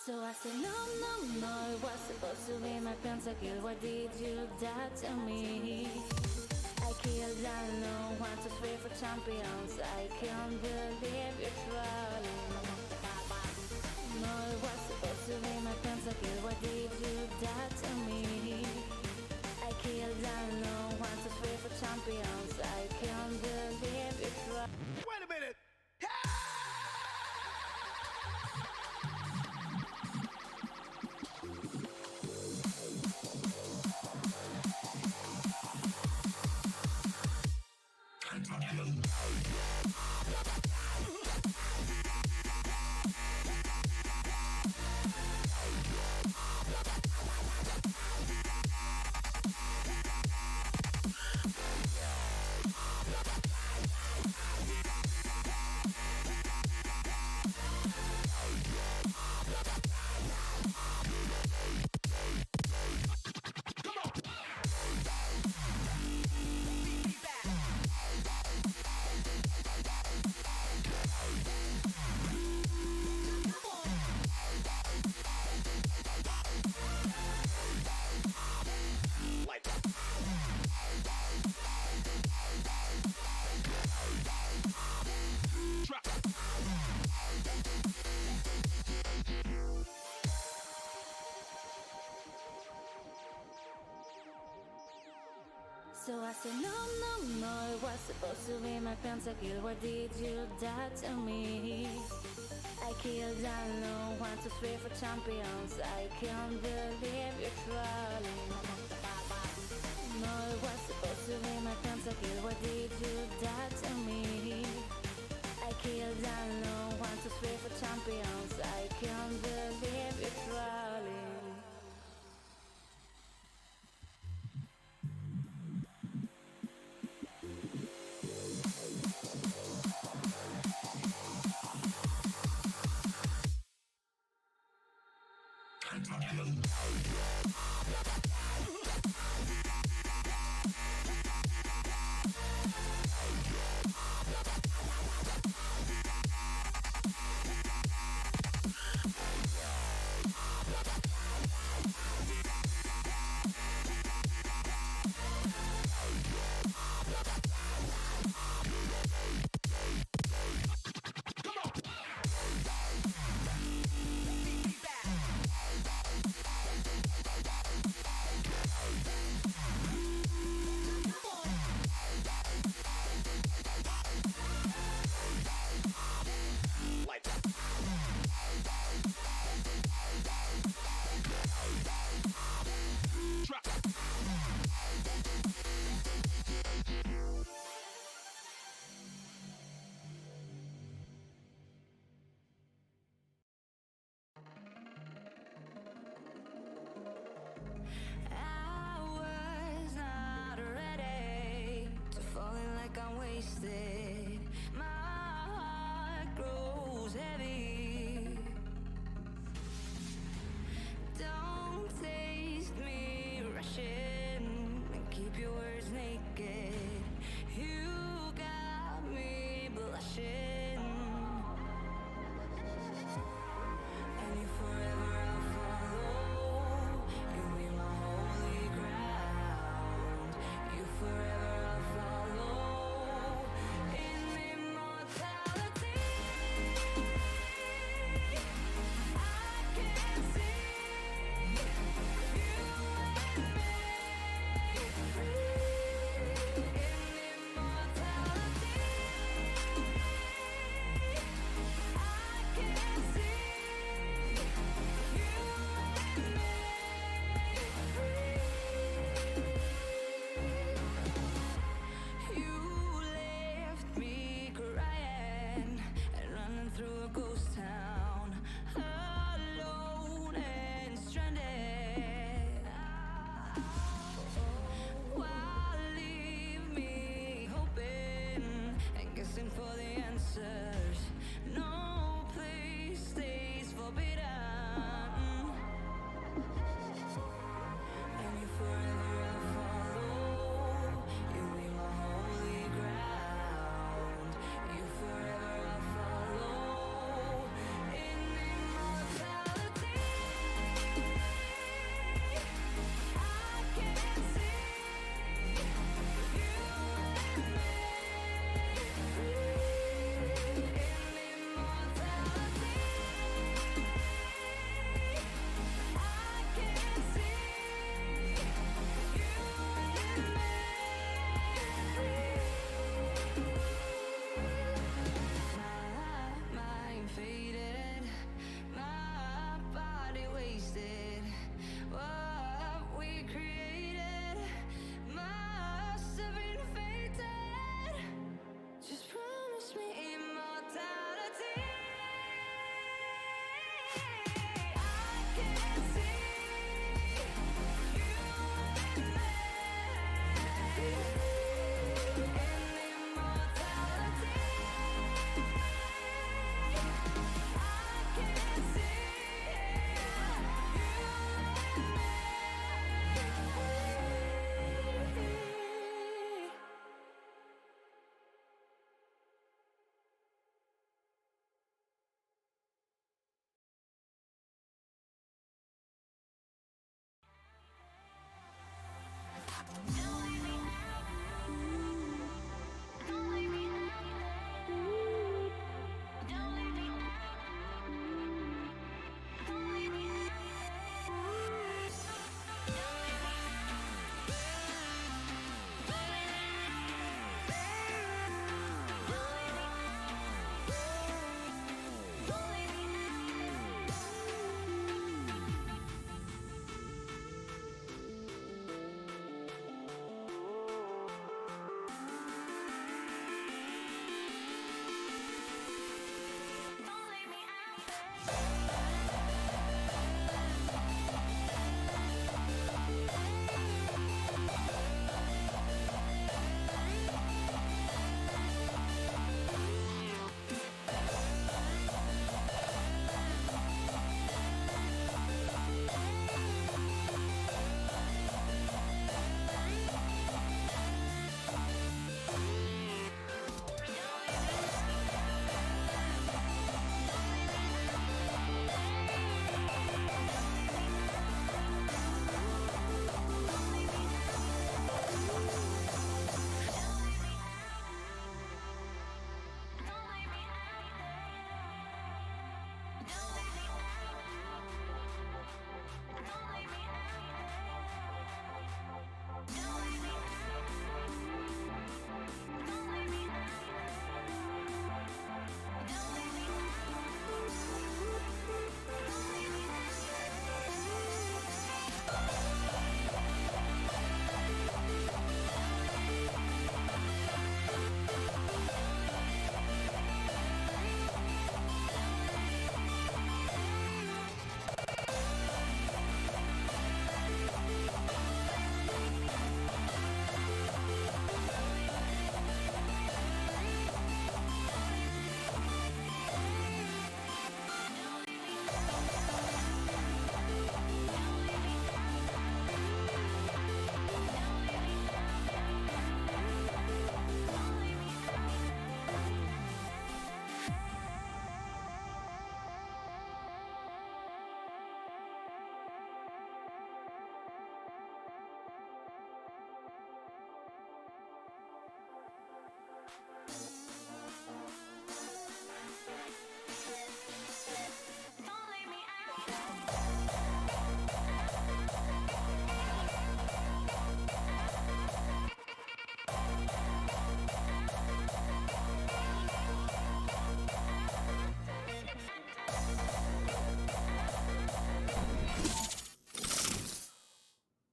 So I said, no, no, no, it was supposed to be my pentakill. Why did you die to me? I killed alone, 1, 2, 3 for champions. I can't believe you're trolling. No, it was supposed to be my pentakill. Why did you die to me? I killed alone, 1, 2, 3 for champions. I can't believe you're trolling. Wait a minute! So I said, no, no, no, it was supposed to be my pentakill. Why did you die to me? I killed alone, 1, 2, 3 for champions. I can't believe you're trolling. No, it was supposed to be my pentakill. Why did you die to me? I killed alone, 1, 2, 3 for champions. I can't believe you're trolling. My heart grows heavy. Don't taste me rushing and keep your words naked. You got me blushing, and you forever I'll follow. You be my holy ground. You forever I'll follow.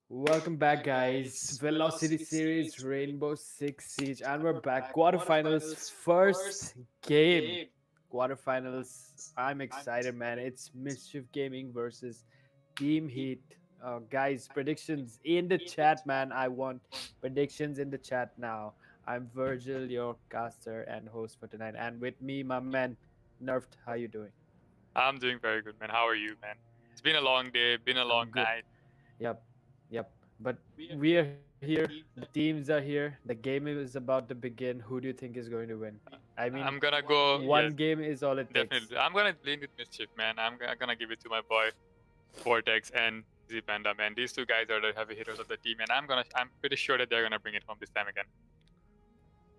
Welcome back, guys. Velocity Series Rainbow Six Siege, and we're back. Quarterfinals, first game. Quarterfinals. I'm excited, man. It's Mischief Gaming versus Team Heat. Guys, predictions in the chat, man. I want predictions in the chat now. I'm Virgil, your caster and host for tonight, and with me, my man, Nerfed. How you doing? I'm doing very good, man. How are you, man? It's been a long day, been a long I'm good. night. Yep, yep. But we are here. The teams are here. The game is about to begin. Who do you think is going to win? I mean, I'm gonna go, one yes, game is all it takes. definitely. I'm gonna lean with Mischief, man. I'm gonna give it to my boy Vortex and Z Panda, man. These two guys are the heavy hitters of the team, and I'm pretty sure that they're gonna bring it home this time again.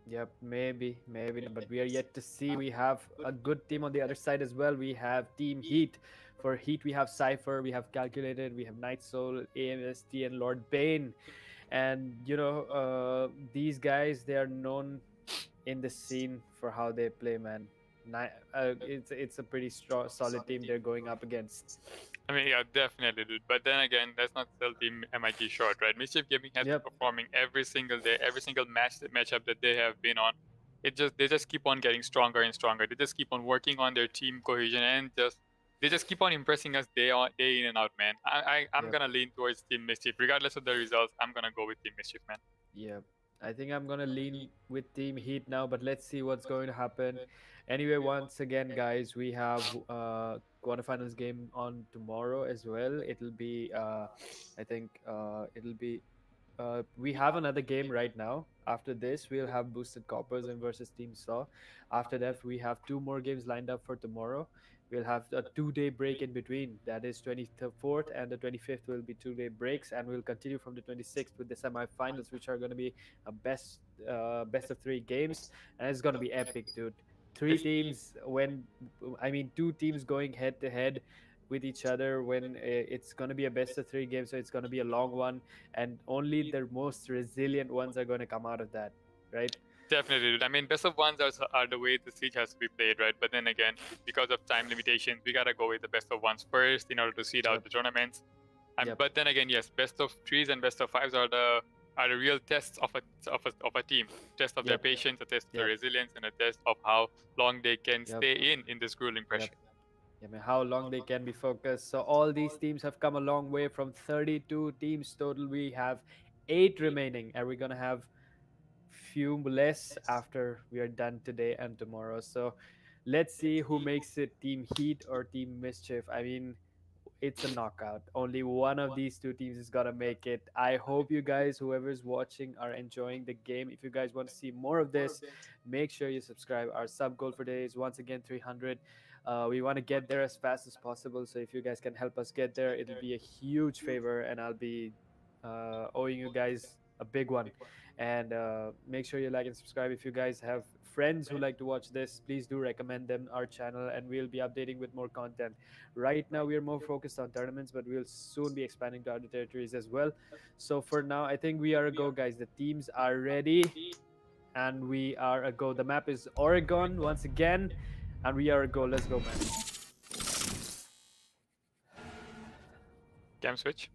Yep, maybe not, but we are yet to see. We have a good team on the other side as well. We have Team Heat. For Heat, we have Cypher, we have Calculated, we have Night Soul, AMST, and Lord Bane. And these guys, they are known in the scene for how they play, man. It's a pretty strong, solid team they're going up against. I mean, yeah, definitely, dude. But then again, let's not sell Team MIT short, right? Mischief Gaming has Yep. been performing every single day, every single matchup that they have been on. They just keep on getting stronger and stronger. They just keep on working on their team cohesion and they just keep on impressing us day in and out, man. I'm Yep. gonna lean towards Team Mischief, regardless of the results. I'm gonna go with Team Mischief, man. Yeah, I think I'm gonna lean with Team Heat now, but let's see what's going to happen. Anyway, once again, guys, we have quarterfinals game on tomorrow as well. It'll be, I think, it'll be. We have another game right now. After this, we'll have Boosted Coppers and versus Team Saw. After that, we have two more games lined up for tomorrow. We'll have a 2 day break in between. That is 24th and the 25th will be 2 day breaks, and we'll continue from the 26th with the semifinals, which are going to be a best of three games, and it's going to be epic, dude. Three teams when I mean two teams going head to head with each other when it's going to be a best of 3 game, so it's going to be a long one, and only the most resilient ones are going to come out of that, right? Definitely, dude. I mean, best of ones are the way the siege has to be played, right? But then again, because of time limitations, we gotta go with the best of ones first in order to seed out the tournaments. Yep. But then again, yes, best of 3s and best of 5s are the real tests of a team. Test of their Yep. patience, a test of their Yep. resilience, and a test of how long they can stay in this grueling pressure. I mean, how long they can be focused. So all these teams have come a long way. From 32 teams total, we have 8 remaining, and we're gonna have few less after we are done today and tomorrow. So let's see who makes it, Team Heat or Team Mischief. I mean, it's a knockout. Only one of these two teams is gonna make it. I hope you guys, whoever's watching, are enjoying the game. If you guys want to see more of this, make sure you subscribe. Our sub goal for today is once again 300. We want to get there as fast as possible. So if you guys can help us get there, it'll be a huge favor, and I'll be owing you guys a big one. And make sure you like and subscribe. If you guys have friends who like to watch this, please do recommend them our channel, and we'll be updating with more content. Right now we are more focused on tournaments, but we'll soon be expanding to other territories as well. So for now, I think we are a go, guys. The teams are ready, and we are a go. The map is Oregon once again, and we are a go. Let's go, man. Cam switch.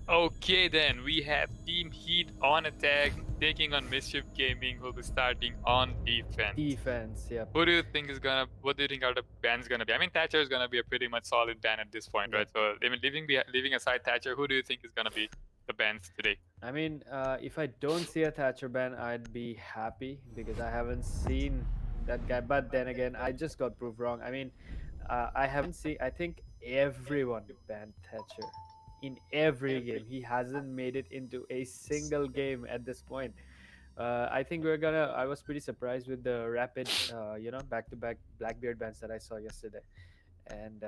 Okay, then we have Team Heat on attack, taking on Mischief Gaming, who'll be starting on defense. Defense, yeah. What do you think are the bans gonna be? I mean, Thatcher is gonna be a pretty much solid ban at this point, right? So, I mean, leaving aside Thatcher, who do you think is gonna be the bans today? I mean, if I don't see a Thatcher ban, I'd be happy because I haven't seen that guy. But then again, I just got proved wrong. I mean, I haven't seen. I think everyone banned Thatcher in every game. He hasn't made it into a single game at this point. I think we're gonna. I was pretty surprised with the rapid, back-to-back Blackbeard bans that I saw yesterday, and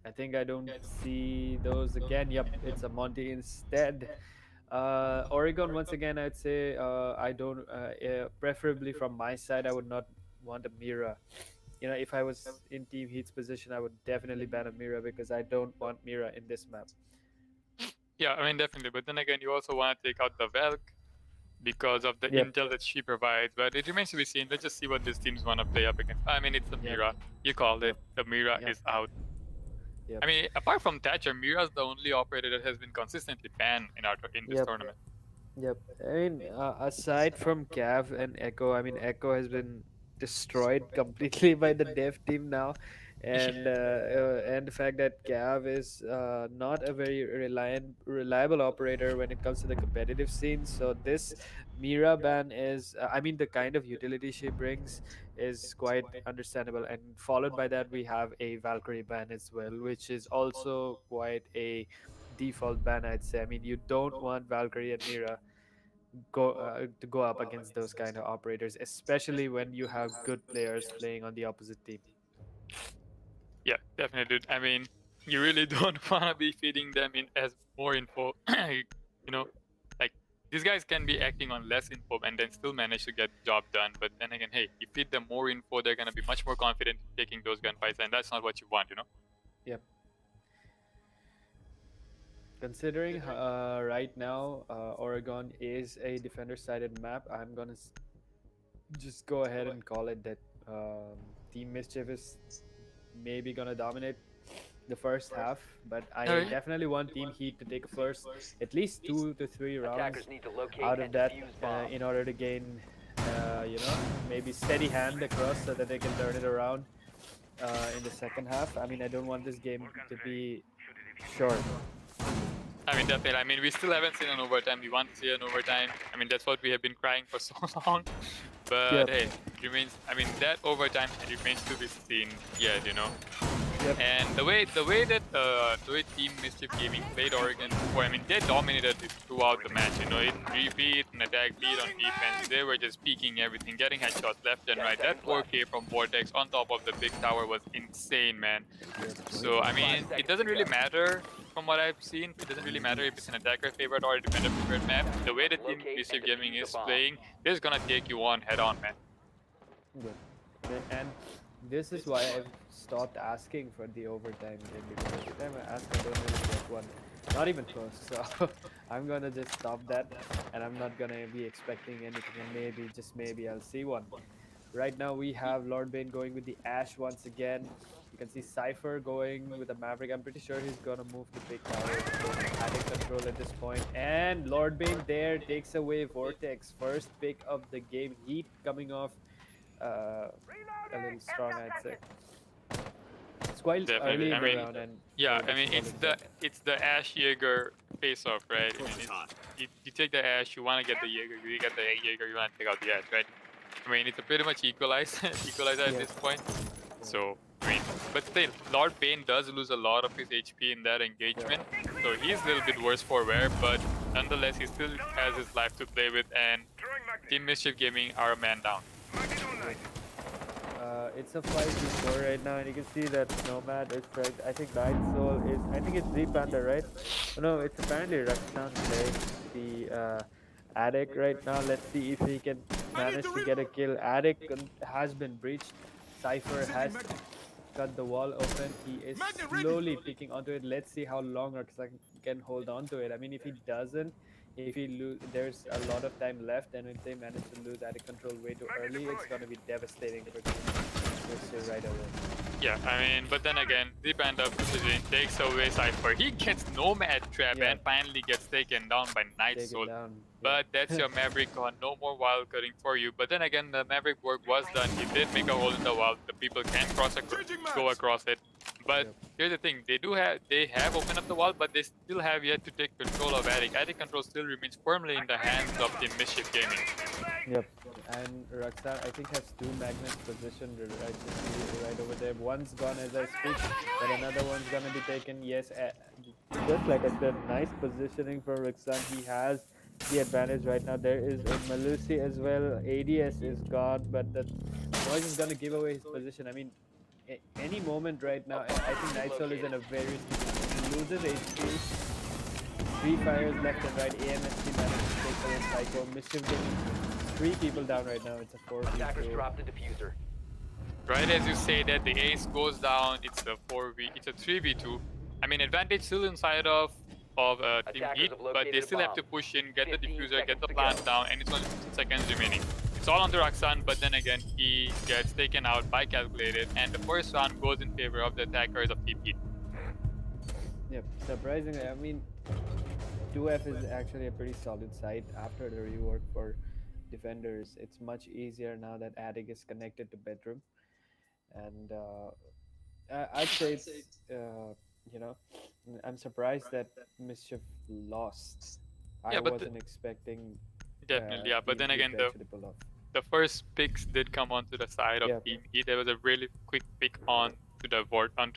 I think I don't see those again. Yep, it's a Monty instead. Oregon once again. I'd say I don't. Preferably from my side, I would not want a Mira. You know, if I was in Team Heat's position, I would definitely ban a Mira because I don't want Mira in this map. Yeah, I mean, definitely. But then again, you also want to take out the Velk because of the intel that she provides. But it remains to be seen. Let's just see what these teams want to play up against. I mean, it's the Mira. You called it. The Mira is out. Yep. I mean, apart from Thatcher, Mira's the only operator that has been consistently banned in this tournament. Yep. I mean, aside from Cav and Echo, I mean, Echo has been destroyed completely by the dev team now, and the fact that Cav is not a very reliable operator when it comes to the competitive scene. So this Mira ban is, I mean, the kind of utility she brings is quite understandable, and followed by that we have a Valkyrie ban as well, which is also quite a default ban, I'd say. I mean, you don't want Valkyrie and Mira to go up against those kind of operators, especially when you have good players playing on the opposite team. Yeah, definitely. I mean, you really don't want to be feeding them in as more info. You know, like these guys can be acting on less info and then still manage to get the job done. But then again, hey, you feed them more info, they're gonna be much more confident in taking those gunfights, and that's not what you want, you know. Yep. Considering right now Oregon is a defender-sided map, I'm gonna just go ahead and call it that Team Mischief is maybe gonna dominate the first half, but I definitely want Team Heat to take first at least 2 to 3 rounds out of that in order to gain, maybe steady hand across so that they can turn it around in the second half. I mean, I don't want this game to be short. I mean, definitely. I mean, we still haven't seen an overtime. We want to see an overtime. I mean, that's what we have been crying for so long. But hey, it remains. I mean, that overtime remains to be seen yet, you know. Yep. And the way Team Mischief Gaming played Oregon before, I mean, they dominated it throughout the match. You know, in repeat, an attack, beat on defense. They were just peeking everything, getting headshots left and right. That 4K from Vortex on top of the big tower was insane, man. So I mean, it doesn't really matter. From what I've seen, it doesn't really matter if it's an attacker favorite or a defender favorite map. The way that Team Mischief Gaming is playing, they're just gonna take you on head on, man. Good. And This is why I've stopped asking for the overtime game, because every time I ask, I don't really get one. Not even close. So I'm gonna just stop that, and I'm not gonna be expecting anything. And maybe, just maybe, I'll see one. Right now we have Lord Bane going with the Ash once again. You can see Cypher going with the Maverick. I'm pretty sure he's gonna move to big tower, having control at this point. And Lord Bane there takes away Vortex. First pick of the game. Heat coming off uh, a little strong, I'd say. It's quite Definitely. early I in the mean, round, and yeah. I Vortex mean, is it's already the dead. it's the Ash Jaeger face off, right? I mean, you take the Ash, you want to get the Jaeger, you get the Jaeger, you want to take out the Ash, right? I mean, it's a pretty much equalizer at Yeah. this point. So I mean, but still, Lord Bane does lose a lot of his HP in that engagement, so he's a little bit worse for wear, but nonetheless, he still has his life to play with, and Team Mischief Gaming are a man down. It's a 5v4 right now, and you can see that Nomad is right. I think Night Soul is. I think it's Z Panda, right? Oh, no, it's apparently Rakshan playing the Addict right now. Let's see if he can manage to get a kill. Addict has been breached. Cypher has cut the wall open. He is slowly picking onto it. Let's see how long Rakshan can hold on to it. I mean, if he doesn't, if he lose, there's a lot of time left, and if they manage to lose Addict control way too early, it's gonna be devastating for Mischief right away. Yeah, I mean, but then again, the Panda Precision takes away Cypher. He gets Nomad Trap Yeah. and finally gets taken down by Night Take Soul. it down. But that's your Maverick gone. No more wild cutting for you. But then again, the Maverick work was done. He did make a hole in the wall. The people can go across it. But Yep. here's the thing: they have opened up the wall, but they still have yet to take control of Attic. Attic control still remains firmly in the hands of Team Mischief Gaming. Yep. And Rakshan, I think, has two magnets positioned right over there. One's gone as I speak, but another one's gonna be taken. Yes, just like I said, nice positioning for Rakshan. He has the advantage right now. There is a Malusi as well. ADS is gone, but the noise is gonna give away his position. I mean, any moment right now, I think Night Soul is in a very risky position. He loses HP. Three fires left and right. AMSC managed to take away Psycho. Mischief getting three people down right now. It's a 4v2. Attackers dropped the diffuser. Right as you say that, the ace goes down. It's a 3v2. I mean, advantage still inside of Team Attackers Heat, have but located they a still have to bomb. push in, get the 15 diffuser, get the seconds to plant go. down, and it's only 15 seconds remaining. It's all on the Rakshan, but then again, he gets taken out by Calculated, and the first round goes in favor of the attackers of Team Heat. Yep, surprisingly, I mean, 2F is actually a pretty solid site after the rework for defenders. It's much easier now that Attic is connected to bedroom, and I'd say it's you know, I'm surprised that Mischief lost. I Yeah, but wasn't expecting definitely, yeah. But Team then Heat again, to actually pull off. the first picks did come onto the side of Yeah. Team Heat. There was a really quick pick onto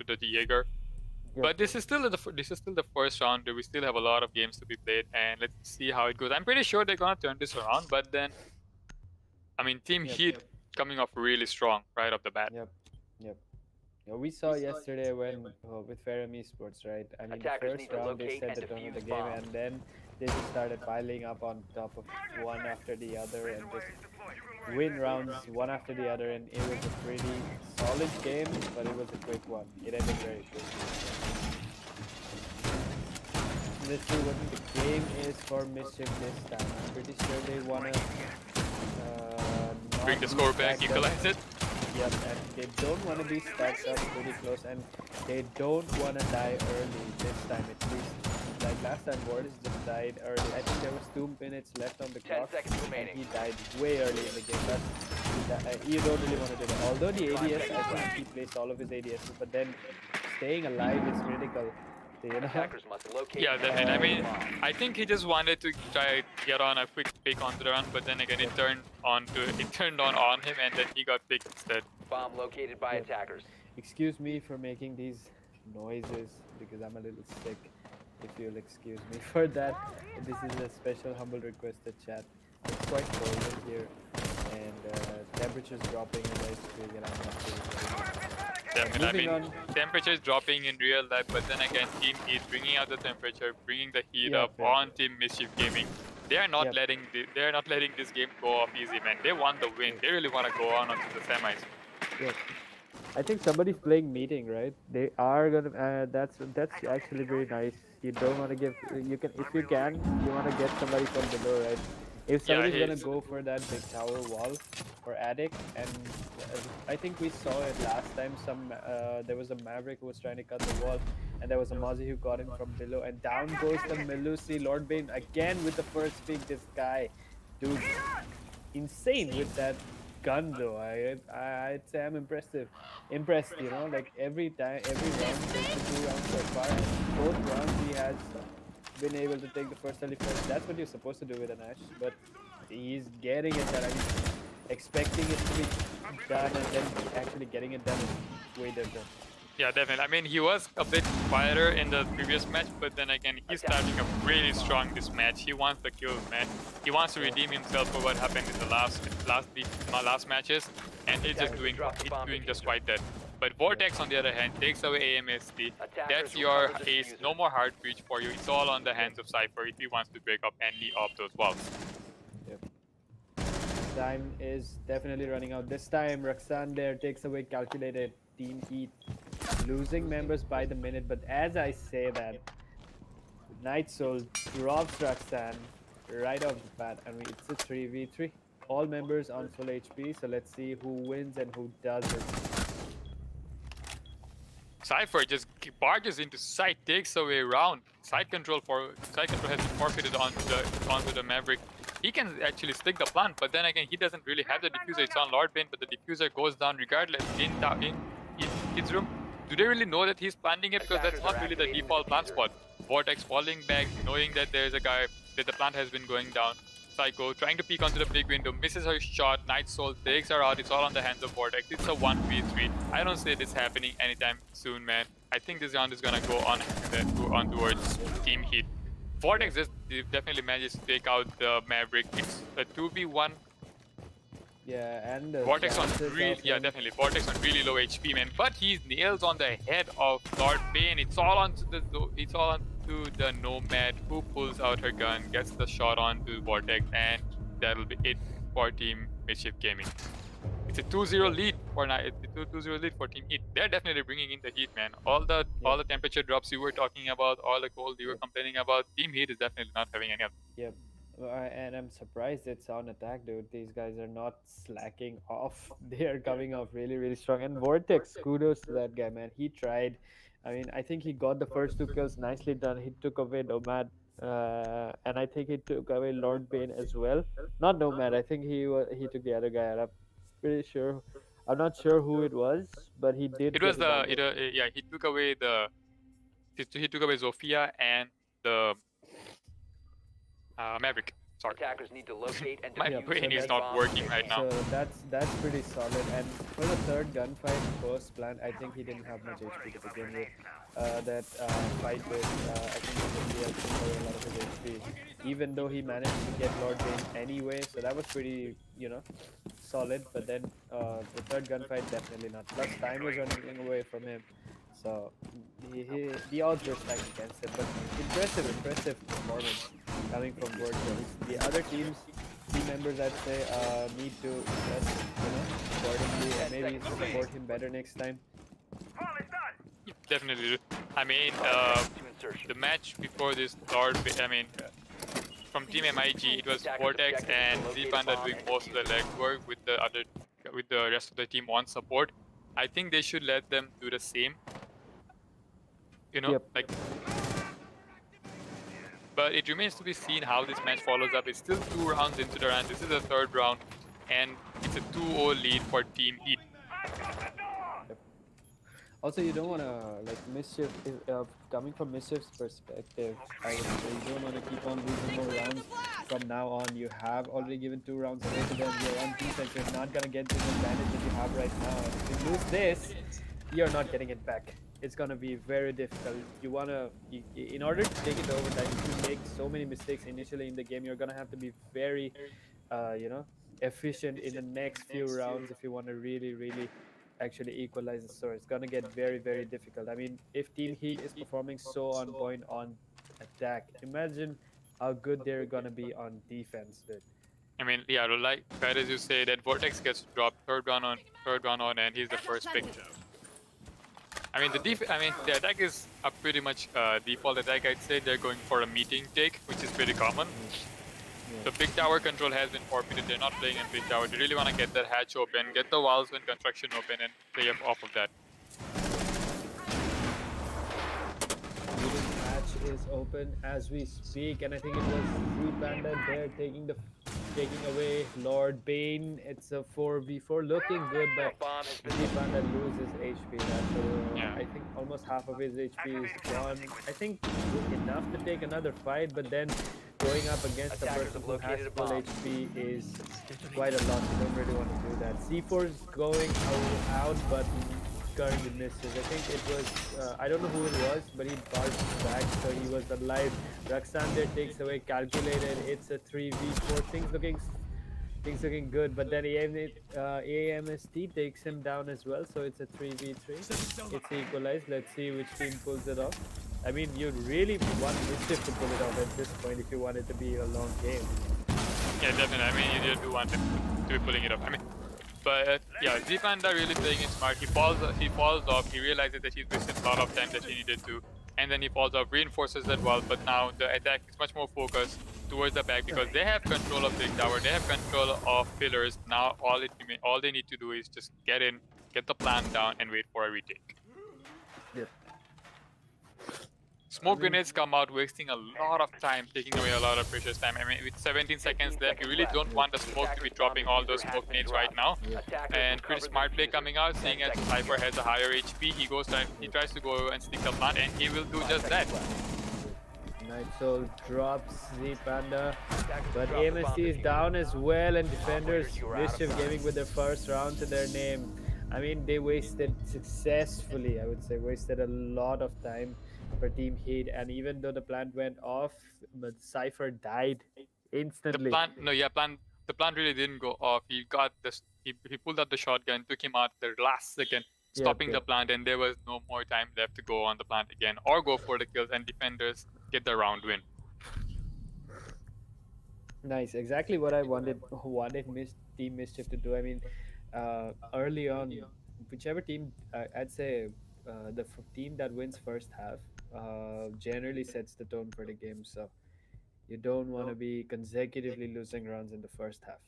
the Jaeger. Yep. But this is still the first round. We still have a lot of games to be played, and let's see how it goes. I'm pretty sure they're gonna turn this around, but then, I mean, Team Yep. Heat coming off really strong right off the bat. Yep. Yeah, we saw yesterday when with Ferrum Esports, right? I mean, the Attackers first need to round they locate set and the tone of the defuse game, bombs. and then they just started piling up on top of one after the other, and just win rounds one after the other. And it was a pretty solid game, but it was a quick one. It ended very quickly. Let's see what the game is for Mischief this time. I'm pretty sure they wanna not Bring the be score back, stacked up. equalize it. Yep, and they don't want to be stacked up pretty close, and they don't want to die early this time at least. Like last time, Wardis just died early. I think there was 2 minutes left on the 10 clock, seconds and remaining. he died way early in the game. You don't really want to do that. Although the ADS, I think he placed all of his ADSs, but then staying alive is critical. You know? Attackers must locate. Yeah, and definitely. I defuse mean, bombs. I think he just wanted to try get on a quick pick onto the run, but then again, it turned on him, and then he got picked instead. Bomb located by Yep. attackers. Excuse me for making these noises because I'm a little sick. If you'll excuse me for that. This is a special humble request to chat. It's quite cold in here, and temperatures dropping as I speak, and I'm not feeling Definitely. I Moving mean, temperature is dropping in real life, but then again, Team Heat bringing out the temperature, bringing the heat Yep, up yep. on Team Mischief Gaming. They are not Yep. letting this game go off easy, man. They want the win. They really want to go on onto the semis. Yep. I think somebody's playing meeting, right? They are gonna. That's actually very nice. You don't want to give. You can, if you can, you want to get somebody from below, right? If Yeah, somebody's gonna he's go for that big tower wall or attic, and I think we saw it last time. There was a Maverick who was trying to cut the wall, and there was a Mozzie who got in from below, and down goes the Melusi. Lord Bane again with the first pick. This guy, dude, insane with that gun though. I'd say I'm impressed. You know, like every time, every round, takes the 2 rounds so far, and both rounds he has been able to take the first early first. That's what you're supposed to do with an Ash, but he's getting it done. I mean, expecting it to be done and then actually getting it done is way different. Yeah, definitely. I mean, he was a bit quieter in the previous match, but then again, he's starting up really strong this match. He wants the kills, man. He wants to redeem himself for what happened in the last matches, and he's doing just quite that. But Vortex, on the other hand, takes away AMSD. That's your ace. No more hard breach for you. It's all on the hands of Cypher if he wants to break up any of those walls. Yep. Time is definitely running out. This time, Roxanne there takes away calculated team heat, losing members by the minute. But as I say that, Night Soul drops Roxanne right off the bat. I mean, it's a 3v3. All members on full HP. So let's see who wins and who doesn't. Cypher just barges into site, takes away round. Site control has been forfeited onto the Maverick. He can actually stick the plant, but then again, he doesn't really have the diffuser. It's on Lord Bane, but the diffuser goes down regardless in his room. Do they really know that he's planting it? Because that's not really the default plant spot. Vortex falling back, knowing that there's a guy, that the plant has been going down. Psycho trying to peek onto the big window, misses her shot. Night Soul takes her out. It's all on the hands of Vortex. It's a 1v3. I don't see this happening anytime soon, man. I think this round is gonna go on towards Team Heat. Vortex just definitely manages to take out the Maverick. It's a 2v1. Yeah, and Vortex on definitely. Vortex on really low HP, man. But he nails on the head of Lord Bane. It's all onto the Nomad, who pulls out her gun, gets the shot onto Vortex, and that'll be it for Team Mischief Gaming. It's a 2-0 lead for Team Heat. They're definitely bringing in the heat, man. All the temperature drops you were talking about, all the cold you were complaining about, Team Heat is definitely not having any of them. Yep. And I'm surprised it's on attack, dude. These guys are not slacking off. They are coming off really, really strong. And Vortex, kudos to that guy, man. He tried. I mean, I think he got the first 2 kills nicely done. He took away Nomad, and I think he took away Lord Bane as well. Not Nomad. I think he took the other guy out. I'm pretty sure. I'm not sure who it was, but he did. It was he took away Zofia and the Maverick. Sorry. Attackers need to locate and My defuse brain the is main not bomb working right now. So that's pretty solid. And for the third gunfight post plant, I think he didn't have much HP to begin with. That fight with I think he had to cover a lot of his HP, even though he managed to get Lord Bane anyway. So that was pretty, solid. But then the third gunfight definitely not. Plus time was running away from him. So the odds were stacked against it, but impressive performance coming from Vortex. The other team members, I'd say, need to invest, accordingly, and maybe support him better next time. Definitely. I mean, the match before this from Team MIG, it was Vortex and Z-Panda doing most of the legwork with the rest of the team on support. I think they should let them do the same. But it remains to be seen how this match follows up. It's still 2 rounds into the round. This is the 3rd round, and it's a 2-0 lead for Team Heat. Yep. Also, you don't want to, Mischief, coming from Mischief's perspective, I would say you don't want to keep on losing more rounds from now on. You have already given 2 rounds away to them. You're on defense. You're not going to get this advantage that you have right now. And if you lose this, you're not getting it back. It's gonna be very difficult. In order to take it over, if you make so many mistakes initially in the game, you're gonna have to be very, efficient in the next few rounds if you want to really, really actually equalize the score. It's gonna get very, very difficult. I mean, if Team Heat is performing so on point on attack, imagine how good they're gonna be on defense, dude. I mean, yeah, like as you say, that Vortex gets dropped third round on, and he's the first pick. I mean, the attack is a pretty much default attack. I'd say they're going for a meeting take, which is pretty common. The big tower control has been forfeited. They're not playing in big tower. They really want to get that hatch open, get the walls and construction open, and play off of that. Leading hatch is open as we speak, and I think it was Panda there taking away Lord Bane. It's a 4v4, looking good, but Bomb has been Panda loses HP. Yeah. I think almost half of his HP is gone. I think enough to take another fight, but then going up against a Attackers person have who has located a full bomb. HP is quite a lot. You don't really want to do that. C4 is going out, but currently misses. I think it was, I don't know who it was, but he barged back, so he was alive. Raxander takes away Calculated. It's a 3v4. Things looking good, but then AMST takes him down as well, so it's a 3v3. It's equalized. Let's see which team pulls it off. I mean, you'd really want Mischief to pull it off at this point if you want it to be a long game. Yeah, definitely. I mean, you do want him to be pulling it up. I mean, but yeah, Panda really playing it smart. He falls off. He realizes that he's wasted a lot of time that he needed to, and then he falls off, reinforces that wall. But now the attack is much more focused towards the back because they have control of big tower. They have control of pillars. Now all they need to do is just get in, get the plan down, and wait for a retake. Yep. Smoke grenades come out, wasting a lot of time, taking away a lot of precious time. I mean, with 17 seconds left, you really don't want the smoke to be dropping all those smoke grenades right now. And pretty smart play coming out, seeing as Cypher has a higher HP, he tries to go and stick the plant, and he will do just that. Night Soul drops Panda, but AMST is down as well, and defenders Mischief Gaming with their first round to their name. I mean, they wasted successfully, I would say, wasted a lot of time for Team Heat, and even though the plant went off, but Cypher died instantly. The plant really didn't go off. He got this. He pulled out the shotgun, took him out the last second, stopping the plant, and there was no more time left to go on the plant again or go for the kills, and defenders get the round win. Nice, exactly what I wanted Team Mischief to do. I mean, early on, whichever team, I'd say the team that wins first half generally sets the tone for the game. So you don't want to be consecutively losing rounds in the first half.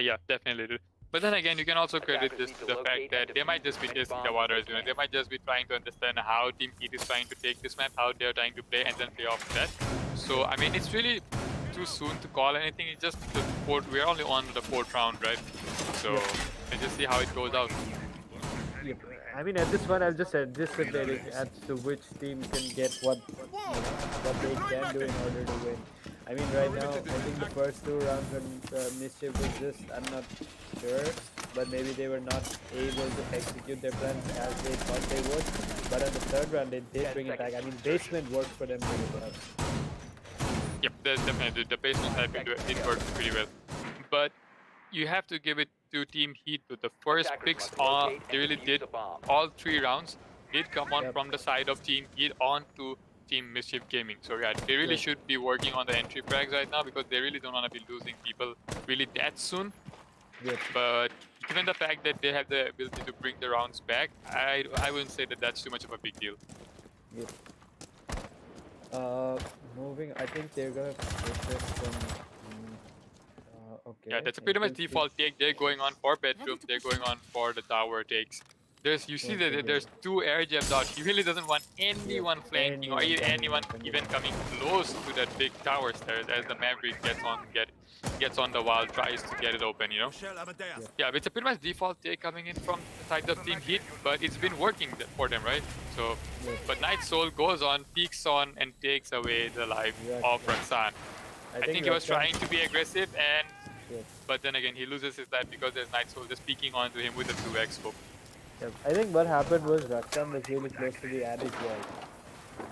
Yeah, definitely. But then again, you can also credit this to the fact that they might just be testing the waters. You know, they might just be trying to understand how Team Heat is trying to take this map, how they're trying to play, and then play off that. So I mean, it's really too soon to call anything. It's just we're only on the 4th round, right? So let's just see how it goes out. Yep. I mean, at this point, I'll just anticipate as to which team can get what they can do in order to win. I mean, right now, I think the first 2 rounds when Mischief was just, I'm not sure, but maybe they were not able to execute their plans as they thought they would. But on the 3rd round, they did bring it back. I mean, basement worked for them really well. Yep, definitely. The basement side it worked pretty well. But you have to give it to Team Heat with the first picks on. They really did all 3 rounds. Did come on from the side of Team Heat onto Team Mischief Gaming. So yeah, they really should be working on the entry frags right now because they really don't want to be losing people really that soon. Yep. But given the fact that they have the ability to bring the rounds back, I wouldn't say that that's too much of a big deal. Yep. Moving, I think they're gonna focus some. Okay. Yeah, that's a pretty much default take. They're going on for bedroom. They're going on for the tower takes. You see that there's 2 air jabs out. He really doesn't want anyone flanking or anyone even coming close to that big tower stairs as the Maverick gets on the wall, tries to get it open, you know? Yeah, it's a pretty much default take coming in from the side of Team Heat, but it's been working for them, right? So, but Night Soul goes on, peeks on, and takes away the life of Raxan. I think he was trying to be aggressive, but then again, he loses his life because there's Night Soul just peeking onto him with a 2x scope. Yep. I think what happened was Raxan was really close to the adage wall.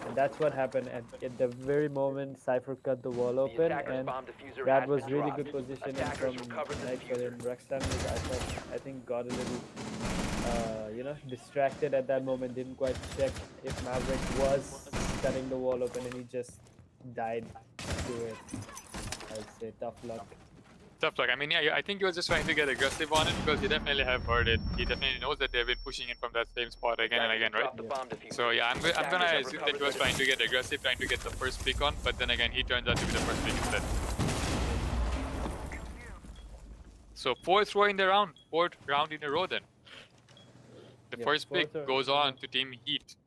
And that's what happened at the very moment Cypher cut the wall open, and that was really good positioning from Nightfall, and Raxan was, I think, got a little distracted at that moment, didn't quite check if Maverick was cutting the wall open, and he just died to it. I'd say tough luck. Tough luck. I mean, yeah, I think he was just trying to get aggressive on it because he definitely have heard it. He definitely knows that they've been pushing in from that same spot again and again, right? Drop the bomb diffuser. So yeah, I'm Attackers gonna have assume that he recovered was the trying to get aggressive, trying to get the first pick on, but then again, he turns out to be the first pick instead. So fourth round in a row then. The Yeah, first pick fourth goes round. on to Team Heat.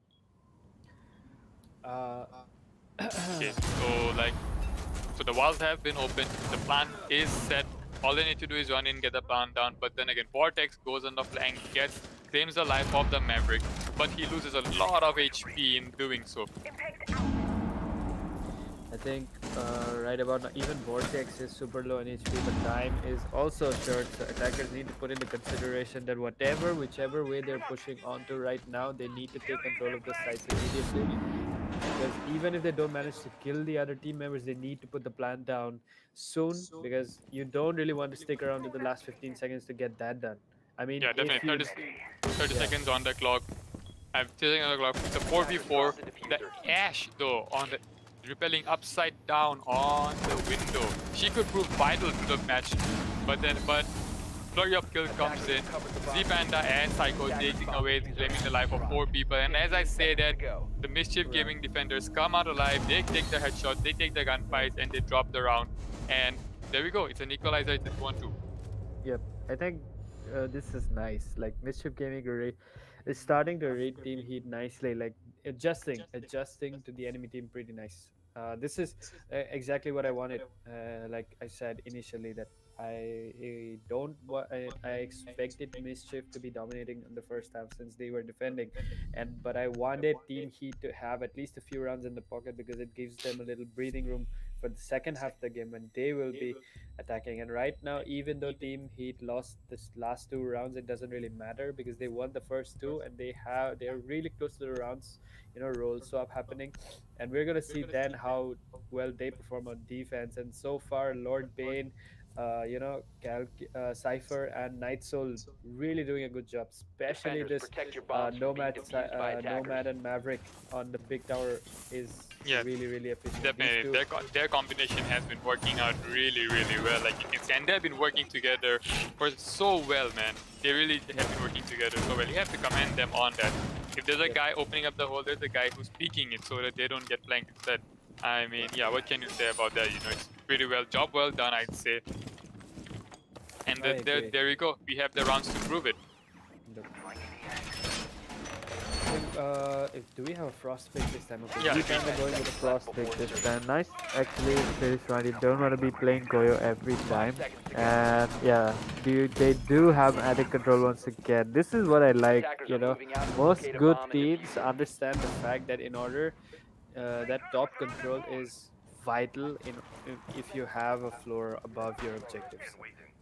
Okay, Okay, so the walls have been opened, the plan is set. All they need to do is run in, get the plan down, but then again, Vortex goes on the flank, claims the life of the Maverick, but he loses a lot of HP in doing so. I think right about now, even Vortex is super low in HP, but time is also short, so attackers need to put into consideration that whichever way they're pushing onto right now, they need to take control of the sites immediately. Because even if they don't manage to kill the other team members, they need to put the plan down soon, because you don't really want to stick around to the last 15 seconds to get that done. I mean, Yeah, if definitely. you 30 Yeah. seconds on the clock. I'm 30 seconds on the clock. It's a 4v4. The Ash, though, on the repelling upside down on the window. She could prove vital to the match, but flurry of kill comes in. Z-Panda and Psycho taking away, claiming the life of 4 people. And as I say that, the Mischief Gaming defenders come out alive. They take the headshot, they take the gunfights, and they drop the round. And there we go. It's an equalizer. It's a 2-on-2. Yep, I think this is nice. Like Mischief Gaming is starting to read Team Heat nicely. Like adjusting to the enemy team pretty nice. This is exactly what I wanted. Like I said initially, that I expected Mischief to be dominating in the first half since they were defending, but I wanted Team Heat to have at least a few rounds in the pocket, because it gives them a little breathing room for the second half of the game when they will be attacking. And right now, even though Team Heat lost this last 2 rounds, it doesn't really matter, because they won the first 2 and they're really close to the rounds, roll swap happening. And we're gonna see then how well they perform on defense. And so far, Lord Bane, Cypher and Night Soul really doing a good job, especially Defenders, this protect your bombs from being defused by attackers. Nomad and Maverick on the big tower is Yeah, really efficient. Definitely, These two, their combination has been working out really well. Like you can see, and they've been working together for so well, man. They really have been working together so well. You have to commend them on that. If there's a guy opening up the hole, there's a guy who's peeking it so that they don't get flanked instead. I mean, yeah, what can you say about that? It's pretty job well done, I'd say. And I agree. there we go. We have the rounds to prove it. Do we have a frost pick this time? Okay, Yeah, we we kind of do. going with a frost pick this time. Nice, actually, this round. You don't want to be playing Goyo every time. And yeah, they do have attic control once again. This is what I like. Most good teams understand the fact that in order that top control is vital if you have a floor above your objectives.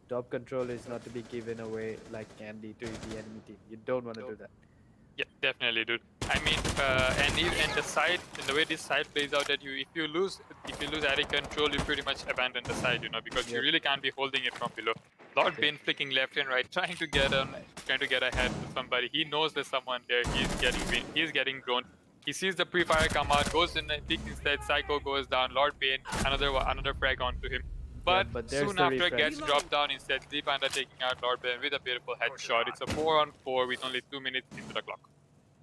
Top control is not to be given away like candy to the enemy team. You don't want to do that. Yeah, definitely, dude. I mean, and the way this side plays out, that if you lose attic control, you pretty much abandon the side, because you really can't be holding it from below. Lord Bane flicking left and right, trying to get ahead to somebody. He knows there's someone there. He's getting drone. He sees the pre-fire come out, goes in and peeks instead. Psycho goes down. Lord Bane, another frag onto him. But soon after gets dropped down instead. Z-Panda taking out Lord Bane with a beautiful headshot. It's a 4-on-4 with only 2 minutes into the clock.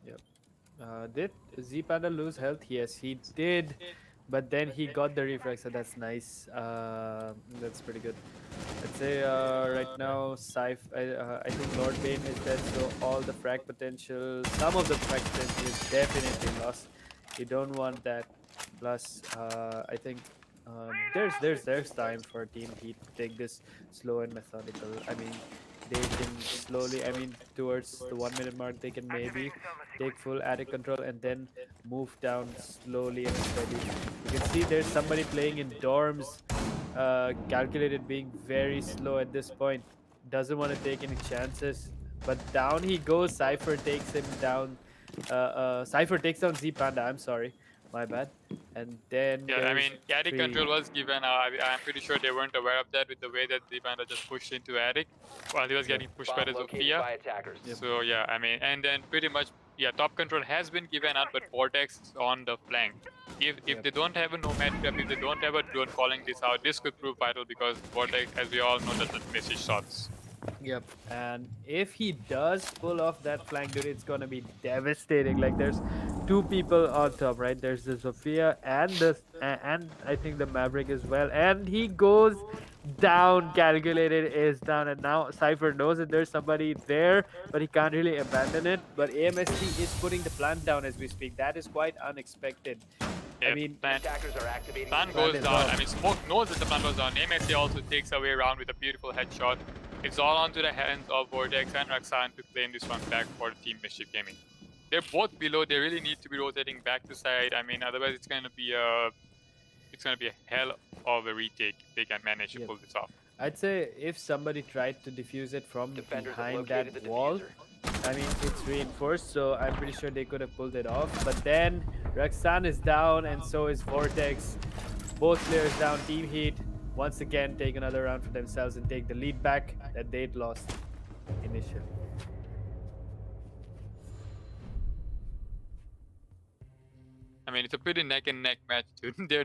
Yep. Did Z-Panda lose health? Yes, he did. But then he got the refrag, so that's nice. That's pretty good. Let's say right now, I think Lord Bane is dead, so all the frag potential, some of the frag potential is definitely lost. You don't want that. Plus, I think there's time for Team Heat to take this slow and methodical. I mean, they can slowly, towards the 1 minute mark, they can maybe take full attic control and then move down slowly and steady. You can see there's somebody playing in dorms, calculated being very slow at this point. Doesn't want to take any chances, but down he goes. Cypher takes him down. Cypher takes down Z-Panda, I'm sorry. My bad. And then Yeah, I mean, attic three. control was given. I'm pretty sure they weren't aware of that with the way that Z-Panda just pushed into attic while he was getting pushed by the Bomb located Zofia. by attackers. So yeah, I mean, and then pretty much top control has been given out, but Vortex is on the flank. If they don't have a nomad trap, if they don't have a drone calling this out, this could prove vital because Vortex, as we all know, doesn't miss his shots. Yep. And if he does pull off that flank, dude, it's gonna be devastating. Like there's two people on top, right? There's the Sophia and and I think the Maverick as well. And he goes down, calculated is down, and now Cypher knows that there's somebody there, but he can't really abandon it. But AMST is putting the plant down as we speak. That is quite unexpected. I mean, plant Attackers are activating. goes Plant is down. down. I mean, Smoke knows that the plant was down. MSA also takes away round with a beautiful headshot. It's all onto the hands of Vortex and Roxanne to claim this one back for Team Mischief Gaming. They're both below. They really need to be rotating back to side. I mean, otherwise it's gonna be a hell of a retake if they can manage to Yep. pull this off. I'd say if somebody tried to defuse it from Defenders have behind located that the wall, diffuser. I mean, it's reinforced, so I'm pretty sure they could have pulled it off. But then Roxanne is down, and so is Vortex. Both players down. Team Heat once again take another round for themselves and take the lead back that they'd lost initially. I mean, it's a pretty neck and neck match, dude. They're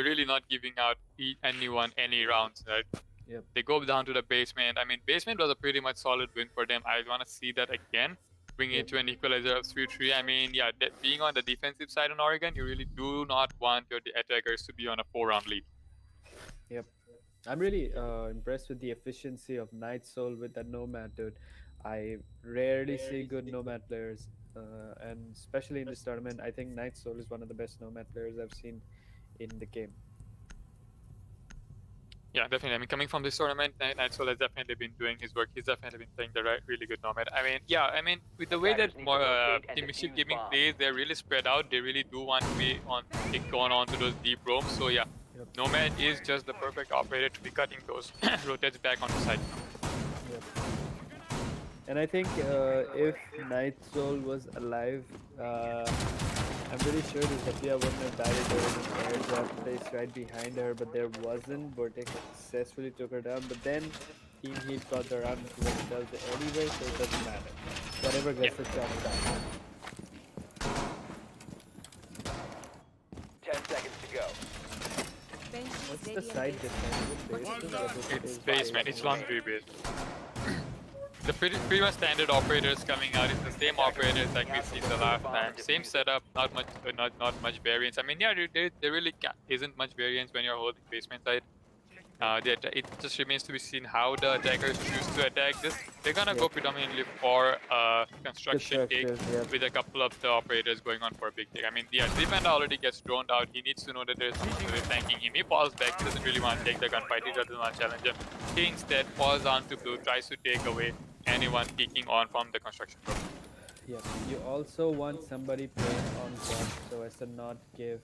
really not giving out anyone any rounds, right? Yep. They go down to the basement. I mean, basement was a pretty much solid win for them. I want to see that again. Bring it to an equalizer of 3-3. I mean, yeah, being on the defensive side on Oregon, you really do not want your attackers to be on a 4-round lead. Yep. I'm really impressed with the efficiency of Night Soul with that Nomad, dude. I rarely see good Nomad players, and especially in this tournament, I think Night Soul is one of the best Nomad players I've seen in the game. Yeah, definitely. I mean, coming from this tournament, Nightsoul has definitely been doing his work. He's definitely been playing the really good Nomad. I mean, yeah, I mean, with the way that Attackers need to locate and Team Mischief defuse Gaming bombs. plays, they're really spread out. They really do want to be going on to those deep roams. So yeah, Yep. Nomad is just the perfect operator to be cutting those rotates back on the side. Yep. And I think if Night Soul was alive, I'm pretty sure the Zafia wouldn't have died if there was an airdrop placed right behind her, but there wasn't. Vortex successfully took her down, but then Team Heat got the round to themselves anyway, so it doesn't matter. Whatever gets the job done. 10 seconds to go. What's the side defense? It's basement. It's laundry base. The pretty much standard operators coming out is the same operators like we seen the last time. Same setup, not much variance. I mean, yeah, there really isn't much variance when you're holding basement side. It just remains to be seen how the attackers choose to attack this. They're gonna go predominantly for construction take with a couple of the operators going on for a big take. I mean, yeah, Defender already gets droned out. He needs to know that there's someone who is tanking him. He falls back. He doesn't really want to take the gunfight. He doesn't want to challenge him. He instead falls onto blue, tries to take away anyone peeking on from the construction group. Yes, you also want somebody playing on bot so as to not give,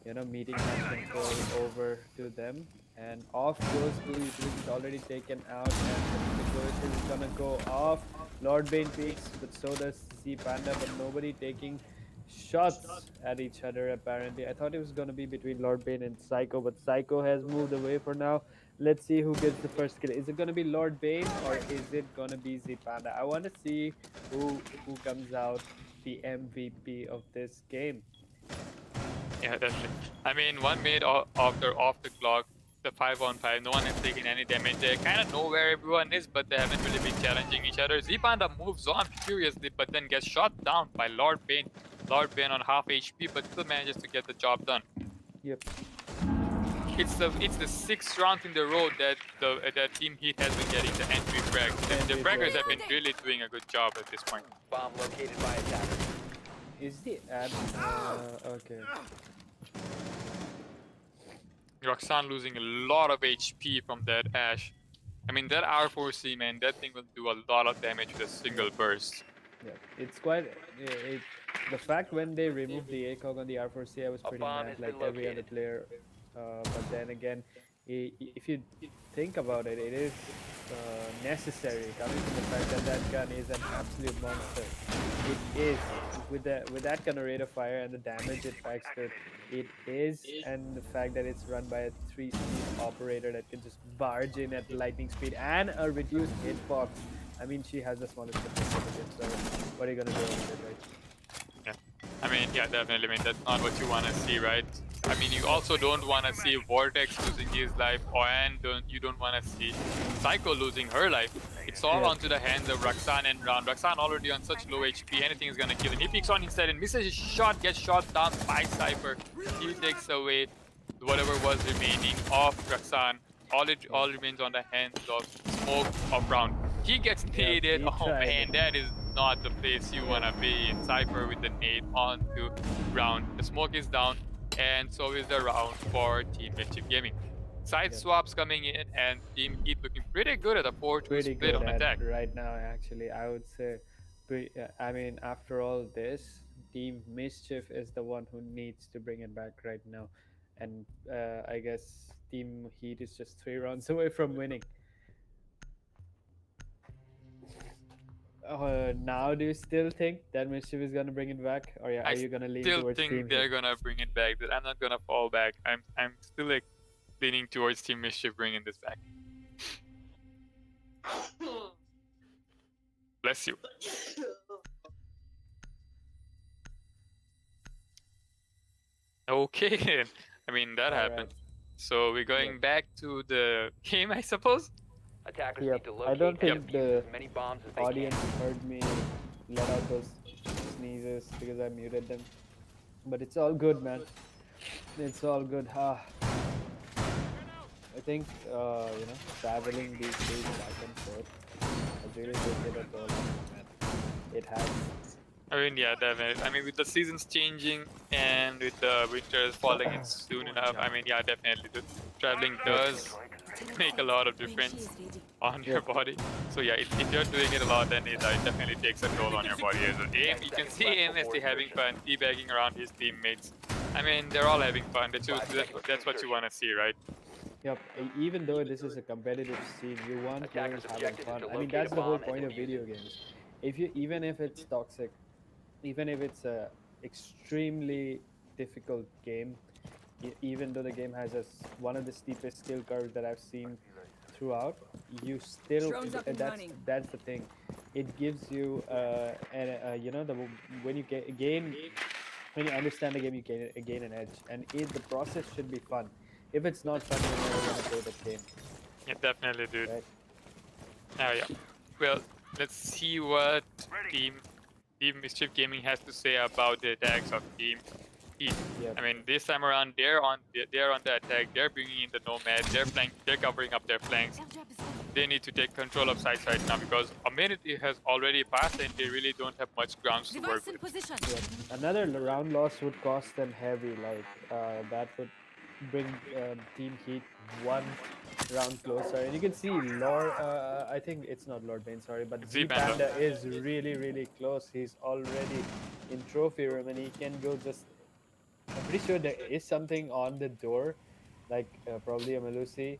meeting match control over to them. And off goes blue, utilities already taken out, and the situation is gonna go off. Lord Bane peeks, but so does Z Panda, but nobody taking shots at each other apparently. I thought it was gonna be between Lord Bane and Psycho, but Psycho has moved away for now. Let's see who gets the first kill. Is it gonna be Lord Bane or is it gonna be Z Panda? I want to see who comes out the MVP of this game. Yeah, definitely. I mean, 1 minute after off the clock, the 5-on-5, no one has taken any damage. They kind of know where everyone is, but they haven't really been challenging each other. Z-Panda moves on furiously, but then gets shot down by Lord Bane. Lord Bane on half HP, but still manages to get the job done. Yep. It's the 6th round in the row that that Team Heat has been getting the entry frag. The fraggers have been really doing a good job at this point. Bomb located by attackers. Is the ad okay. Roxanne losing a lot of HP from that Ash. I mean, that R4C, man, that thing will do a lot of damage with a single burst. Yeah, it's quite. The fact when they removed the ACOG on the R4C, I was pretty bomb mad has like been every other located. player. But then again, if you think about it, it is necessary. Coming from the fact that that gun is an absolute monster. It is with that kind of rate of fire and the damage it packs with. It is, and the fact that it's run by a 3-speed operator that can just barge in at lightning speed and a reduced hitbox. I mean, she has the smallest hitbox of the game, so what are you gonna do with it, right? I mean, yeah, definitely. I mean, that's not what you want to see, right? I mean, you also don't want to see Vortex losing his life, and you don't want to see Psycho losing her life. It's all onto the hands of Raksan and Round. Raksan already on such low HP, anything is gonna kill him. He peeks on instead and misses his shot, gets shot down by Cypher. He takes away whatever was remaining of Raksan. All remains on the hands of Smoke of Round. He gets naded. he Oh tried. man, that is not the place you wanna be in. Cypher with the nade onto Round. The smoke is down, and so is the round for Team Mischief Gaming. Side swaps coming in, and Team Heat looking pretty good at a 4-2 Pretty split good on at attack. right now, actually. I would say, I mean, after all this, Team Mischief is the one who needs to bring it back right now. And I guess Team Heat is just 3 rounds away from winning. Now, do you still think that Mischief is gonna bring it back, or are you gonna lean Still towards think Team they're Heat? gonna bring it back. I'm not gonna fall back. I'm still like leaning towards Team Mischief bringing this back. Bless you. Okay, then. I mean, that All happened. right. So we're going back to the game, I suppose. Attackers Yep. need to I locate don't and think defuse the as many bombs as they Audience can. heard me let out those sneezes because I muted them. But it's all good, man. It's all good. I think, traveling these days back and forth has really taken a toll on me, man. It has. I mean, yeah, definitely. I mean, with the seasons changing and with the winters falling in soon enough, I mean, yeah, definitely. The traveling does make a lot of difference on your body. So yeah, if you're doing it a lot, then it definitely takes a toll on your body as well. Aim, you can see Aim is having fun, teabagging around his teammates. I mean, they're all having fun. That's what you want to see, right? Yep. Even though this is a competitive scene, you want Attackers' players having objective is fun. to I mean, locate that's a the whole bomb and point of defuse video it. games. Even if it's toxic, even if it's a extremely difficult game, even though the game has one of the steepest skill curves that I've seen throughout, you still that's the thing. It gives you when you when you understand the game, you gain an edge, and the process should be fun. If it's not fun, you're never gonna play the game, Yeah, definitely, dude. right? Oh yeah. Well, let's see what Team Mischief Gaming has to say about the attacks of Team Heat. Yep. I mean, this time around, they're on the attack. They're bringing in the Nomad. They're covering up their flanks. They need to take control of sites right now because a minute has already passed and they really don't have much grounds to work with. Yep. Another round loss would cost them heavy. Like that would bring Team Heat 1 round closer. And you can see Lord. I think it's not Lord Bane. Sorry, but Z Panda is really close. He's already in trophy room and he can go just. I'm pretty sure there is something on the door, like probably a Melusi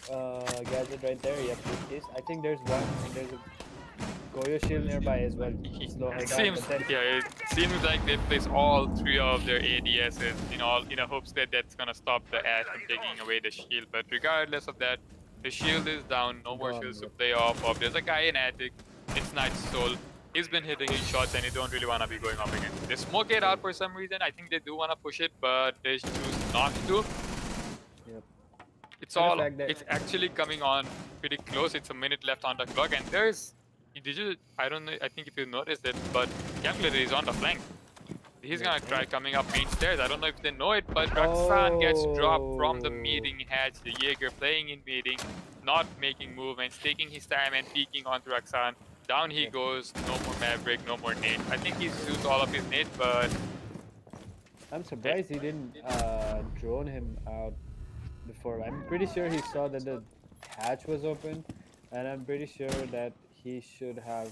gadget right there. Yep, it is. I think there's one. And there's a Goyo shield nearby as well. Slow her It down, seems, but then- yeah, it seems like they place all 3 of their ADSs in hopes that that's gonna stop the Ash from taking away the shield. But regardless of that, the shield is down. No more Gone, shields to yep. play off of. There's a guy in Attic. It's Night's Soul. He's been hitting his shots and you don't really want to be going up against. They smoke it out for some reason. I think they do want to push it, but they choose not to. Yep. It's And the all. fact that- It's actually coming on pretty close. It's a minute left on the clock, and there's. Did you? I don't know. I think if you noticed it, but Calculator is on the flank. He's gonna try coming up main stairs. I don't know if they know it, but Raksan gets dropped from the Oh. meeting hatch. The Jaeger playing in meeting, not making movements, taking his time and peeking onto Raksan. Down he goes. No more Maverick. No more nade. I think he's used all of his nades, but I'm surprised he didn't drone him out before. I'm pretty sure he saw that the hatch was open, and I'm pretty sure that he should have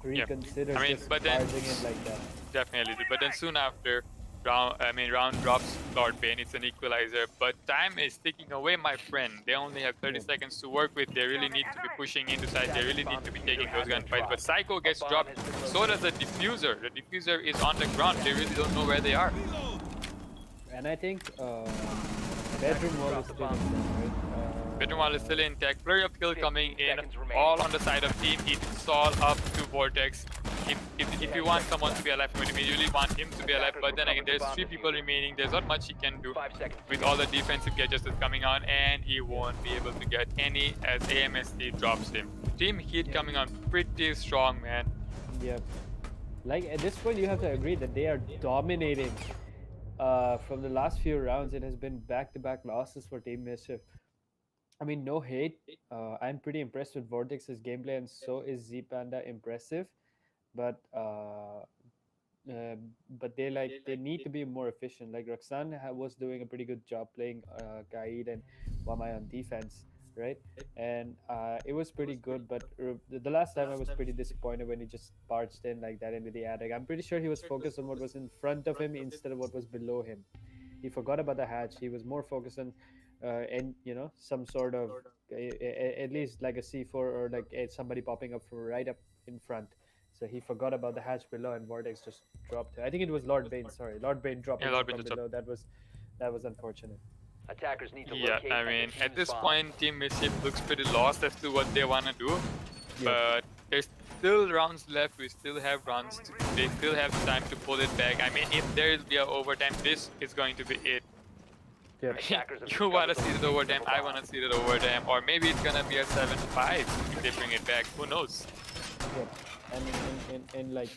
reconsidered I mean, just but then- barging in like that. definitely. But then soon after, round drops Lord Bane. It's an equalizer, but time is ticking away, my friend. They only have 30 seconds to work with. They really need to be pushing into side. They really need to be taking those gunfights. But Psycho gets dropped. So does the diffuser. The diffuser is on the ground. They really don't know where they are. And I think bedroom wall is still in there, right? Bedroom wall is still intact. Flurry of kill coming in. All on the side of Team Heat. It's all up to Vortex. if you want someone to be alive, you immediately want him to be alive. But then again, there's 3 people remaining. There's not much he can do 5 seconds. with all the defensive gadgets that's coming on, and he won't be able to get any as AMST drops him. Team Heat coming on pretty strong, man. Yep. Like at this point, you have to agree that they are dominating. From the last few rounds, it has been back-to-back losses for Team Mischief. I mean, no hate. I'm pretty impressed with Vortex's gameplay, and so is Z Panda impressive. But they need to be more efficient. Like Roxanne was doing a pretty good job playing Kaid and Wamai on defense, right? And it was pretty good. But the last time I was pretty disappointed when he just barged in like that into the attic. I'm pretty sure he was focused on what was in front of him instead of what was below him. He forgot about the hatch. He was more focused on and some sort of at least like a C4 or like somebody popping up from right up in front. So he forgot about the hatch below, and Vortex just dropped. I think it was Lord Bane. Sorry, Lord Bane dropped Yeah, Lord from Bane just below. That was unfortunate. Attackers need to Yeah, locate I and mean, defuse at this bombs. point, Team Mischief looks pretty lost as to what they want to do. Yeah. But there's still rounds left. We still have rounds. They still have time to pull it back. I mean, if there will be a overtime, this is going to be it. Yeah. Attackers have You want to discovered see the it overtime, several I want to bombs. see it overtime. Or maybe it's going to be a 7-5 if they bring it back. Who knows? Yeah. And like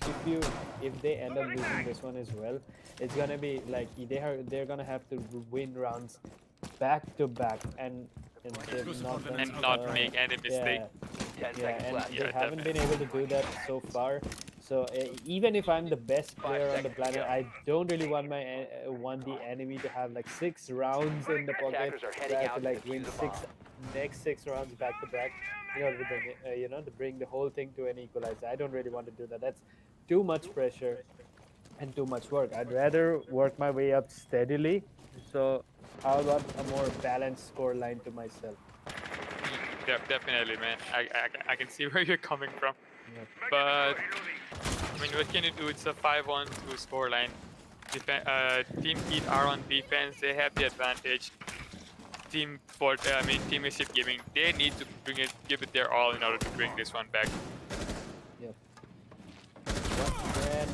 if they end up losing this one as well, it's gonna be like they're gonna have to win rounds back to back and they've not done, And not make any mistake. 10 Yeah, seconds and left. they Yeah, haven't been able to do that so far. So even if I'm the best player on the seconds to planet, go. I don't really want want the enemy to have like 6 rounds in the pocket. Attackers are heading So I have out to to like win defuse a 6 next 6 rounds back to back in order to bring it, to bring the whole thing to an equalizer. I don't really want to do that. That's too much pressure and too much work. I'd rather work my way up steadily. So I want a more balanced score line to myself. Definitely, man. I can see where you're coming from. Yeah. But, I mean, what can you do? It's a 5-on-2 scoreline. Team Heat are on defense. They have the advantage. Team Mischief Gaming, they need to give it their all in order to bring this one back. Yep. Then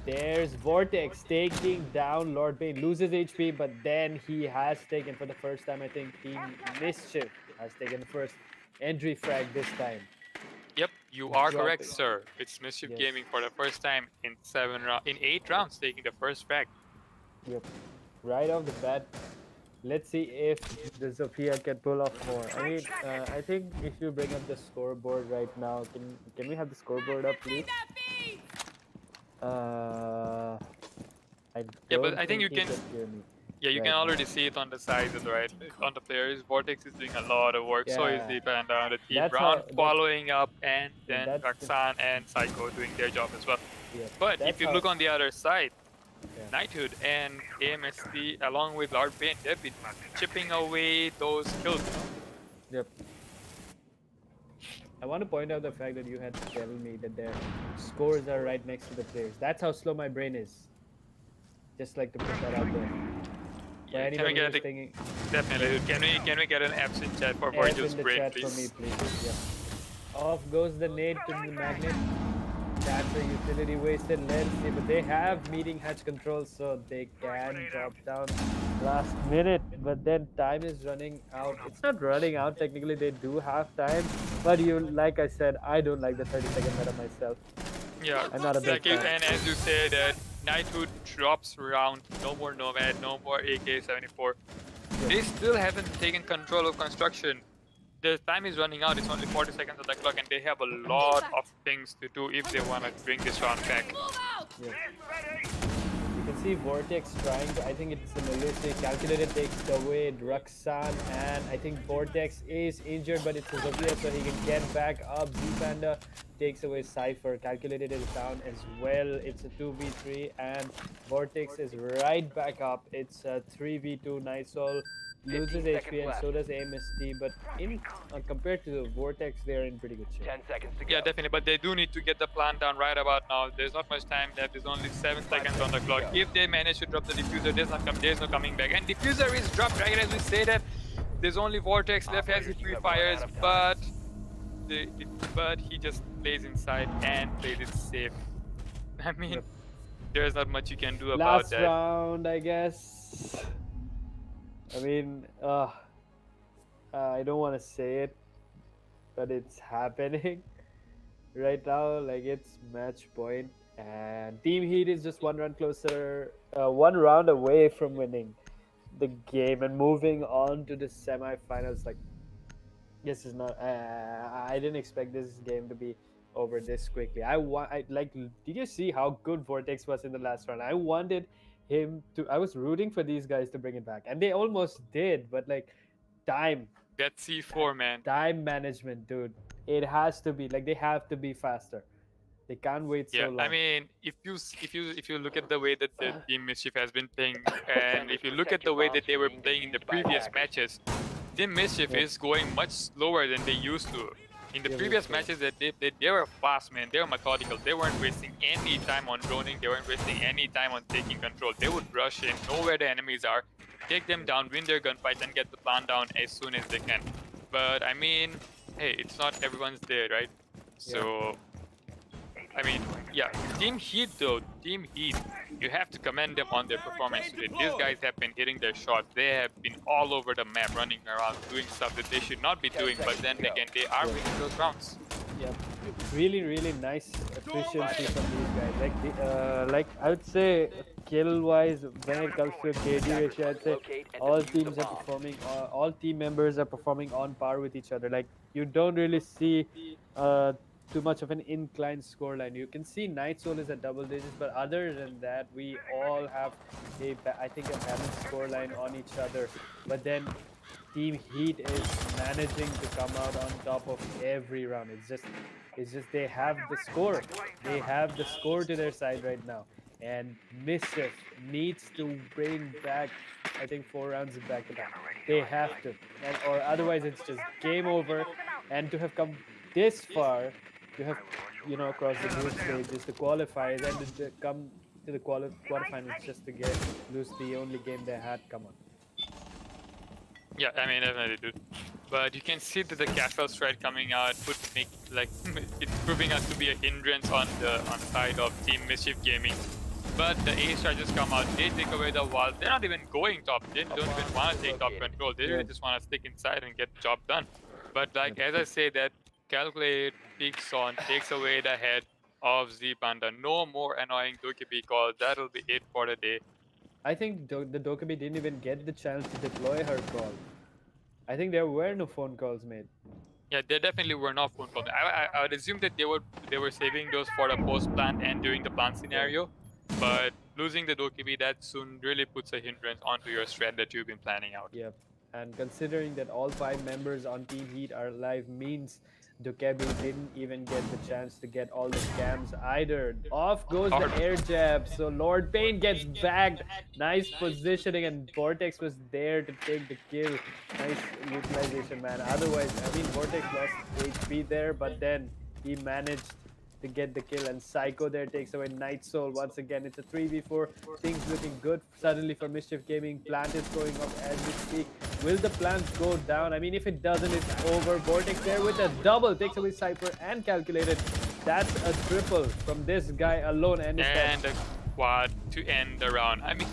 there's Vortex taking down Lord Bane. Loses HP, but then he has taken for the first time, I think, Team Mischief has taken the first entry frag this time. Yep, you are Drop correct, it. sir. It's Mischief Yes. Gaming for the first time in 8 rounds taking the first frag. Yep. Right off the bat. Let's see if the Zofia can pull off more. I mean, I think if you bring up the scoreboard right now, can we have the scoreboard up, please? Yeah, but I think you he can- hear me. Yeah, you Right. can already see it on the sides and right on the players. Vortex is doing a lot of work. So is Yeah. the Panda, the team That's Brown how- following up, and Yeah, then that's the- Roxanne and Psycho doing their job as well. Yeah. But That's if you how- look on the other side, Yeah. Knighthood and AMST along with Lord Bane, they've been chipping away those kills. Yep. I want to point out the fact that you had to tell me that their scores are right next to the players. That's how slow my brain is. Just like to put that out there. For Yeah, can we anybody get who's thinking, definitely? Can we get an absent chat for F Virgil's in the brain, chat please? for me, please. Yeah. Off goes the nade to the magnet. That's a utility wasted. Let's see, but they have meeting hatch control, so they can drop down last minute. But then time is running out. It's not running out technically. They do have time, but like I said, I don't like the 30-second meta myself. Yeah, I'm not a big fan. and as you say that Knighthood drops around, no more Nomad, no more AK-74. They still haven't taken control of construction. The time is running out, it's only 40 seconds on the clock, and they have a lot of things to do if they want to bring this round back. Yeah. You can see Vortex trying to, I think it's an illusive. Calculated takes away Roxanne, and I think Vortex is injured, but it's a Zofia, so he can get back up. Z-Panda takes away Cypher. Calculated is down as well. It's a 2v3, and Vortex is right back up. It's a 3v2. Niceall loses 15 HP, seconds and left. so does AMST, but in compared to the Vortex, they're in pretty good shape. 10 seconds to go. Yeah, definitely, but they do need to get the plan down right about now. There's not much time left, there's only 7 seconds on the clock. If they manage to drop the diffuser, there's no coming back. And diffuser is dropped, right as we say that. There's only Vortex left as he pre-fires, but he just plays inside and plays it safe. I mean, Yep. there's not much you can do about Last that. round, I guess. I mean, I don't want to say it, but it's happening right now. Like it's match point, and Team Heat is just one run closer, one round away from winning the game and moving on to the semifinals. Like this is not. I didn't expect this game to be over this quickly. I like. Did you see how good Vortex was in the last round? I wanted him to. I was rooting for these guys to bring it back, and they almost did. But like, time, That C4, man. time management, dude. It has to be like they have to be faster. They can't wait so Yeah, long. I mean, if you look at the way that the team Mischief has been playing, and if you look at the way that they were playing in the previous matches, Team Mischief Yep. is going much slower than they used to. In the Yeah, previous that's matches that they were fast, man. They were methodical. They weren't wasting any time on droning. They weren't wasting any time on taking control. They would rush in, know where the enemies are, take them down, win their gunfights, and get the plan down as soon as they can. But I mean, hey, it's not everyone's there, right? So, I mean, yeah, Team Heat though, Team Heat, you have to commend them on their performance today. These guys have been hitting their shots. They have been all over the map, running around, doing stuff that they should not be doing. But then again, they are winning those rounds. Yeah, really, really nice efficiency from these guys. Like I would say, kill-wise, when it comes to KD ratio, I'd say all teams are performing. All team members are performing on par with each other. Like you don't really see too much of an inclined scoreline. You can see Night Soul is at double digits, but other than that, we all have I think a balanced scoreline on each other. But then Team Heat is managing to come out on top of every round. It's just they have the score. They have the score to their side right now. And Mischief needs to bring back, I think, 4 rounds back to back. They have to, or otherwise it's just game over. And to have come this far, to have across the group stages, the qualifiers, and to come to the quarterfinals just to lose the only game they had. Come on. Yeah, I mean, definitely, dude. But you can see that the Castle Stride coming out would make it's proving us to be a hindrance on the side of Team Mischief Gaming. But the A charges come out, they take away the wall. They're not even going top. They don't even want to take top control. They really just want to stick inside and get the job done. But like as I say, that Calculate peaks on, takes away the head of Z Panda. No more annoying Dokibi calls. That'll be it for the day. I think the Dokkaebi didn't even get the chance to deploy her call. I think there were no phone calls made. Yeah, there definitely were not phone calls. I would assume that they were saving those for the post plant and during the plant scenario. But losing the Dokibi that soon really puts a hindrance onto your strat that you've been planning out. Yep. And considering that all 5 members on Team Heat are alive means Dokkaebi didn't even get the chance to get all the scams either. Off goes the air jab, so Lord Pain gets bagged. Nice positioning, and Vortex was there to take the kill. Nice utilization, man. Otherwise, I mean, Vortex lost HP there, but then he managed to get the kill, and Psycho there takes away Night Soul. Once again, it's a 3v4. Things looking good suddenly for Mischief Gaming. Plant is going up as we speak. Will the plant go down? I mean, if it doesn't, it's over. Vortex there with a double. Takes away Cypher and Calculated. That's a triple from this guy alone. And a quad to end the round. I mean,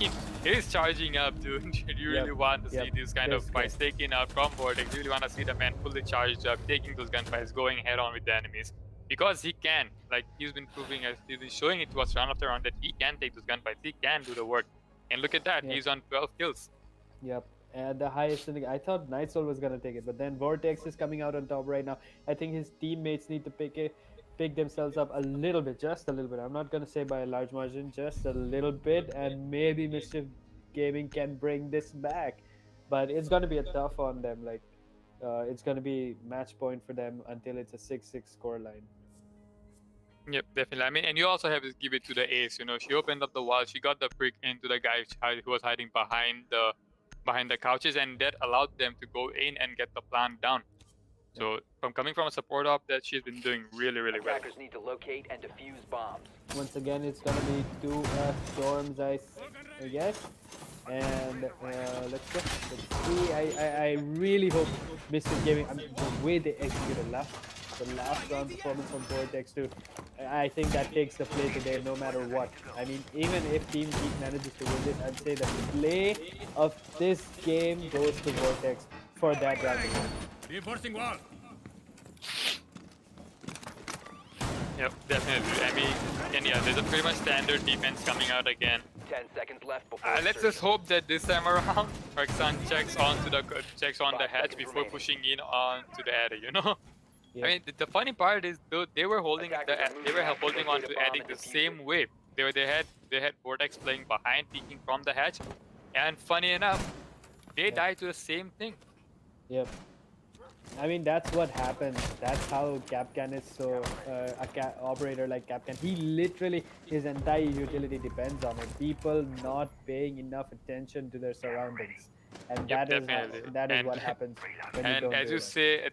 it is charging up, dude. You really want to see these kind of fights taken out from Vortex. You really want to see the man fully charged up, taking those gunfights, going head on with the enemies. Because he can, like he's been proving us, he's been showing it to us round after round that he can take those gunfights, he can do the work. And look at that, he's on 12 kills. Yep, and the highest in the, I thought Night Soul was gonna take it, but then Vortex is coming out on top right now. I think his teammates need to pick themselves up a little bit, just a little bit. I'm not gonna say by a large margin, just a little bit, and maybe Mischief Gaming can bring this back. But it's gonna be a tough on them. Like, it's gonna be match point for them until it's a 6-6 score line. Yep, definitely. I mean, and you also have to give it to the ace. You know, she opened up the wall, she got the prick into the guy who was hiding behind the couches, and that allowed them to go in and get the plant down. So, coming from a support op, that she's been doing really, really well. Attackers need to locate and defuse bombs. Once again, it's gonna be 2 storms, I guess. And let's go. Let's see. I really hope Mischief Gaming, I mean, the way they executed last, The last round performance from Vortex too. I think that takes the play today no matter what. I mean, even if Team Heat manages to win this, I'd say the play of this game goes to Vortex for that round alone. Reinforcing wall. Yep, definitely. I mean, and yeah, there's a pretty much standard defense coming out again. 10 seconds left before Let's insertion. just hope that this time around, Roxanne checks on the hatch before remaining. pushing in onto the attic. You know. Yeah. I mean, the funny part is though they were holding Attackers are moving out to holding on locate to a bomb attic and the defuse same it. way. They had Vortex playing behind, peeking from the hatch, and funny enough, they died to the same thing. Yep. I mean, that's what happens. That's how Capcan is so operator like Capcan. He literally, his entire utility depends on it. People not paying enough attention to their surroundings, and Yep, that is definitely. that is And- what happens when you And don't as do you it. say,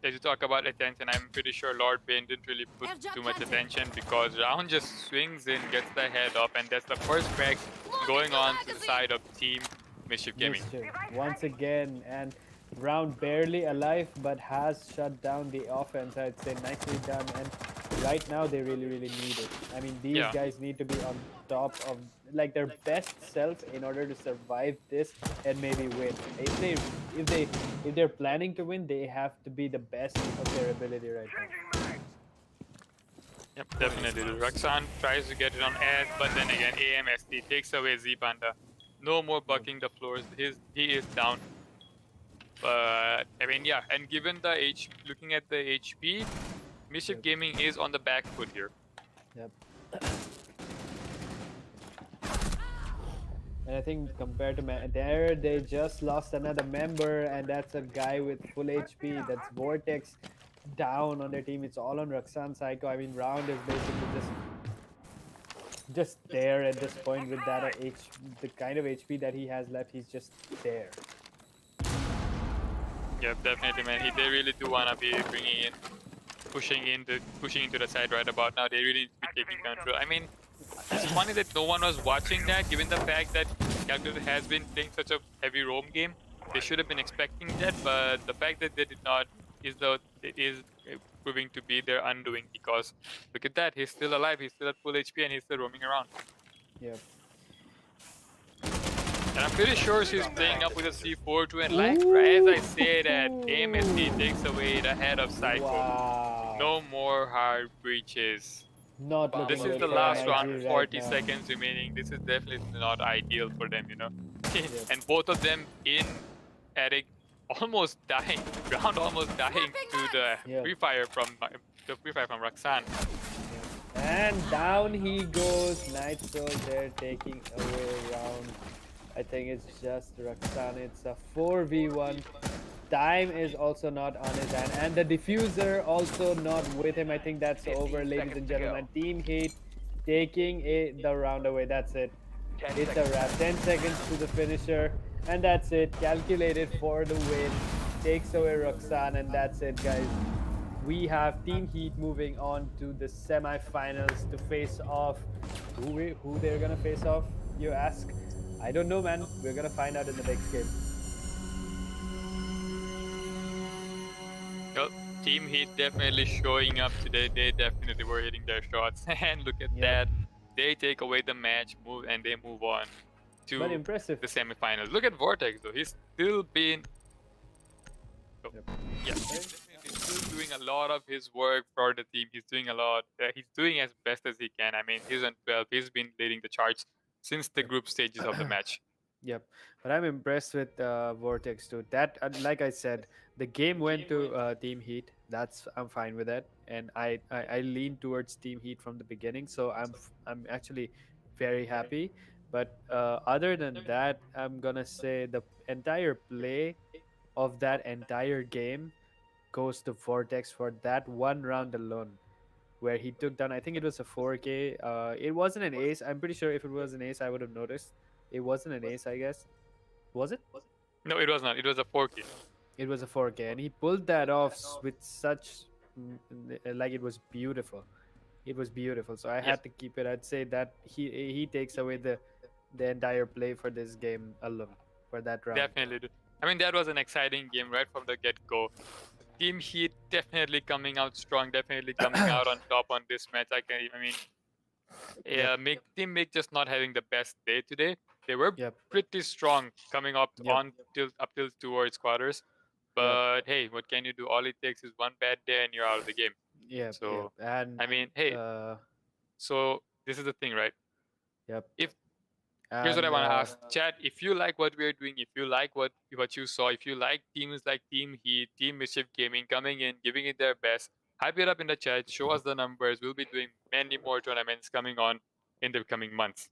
as you talk about attention, I'm pretty sure Lord Bane didn't really put too much attention because Round just swings in, gets the head up, and that's the first frag going on to the side of Team Mischief Gaming. Mischief once again, and Round barely alive, but has shut down the offense. I'd say nicely done, and right now they really need it. I mean, these Yeah. guys need to be on top of like their best self in order to survive this and maybe win. If they're planning to win, they have to be the best of their ability right now. Yep, definitely. Roxanne tries to get it on edge, but then again, AMST takes away Z Panda. No more bucking the floors. He is down. But I mean, yeah, and given the looking at the HP, Mischief Yep. Gaming is on the back foot here. Yep. And I think compared to there, they just lost another member, and that's a guy with full HP. That's Vortex down on their team. It's all on Roxanne Psycho. I mean, Round is basically just there at this point with that the kind of HP that he has left. He's just there. Yeah, definitely, man. They really do wanna be pushing into the side right about now. They really need to be taking control. I mean, it's funny that no one was watching that, given the fact that Calculator has been playing such a heavy roam game. They should have been expecting that, but the fact that they did not is proving to be their undoing. Because look at that, he's still alive, he's still at full HP, and he's still roaming around. Yep. And I'm pretty sure she's playing up with a C4 too. And like as I say that, AMSD takes away the head of Psycho. Wow. No more hard breaches. Not looking This is good the for last MIG round, right 40 now. seconds remaining. This is definitely not ideal for them, you know. Yep. And both of them in attic, almost dying. Ground almost dying to the Yep. free fire from Roxanne. And down he goes. Night Soldier taking away Round. I think it's just Roxanne. It's a 4v1. Time is also not on his hand. And the diffuser also not with him. I think that's 15 over, ladies seconds and to go. gentlemen. Team Heat taking the round away. That's it. 10 It's a seconds. wrap. 10 seconds to the finisher. And that's it. Calculated for the win. Takes away Roxanne. And that's it, guys. We have Team Heat moving on to the semifinals to face off. Who they're gonna face off, you ask? I don't know, man. We're gonna find out in the next game. Well, Team Heat definitely showing up today. They definitely were hitting their shots. And look at Yep. that. They take away the match, they move on to But impressive. the semifinals. Look at Vortex though. He's still been Yep. yeah, he's definitely still doing a lot of his work for the team. He's doing a lot. He's doing as best as he can. I mean, he's on 12. He's been leading the charts since the group stages of the match. Yep, but I'm impressed with Vortex too. That, like I said, the game went to Team Heat. I'm fine with that, and I lean towards Team Heat from the beginning. So I'm actually very happy. But other than that, I'm gonna say the entire play of that entire game goes to Vortex for that one round alone, where he took down. I think it was a 4K. It wasn't an ace. I'm pretty sure if it was an ace, I would have noticed. It wasn't an ace, I guess. Was it? No, it was not. It was a 4K. It was a 4K, and he pulled that off with such like it was beautiful. It was beautiful. So I had to keep it. I'd say that he takes away the entire play for this game alone for that round. Definitely. I mean, that was an exciting game right from the get-go. Team Heat definitely coming out strong, definitely coming out on top on this match. I mean, Yep. Team Make just not having the best day today. They were Yep. pretty strong coming up Yep. up till towards quarters. Yep. But hey, what can you do? All it takes is one bad day and you're out of the game. Yep. Yep. So And I mean, hey, so this is the thing, right? yep. If Here's what I And want to ask, Chad. If you like what we're doing, if you like what you saw, if you like teams like Team Heat, Team Mischief Gaming coming in, giving it their best, hype it up in the chat. Show us the numbers. We'll be doing many more tournaments coming on in the coming months.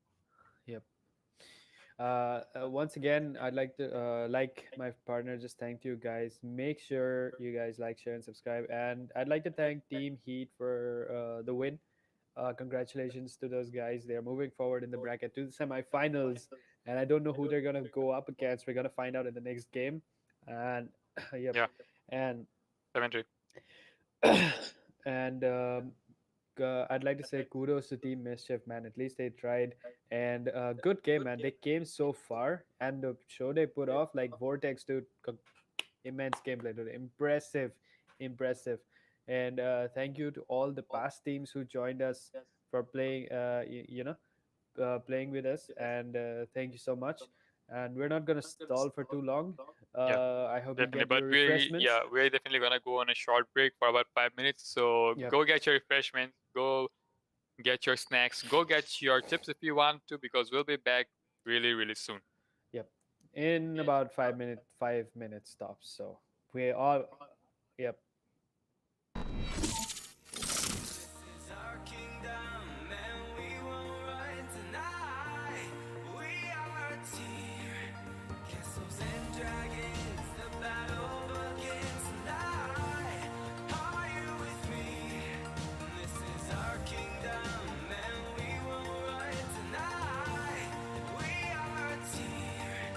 yep. Once again, I'd like to like my partner. Just thank you guys. Make sure you guys like, share, and subscribe. And I'd like to thank Team Heat for the win. Congratulations to those guys. They're moving forward in the bracket to the semifinals, and I don't know who they're gonna go up against. We're gonna find out in the next game. And yep, Yeah, and 7-3. and I'd like to say kudos to Team Mischief, man. At least they tried, and good game, man. They came so far, and the show they put off, like Vortex, dude, immense gameplay, dude. Impressive, impressive. And thank you to all the past teams who joined us for playing. Playing with us, and thank you so much. And we're not gonna stall for too long. Yeah, I hope you definitely. get But your refreshments. we're definitely gonna go on a short break for about 5 minutes. So Yep. go get your refreshments. Go get your snacks. Go get your chips if you want to, because we'll be back really, really soon. Yep. In about 5 minutes stops. So we all, yep. Is our kingdom, and we won't run tonight. We are a team, castles and dragons, the battle begins tonight. Are you with me? This is our kingdom, and we won't run tonight. We are a team.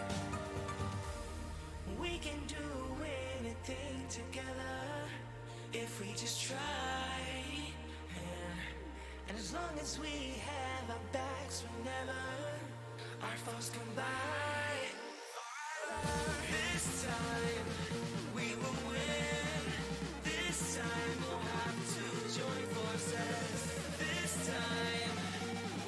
We can do anything together if we just try. And as long as we have our backs whenever our foes come by, this time we will win. This time we'll have to join forces. This time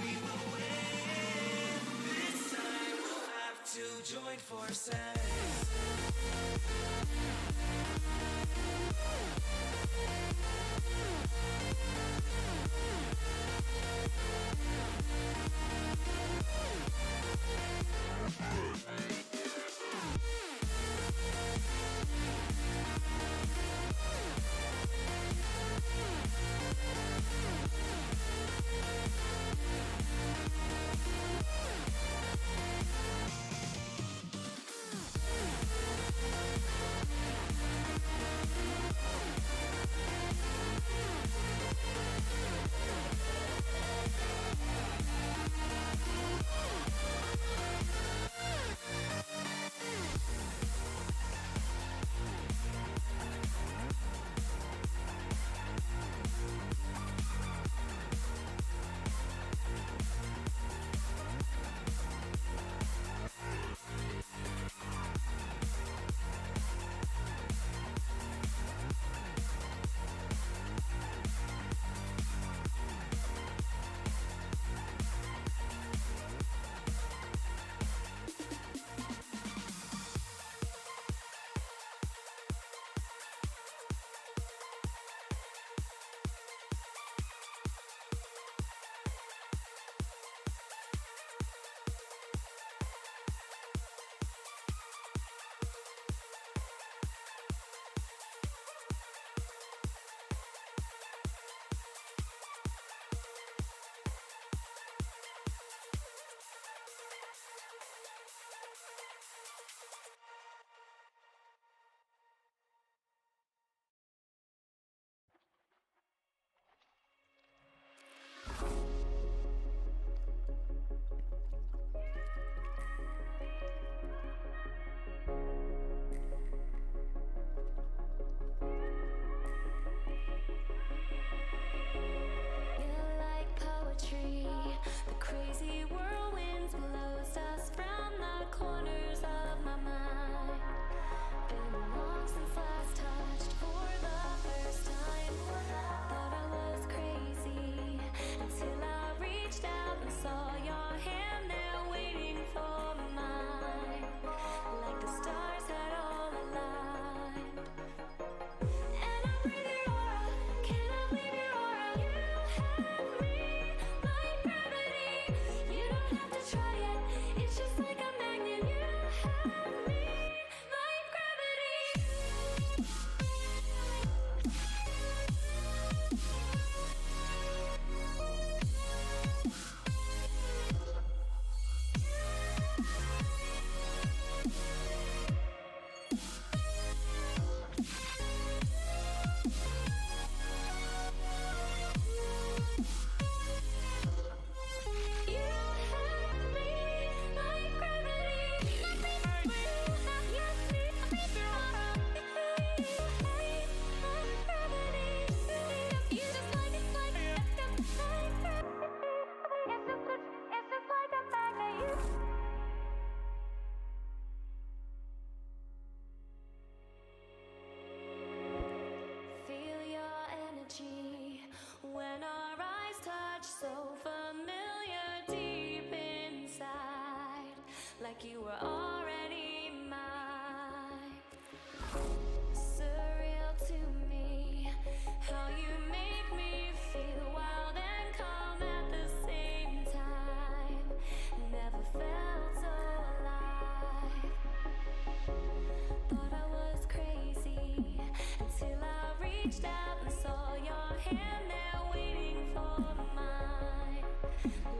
we will win. This time we'll have to join forces. like you were already mine. Surreal to me, how you make me feel wild and calm at the same time. Never felt so alive. Thought I was crazy until I reached out and saw your hand there waiting for mine.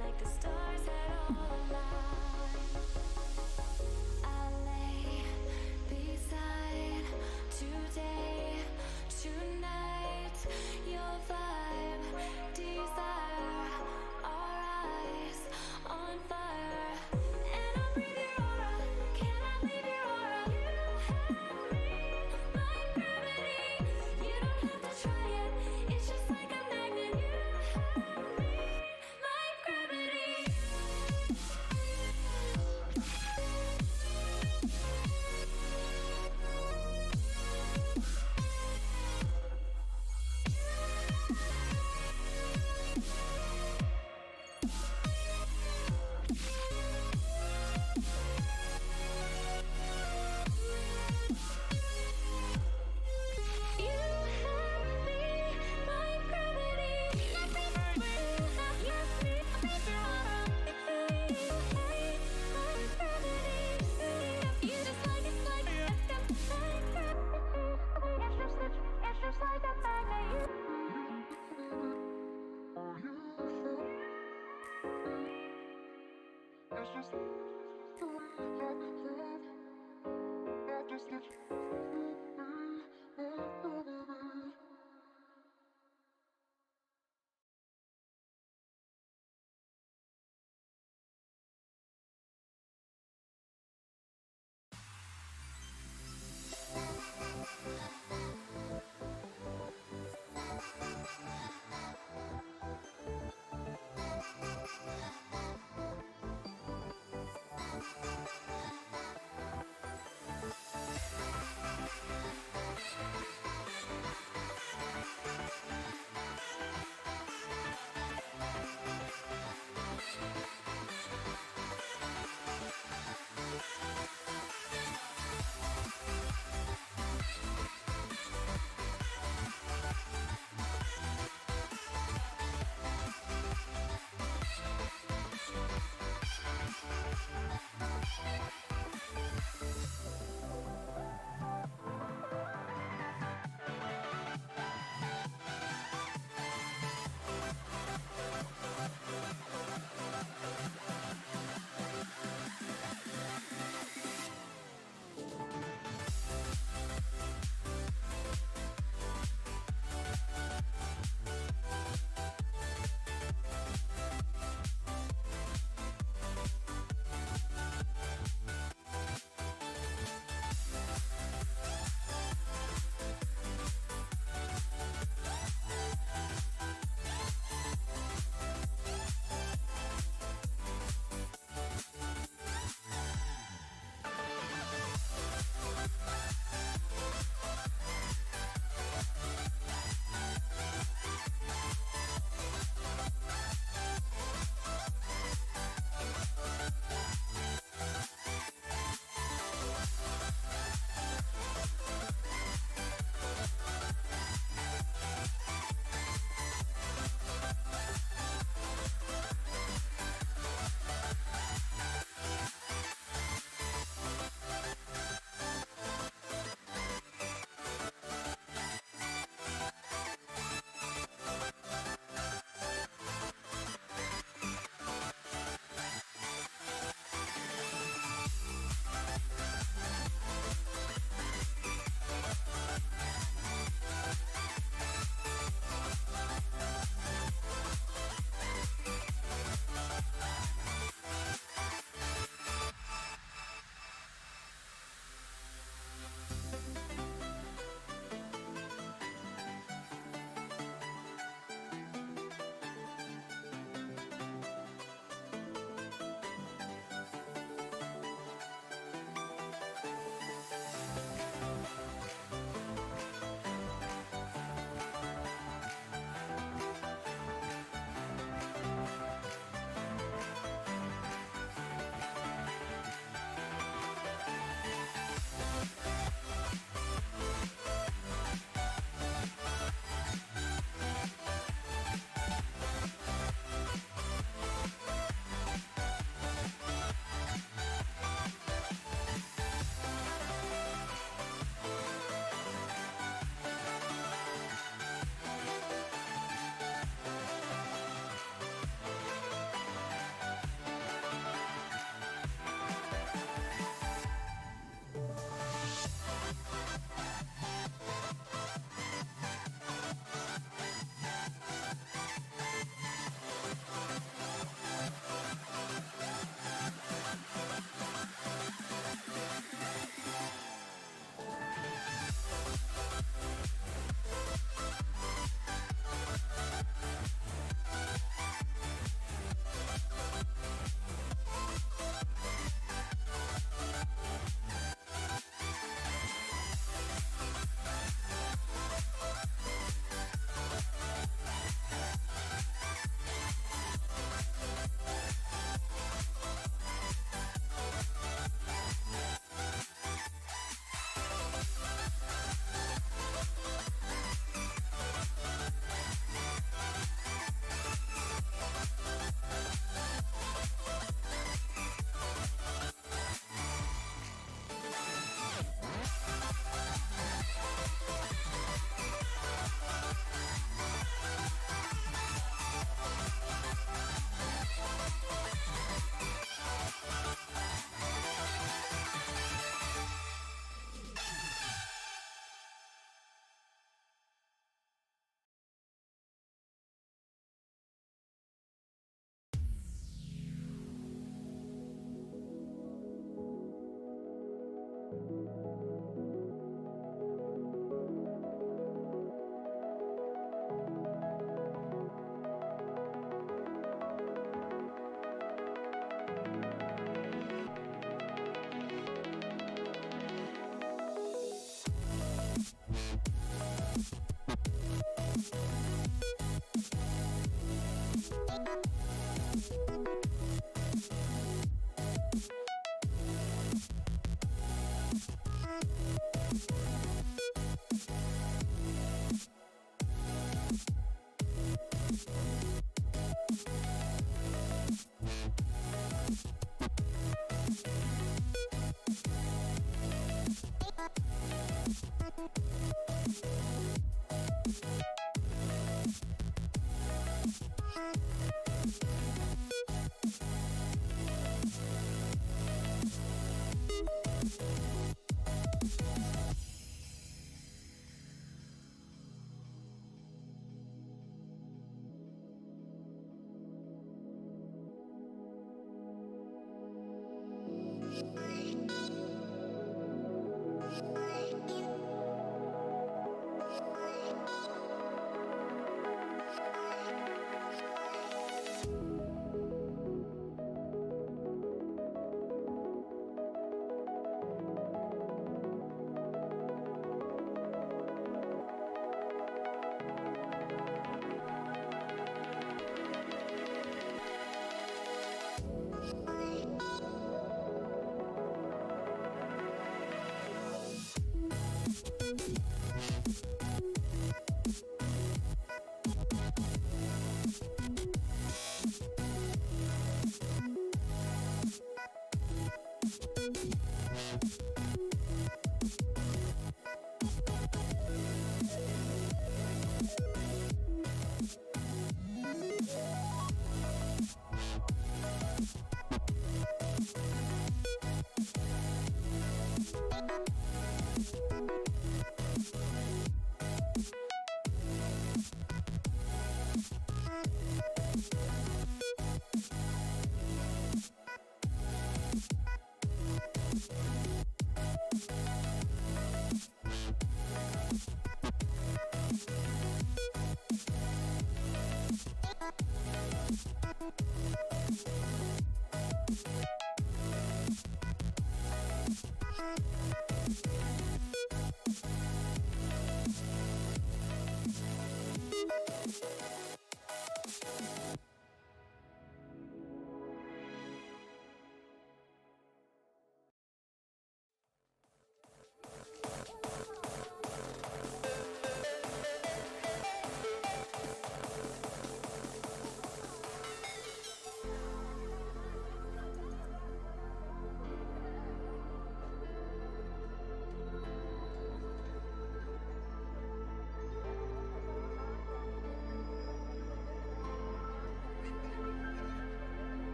Like the stars had all aligned. I lay beside today, tonight. Your vibe, desire, our eyes on fire. And I breathe your aura, cannot leave your aura. You have me like gravity. You don't have to try it, it's just like a magnet. You have me like gravity. You have me like gravity. You have me like gravity. You just like it's like it's just like a magnet.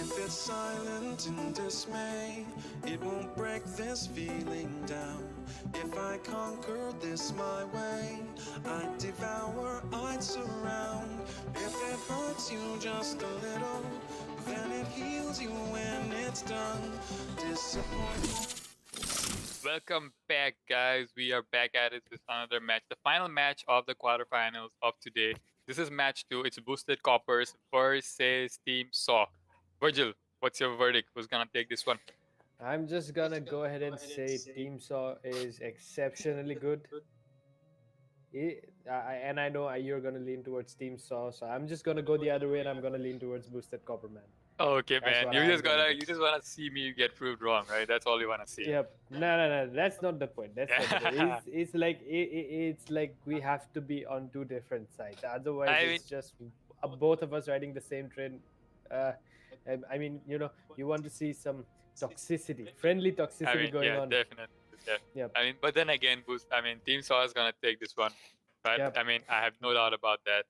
If it's silent in dismay, it won't break this feeling down. If I conquer this my way, I'd devour, I'd surround. If it hurts you just a little, then it heals you when it's done. Disappointment. Welcome back, guys. We are back at it with another match. The final match of the quarterfinals of today. This is match 2. It's Boosted Coppers versus Team Saw. Virgil, what's your verdict? Who's gonna take this one? I'm just gonna go ahead and say Team Saw is exceptionally good. And I know you're gonna lean towards Team Saw, so I'm just gonna go the other way, and I'm gonna lean towards Boosted Copperman. Okay, That's man. what You I'm just gonna gotta do. you just wanna see me get proved wrong, right? That's all you wanna see. Yep. No. That's not the point. That's not the point. It's like we have to be on two different sides. Otherwise, I mean, it's just both of us riding the same train. I mean, you want to see some toxicity, friendly toxicity going yeah, on. definitely. Yeah. Yep. I mean, but then again, Team Saw is gonna take this one. But Yep. I mean, I have no doubt about that.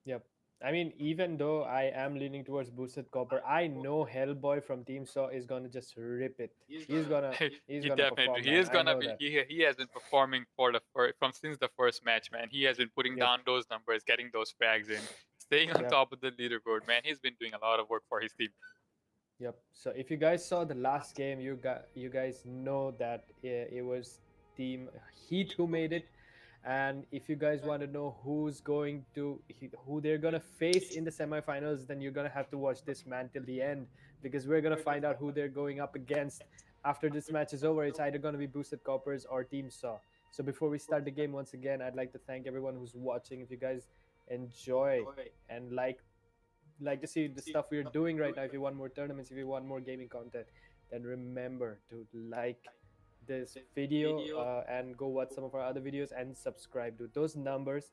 Yep. I mean, even though I am leaning towards Boosted Copper, I know Hellboy from Team Saw is gonna just rip it. He's gonna He perform, definitely he man. is I gonna know be that. he has been performing for from since the first match, man. He has been putting Yep. down those numbers, getting those frags in, staying on Yep. top of the leaderboard, man. He's been doing a lot of work for his team. Yep. So if you guys saw the last game, you guys know that it was Team Heat who made it. And if you guys want to know who they're gonna face in the semifinals, then you're gonna have to watch this man till the end, because we're gonna find out who they're going up against after this match is over. It's either gonna be Boosted Coppers or Team Saw. So before we start the game, once again, I'd like to thank everyone who's watching. If you guys enjoy and like to see the stuff we're doing right now, if you want more tournaments, if you want more gaming content, then remember to like this video and go watch some of our other videos and subscribe to those numbers.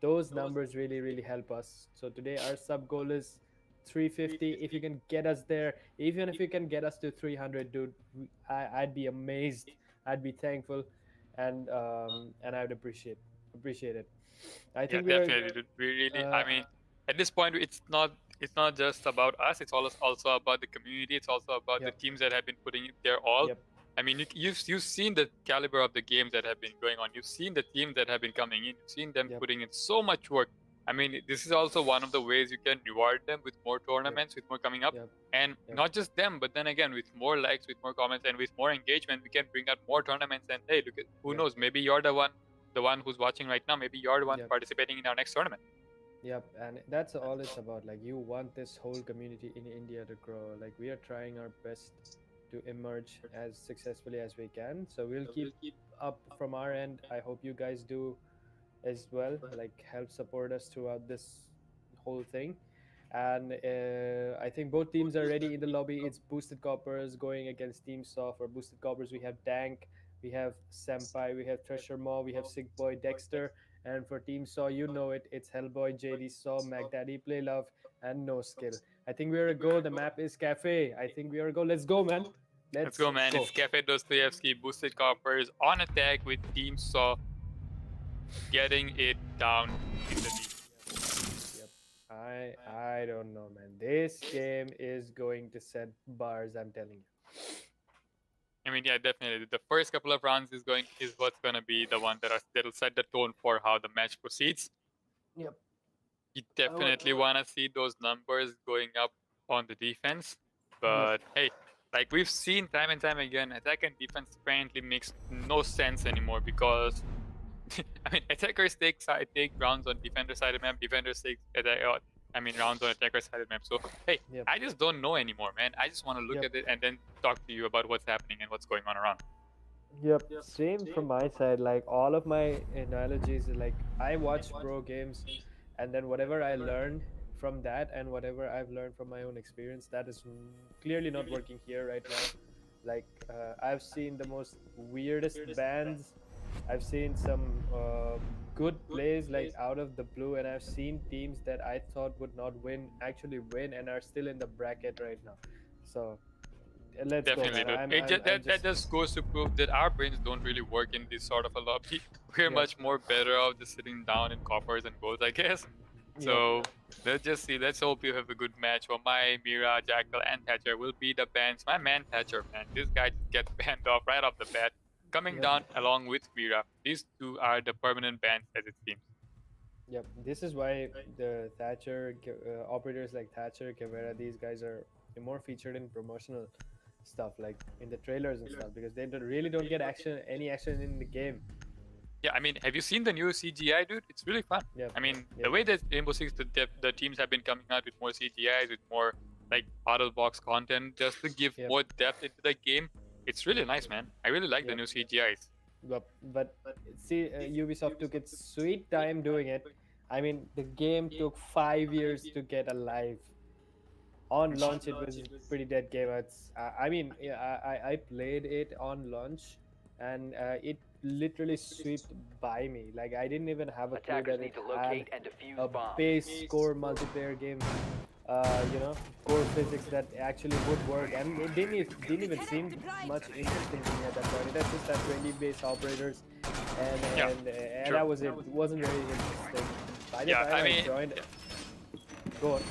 Those numbers really help us. So today our sub goal is 350. If you can get us there, even if you can get us to 300, dude, I'd be amazed. I'd be thankful, and I'd appreciate it. I Yeah, think definitely. Dude. We really, I mean, at this point, it's not just about us. It's also about the community. It's also about the Yep. teams that have been putting it their all. Yep. I mean, you've seen the caliber of the games that have been going on. You've seen the teams that have been coming in. You've seen them Yep. putting in so much work. I mean, this is also one of the ways you can reward them with more tournaments, with more coming up, Yep. and Yep. not just them, but then again, with more likes, with more comments, and with more engagement, we can bring out more tournaments. And hey, look at who Yep. knows? Maybe you're the one who's watching right now. Maybe you're the one Yep. participating in our next tournament. Yep, and that's all it's about. Like, you want this whole community in India to grow. Like, we are trying our best to emerge as successfully as we can. So we'll keep up from our end. I hope you guys do as well. Like, help support us throughout this whole thing. And I think both teams are ready in the lobby. It's Boosted Coppers going against Team Saw. For Boosted Coppers, we have Dank, we have Senpai, we have Thresher Maw, we have Sick Boy Dexter. And for Team Saw, you know it. It's Hellboy, JD Saw, MacDaddy, Play Love, and No Skill. I think we're a go. The map is Cafe. I think we are a go. Let's go, man. Let's go, man. It's Cafe Dostoevsky, Boosted Coppers on attack with Team Saw getting it down in the lead. Yep. I don't know, man. This game is going to set bars, I'm telling you. I mean, yeah, definitely. The first couple of rounds is what's gonna be the one that'll set the tone for how the match proceeds. Yep. You definitely wanna see those numbers going up on the defense. But hey, like we've seen time and time again, attack and defense apparently makes no sense anymore because I mean, attackers take rounds on defender side of map, defenders take rounds on attacker side of map. So hey, Yep. I just don't know anymore, man. I just want to look Yep. at it and then talk to you about what's happening and what's going on around. Yep. Same from my side. Like, all of my analogies, like, I watch pro games, and then whatever I learn from that and whatever I've learned from my own experience, that is clearly not working here right now. Like, I've seen the most weirdest bans. I've seen some good plays like out of the blue, and I've seen teams that I thought would not win actually win and are still in the bracket right now. So let's Definitely, go, man. dude. That just goes to prove that our brains don't really work in this sort of a lobby. We're Yeah. much more better off just sitting down in coppers and golds, I guess. So let's just see. Let's hope you have a good match. For my Mira, Jackal, and Thatcher will be the bans. My man Thatcher, man, this guy gets banned off right off the bat. Coming Yep. down along with Mira. These two are the permanent bans, as it seems. Yep, this is why the operators like Thatcher, Kavera, these guys are more featured in promotional stuff, like in the trailers and stuff, because they really don't get any action in the game. Yeah, I mean, have you seen the new CGI, dude? It's really fun. Yep. I mean, Yep. the way that Rainbow Six, the teams have been coming out with more CGIs, with more like out of the box content, just to give Yep. more depth into the game. It's really nice, man. I really like the Yep. new CGIs. But see, Ubisoft took its sweet time doing it. I mean, the game took 5 years to get alive. On launch, it was a pretty dead game. I mean, yeah, I played it on launch, and it literally swept by me. Like I didn't even have a clue Attackers that need it to had locate and defuse a bombs. base core multiplayer game. Core physics that actually would work, and it didn't even seem much interesting to me at that point. It was just that really base operators, and Yeah, and sure. that was it. It wasn't very interesting. By the Yeah, time I mean, joined, go on.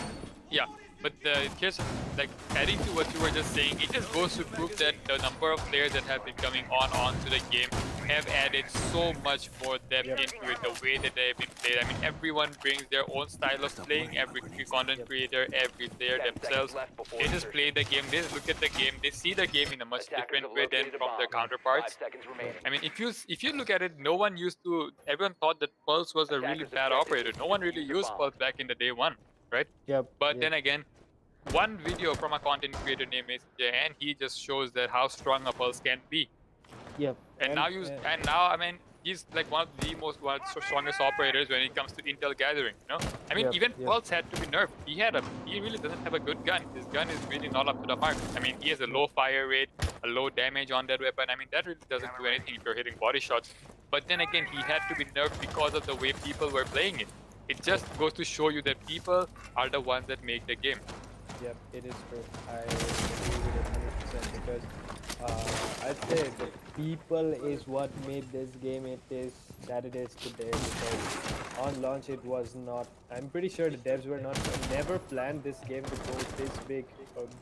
Yeah, but here's like adding to what you were just saying, it just goes to prove that the number of players that have been coming onto the game have added so much more depth Yep. into it, the way that they have been played. I mean, everyone brings their own style of playing, every content Yep. creator, every player 10 themselves. seconds left before They just insertion. play the game, they look at the game, they see the game in a much Attackers different have way than located a from their bomb. 5 counterparts. seconds remaining. I mean, if you look at it, no one used to. Everyone thought that Pulse was a really Attackers bad objective operator. is No to one really defuse the used bomb. Pulse back in the day one, right? Yep. But yep. then again, one video from a content creator named Messenger, and he just shows that how strong a Pulse can be. Yep. And now I mean, he's like one of the strongest operators when it comes to intel gathering. You know, I mean, Yep, even yep. Pulse had to be nerfed. He really doesn't have a good gun. His gun is really not up to the mark. I mean, he has a low fire rate, a low damage on that weapon. I mean, that really doesn't do anything if you're hitting body shots. But then again, he had to be nerfed because of the way people were playing it. It just goes to show you that people are the ones that make the game. Yep, it is true. I agree with it 100% because I'd say the people is what made this game it is today. Because on launch it was not. I'm pretty sure the devs were never planned this game to go this big.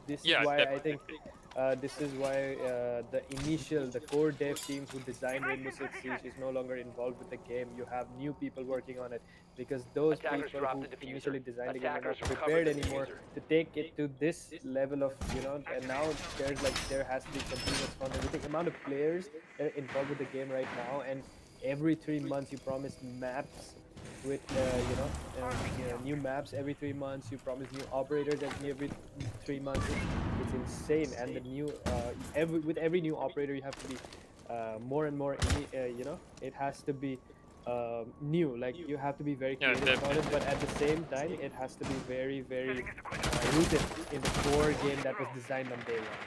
This is Yeah, why definitely. this is why the core dev team who designed Rainbow Six Siege is no longer involved with the game. You have new people working on it because those Attackers people dropped who the diffuser. initially designed the game are not Attackers recovered prepared the anymore diffuser. to take it to this level of, and now there has to be continuous content with the amount of players involved with the game right now, and every 3 months you promise maps with new maps every 3 months. You promise new operators every 3 months. It's insane, and the new with every new operator you have to be more and more it has to be new. Like you have to be very Yeah, creative about it, definitely. but at the same time it has to be very rooted in the core game that was designed on day one.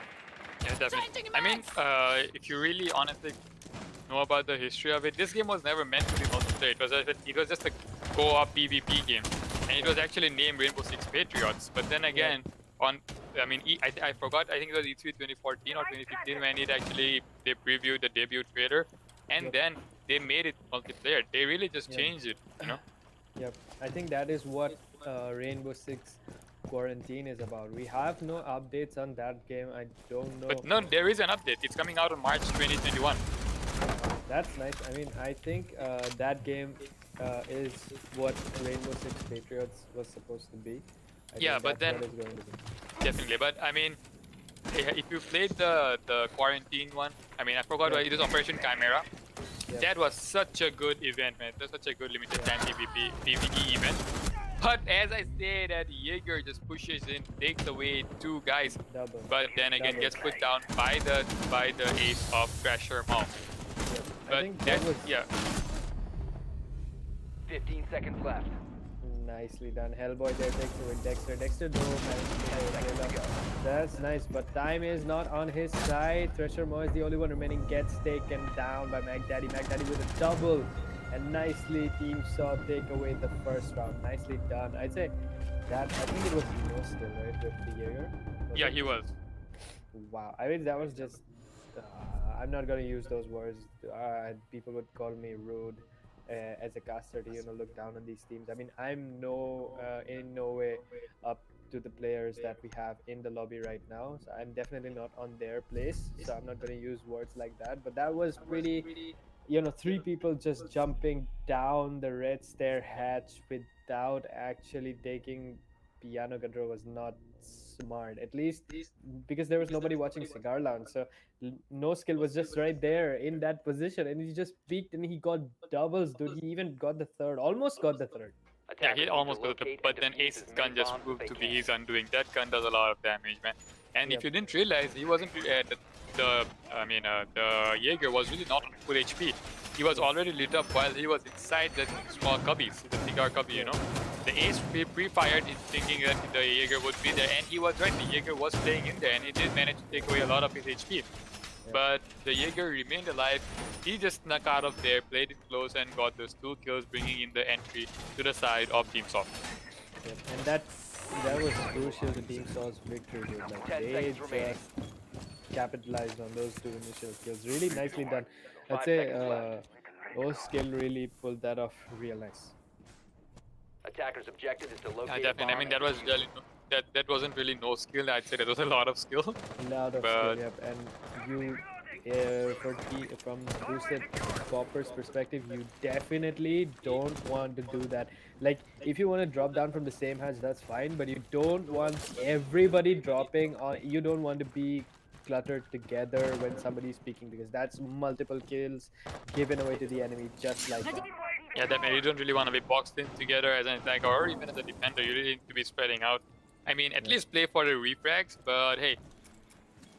Yeah, definitely. I mean, if you really honestly know about the history of it, this game was never meant to be multiplayer. It was just a co-op PvP game, and it was actually named Rainbow Six Patriots. But then again, I forgot. I think it was E3 2014 or 2015 when they previewed the debut trailer, and Yep. then they made it multiplayer. They really just Yeah. changed it, you know. Yep, I think that is what Rainbow Six Quarantine is about. We have no updates on that game. I don't know. But no, there is an update. It's coming out on March 2021. That's nice. I mean, I think that game is what Rainbow Six Patriots was supposed to be. I Yeah, think but that's then- what it's going to be. Definitely, but I mean, if you played the quarantine one, I mean, I forgot Yeah. what it is, Operation Chimera. Yeah. That was such a good event, man. That's such a good limited time PvE event. But as I say, that Jaeger just pushes in, takes away 2 guys, Double. but then again Double. gets put down by the ace of Crasher Mao. Yep. I But think that was 15 seconds left. nicely done. Hellboy there takes away Dexter. Dexter though managed to take away Layla. That's nice, but time is not on his side. Thresher Mo is the only one remaining. Gets taken down by Magdaddy. Magdaddy with a double. And nicely Team Saw take away the first round. Nicely done. I'd say that, I think it was Eno still, right, with the Jaeger? Yeah, he was. Wow. I mean, that was just... I'm not going to use those words. People would call me rude. as a caster to look down on these teams. I mean, I'm no in no way up to the players that we have in the lobby right now, so I'm definitely not on their place, so I'm not going to use words like that. But that was pretty, three people just jumping down the red stair hatch without actually taking piano control was not smart, at least because there was nobody watching Cigar Lounge. So no skill was just right there in that position, and he just peeked and he got doubles, dude. He even got the third, almost got the third. Yeah, he Attackers need to almost got the, locate and but then defuse Ace's as many gun just bombs as proved they to be can. his undoing. That gun does a lot of damage, man. And if Yep. you didn't realize, he wasn't the Jaeger was really not on full HP. He was already lit up while he was inside the small cubbies, the cigar cubby, you know. The Ace pre-fired it thinking that the Jaeger would be there, and he was right. The Jaeger was playing in there, and he did manage to take away a lot of his HP. But the Jaeger remained alive. He just snuck out of there, played it close, and got those 2 kills, bringing in the entry to the side of Team Soft. Yep. And that was crucial to Team Saw's victory, dude. Like 10 they seconds remaining. just capitalized on those 2 initial kills. Really nicely done. I'd 5 say seconds left. Skill really pulled that off real nice. Attackers' objective is to locate a Definitely. I bomb mean, and that was defuse really it. that wasn't really no skill. I'd say that was a lot of skill. Lot of But- skill, yep. And you, from Boosted Popper's perspective, you definitely don't want to do that. Like, if you want to drop down from the same hatch, that's fine, but you don't want everybody dropping on. You don't want to be cluttered together when somebody's speaking, because that's multiple kills given away to the enemy just like that. Yeah, definitely. You don't really want to be boxed in together as an attacker or even as a defender. You really need to be spreading out. I mean, at least play for the refrags, but hey,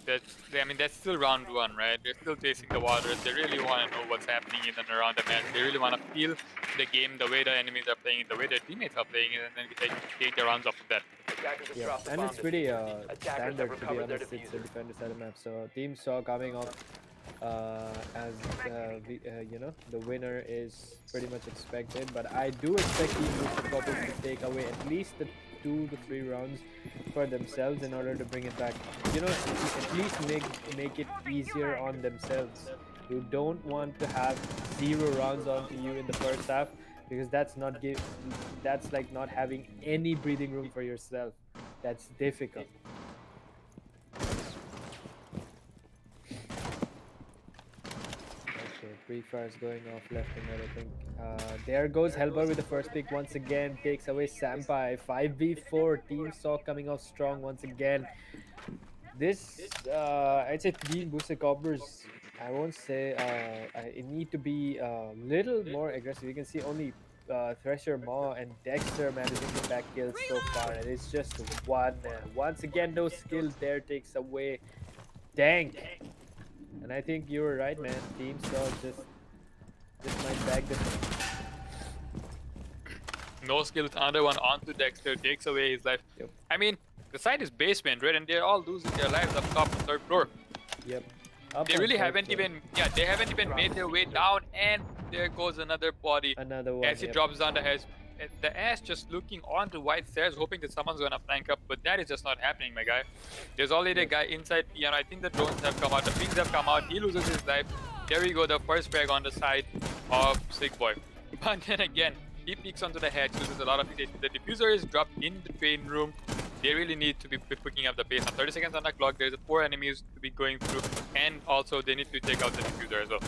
that's still round 1, right? They're still tasting the waters. They really want to know what's happening in and around the match. They really want to feel the game, the way the enemies are playing it, the way their teammates are playing it, and then take the rounds off of that. Attackers have Yeah, dropped the and bomb it's pretty diffuser. Attackers have standard, to be recovered their honest. It's a diffuser. defender side of map. So Team Saw coming off as the winner is pretty much expected, but I do expect Team Booster Couples to take away at least the 2 to 3 rounds for themselves in order to bring it back. At least make it easier on themselves. You don't want to have 0 rounds onto you in the first half, because that's like not having any breathing room for yourself. That's difficult. Okay, pre-fires going off left and right, I think. There goes Hellboy with the first pick once again, takes away Sampai. 5v4, Team Saw coming off strong once again. This, I'd say Team Boosted Coppers, I won't say, it need to be a little more aggressive. You can see only Thresher, Maw, and Dexter managing to back kills so far, and it's just 1. Once again, no skill there takes away Dank. And I think you were right, man. Team Saw just might bag this one. No skill with another one onto Dexter, takes away his life. Yep. I mean, the site is basement, right? And they're all losing their lives up top on 3rd floor. Yep. Up They on really third haven't floor. they haven't even made their way down, and there goes another body Another one. as he Yep. drops down the hedge. The ass just looking onto white stairs, hoping that someone's gonna flank up, but that is just not happening, my guy. There's already a guy inside piano. I think the drones have come out, the pings have come out. He loses his life. There we go, the first frag on the side of Sick Boy. But then again, he peeks onto the hedge, loses a lot of his HP. The diffuser is dropped in the train room. They really need to be picking up the pace. Now 30 seconds on the clock, there's 4 enemies to be going through, and also they need to take out the diffuser as well.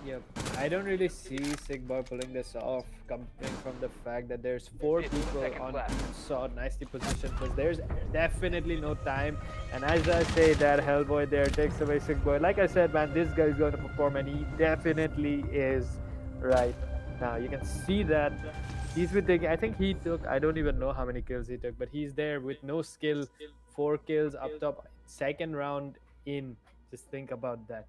Yep. I don't really see Sick Boy pulling this off, coming from the fact that there's 4 15 people seconds on left. Team Saw, nicely positioned, because there's definitely no time. And as I say, that Hellboy there takes away Sick Boy. Like I said, man, this guy is going to perform, and he definitely is right now. You can see that he's been taking, I think he took, I don't even know how many kills he took, but he's there with no skill, 4 kills up top, 2nd round in. Just think about that.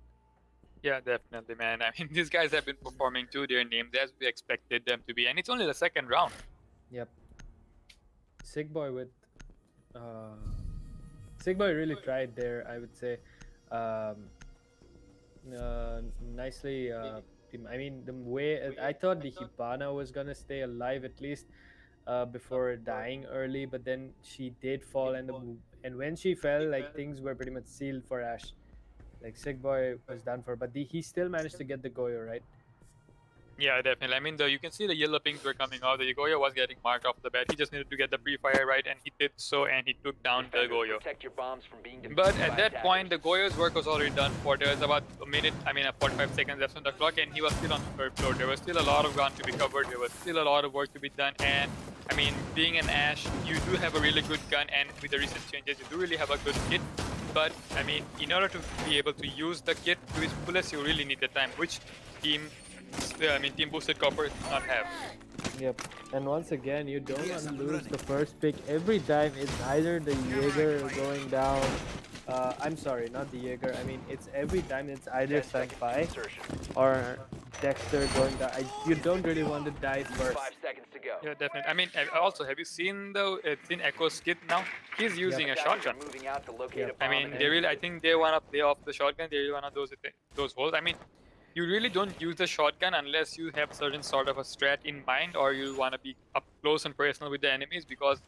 Yeah, definitely, man. I mean, these guys have been performing to their names as we expected them to be, and it's only the 2nd round. Yep. Sick Boy with Sick Boy really tried there, I would say. Nicely I mean, the way I thought the Hibana was gonna stay alive at least before dying early, but then she did fall, and when she fell, like, things were pretty much sealed for Ash. Like, Sick Boy was done for, but he still managed to get the Goyo, right? Yeah, definitely. I mean, you can see the yellow pings were coming out. The Goyo was getting marked off the bat. He just needed to get the pre-fire right, and he did so, and he took down the Defenders, Goyo. protect your bombs from being defused But by at that point, the attackers. Goyo's work was already done for. There was about a minute, 45 seconds left on the clock, and he was still on the third floor. There was still a lot of ground to be covered. There was still a lot of work to be done. And I mean, being an Ash, you do have a really good gun, and with the recent changes, you do really have a good kit. But I mean, in order to be able to use the kit to its fullest, you really need the time, which team boosted copper does not have. Yep. And once again, you don't want to lose the first pick every time. It's either the Jaeger going down. I'm sorry, not the Jaeger. I mean, it's every time it's either 10 seconds to Senpai insertion. or Dexter going down. You don't really want to die first. 5 seconds to go. Yeah, definitely. I mean, also, have you seen Echo's kit now? He's using a Attackers shotgun. are moving out to locate Yep. a I bomb mean, and I think they wanna play off the shotgun. They really wanna those holes. I mean, you really don't use the shotgun unless you have certain sort of a strat in mind, or you wanna be up close and personal with the enemies, because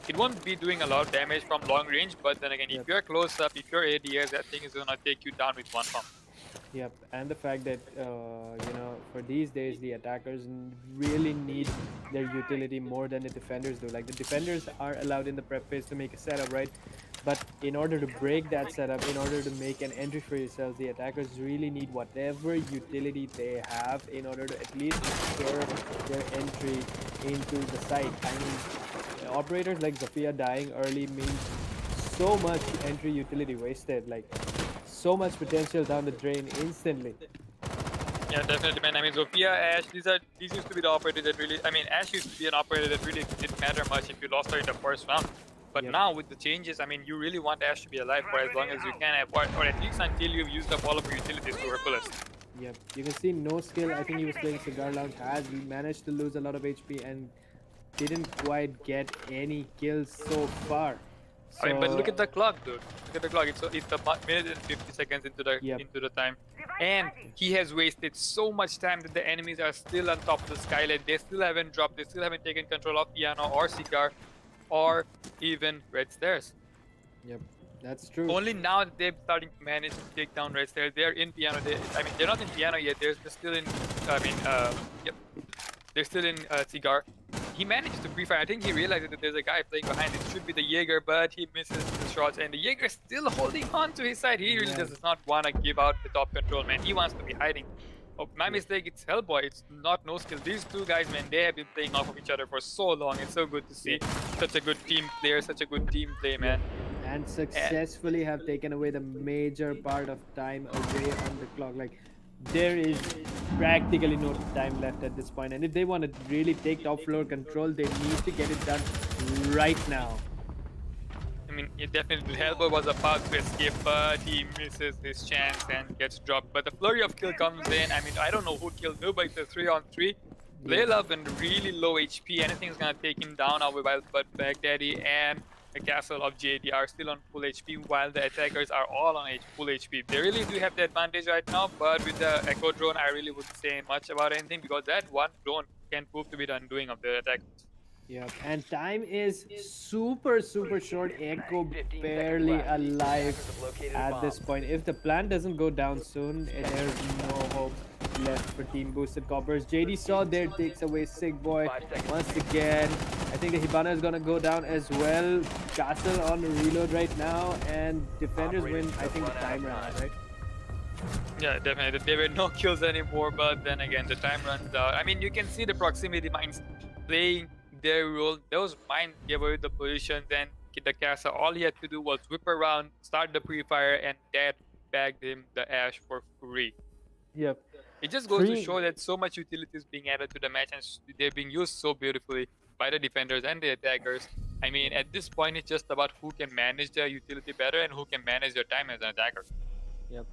it won't be doing a lot of damage from long range. But then again, if you're close up, if you're ADS, that thing is gonna take you down with one pump. Yep, and the fact that for these days the attackers really need their utility more than the defenders do. Like the defenders are allowed in the prep phase to make a setup, right? But in order to break that setup, in order to make an entry for yourselves, the attackers really need whatever utility they have in order to at least ensure their entry into the site. I mean, operators like Zofia dying early means so much entry utility wasted. Like, so much potential down the drain instantly. Yeah, definitely, man. I mean, Zofia, Ash, these used to be the operators that really. I mean, Ash used to be an operator that really didn't matter much if you lost her in the first round. But Yep. now with the changes, I mean, you really want Ash to be alive for as long as you can, or at least until you've used up all of your utilities to her fullest. Yep, you can see no skill. I think he was playing Cigar Lounge. He managed to lose a lot of HP and didn't quite get any kills so far. I mean, but So- look at the clock, dude. Look at the clock. It's a minute and 50 seconds into the Yep. time, and he has wasted so much time that the enemies are still on top of the skyline. They still haven't dropped. They still haven't taken control of Piano or Cigar, or even Red Stairs. Yep, that's true. Only now that they're starting to manage to take down Red Stairs. They're in Piano. They're not in Piano yet. They're still in. Yep. They're still in Cigar. He managed to pre-fire. I think he realized that there's a guy playing behind. It should be the Jaeger, but he misses the shots. And the Jaeger is still holding on to his side. He really Yeah. does not want to give out the top control, man. He wants to be hiding. Oh, my mistake. It's Hellboy. It's not No Skill. These two guys, man, they have been playing off of each other for so long. It's so good to see. Such a good team player. Such a good team play, man. And successfully have taken away the major part of time away on the clock. Like, there is practically no time left at this point, and if they want to really take top floor control, they need to get it done right now. I mean, it definitely, Hellboy was about to escape, but he misses his chance and gets dropped. But the flurry of kill comes in. I mean, I don't know who killed who, but it's a 3-on-3. Layla and really low HP. Anything's gonna take him down. But Baghdadi and the castle of JD are still on full HP, while the attackers are all on full HP. They really do have the advantage right now, but with the Echo drone, I really wouldn't say much about anything, because that one drone can prove to be the undoing of the attackers. Yeah, and time is super short. Echo 15 seconds barely left. alive Attackers have located a at bomb. this point. If the plan doesn't go down soon, there's no hope left for Team Boosted Coppers. JD saw there, takes away Sick Boy 5 seconds. once again. I think the Hibana is gonna go down as well. Castle on reload right now, and defenders win. I think the time round, right? Yeah, definitely. There were no kills anymore, but then again, the time runs out. I mean, you can see the proximity mines playing their role. Those mines gave away the positions, and the castle, all he had to do was whip around, start the pre-fire, and that bagged him the Ash for free. Yep. It just goes to Free. show that so much utility is being added to the match, and they're being used so beautifully by the defenders and the attackers. I mean, at this point, it's just about who can manage their utility better and who can manage their time as an attacker. Yep.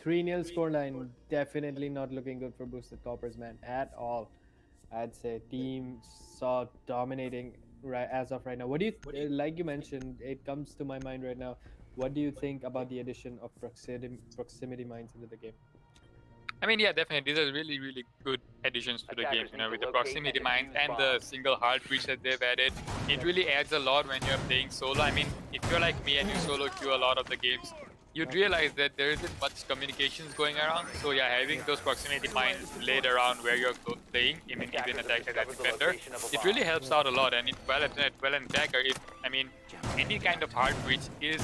3-0 scoreline. Definitely not looking good for Boosted Coppers, man, at all. I'd say team saw dominating right as of right now. What do you like you mentioned? It comes to my mind right now. What do you think about the addition of proximity mines into the game? I mean, yeah, definitely. These are really, really good additions to the game, Attackers you know, need with to the locate proximity and mines defuse and the bombs. single hard breach that they've added. It really adds a lot when you're playing solo. I mean, if you're like me and you solo queue a lot of the games, you'd realize that there isn't much communications going around. So yeah, having those proximity mines laid around where you're playing, I mean, even attacker and defender, it really helps out a lot. And well an attacker, I mean, any kind of hard breach is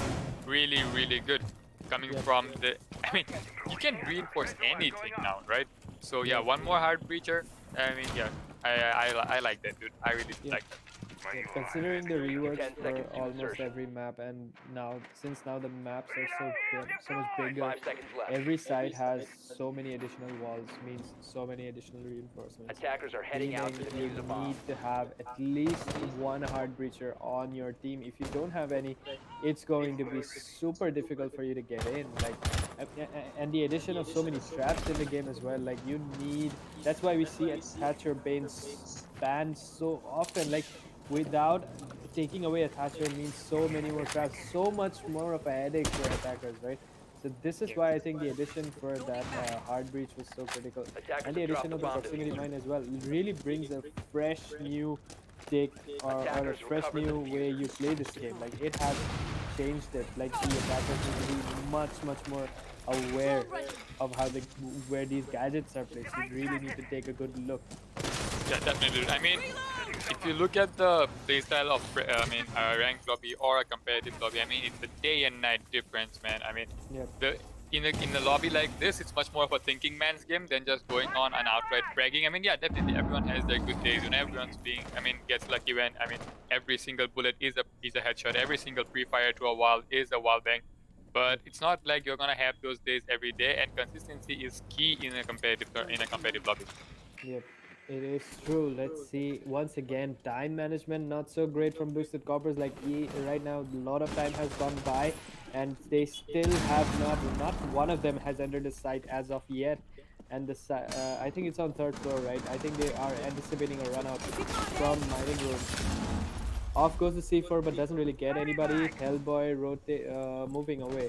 really good. Coming from the, I mean, you can reinforce anything now, right? So yeah, one more hard breacher. I mean, yeah, I like that, dude. I really like that. Yeah, considering the reworks 10 for seconds to almost insertion. every map, and since now the maps are so much bigger, 5 seconds left. every side has so many additional walls, means so many additional reinforcements. Attackers are heading out to Meaning defuse a you bomb. need to have at least one hard breacher on your team. If you don't have any, it's going to be super difficult for you to get in. Like, and the addition of so many traps in the game as well. Like you need. That's why we see Thatcher Bane's banned so often. Like without taking away a Thatcher means so many more traps, so much more of a headache for attackers, right? So this is why I think the addition for that hard breach was so critical, and the addition of the proximity mine as well really brings a fresh new take or a fresh new way you play this game. Like it has changed it. Like the attackers need to be much more aware of how where these gadgets are placed. You really need to take a good look. Yeah, definitely. I mean, if you look at the playstyle of, ranked lobby or a competitive lobby, I mean, it's a day and night difference, man. I mean, in a lobby like this, it's much more of a thinking man's game than just going on and outright fragging. I mean, yeah, definitely everyone has their good days when everyone's gets lucky when, every single bullet is a headshot, every single pre-fire to a wall is a wall bang. But it's not like you're gonna have those days every day, and consistency is key in a competitive lobby. Yep, it is true. Let's see. Once again, time management not so great from Boosted Coppers. Like right now, a lot of time has gone by, and they still have not one of them has entered the site as of yet. And I think it's on third floor, right? I think they are anticipating a run out from mining room. Off goes the C4, but doesn't really get anybody. Hellboy moving away.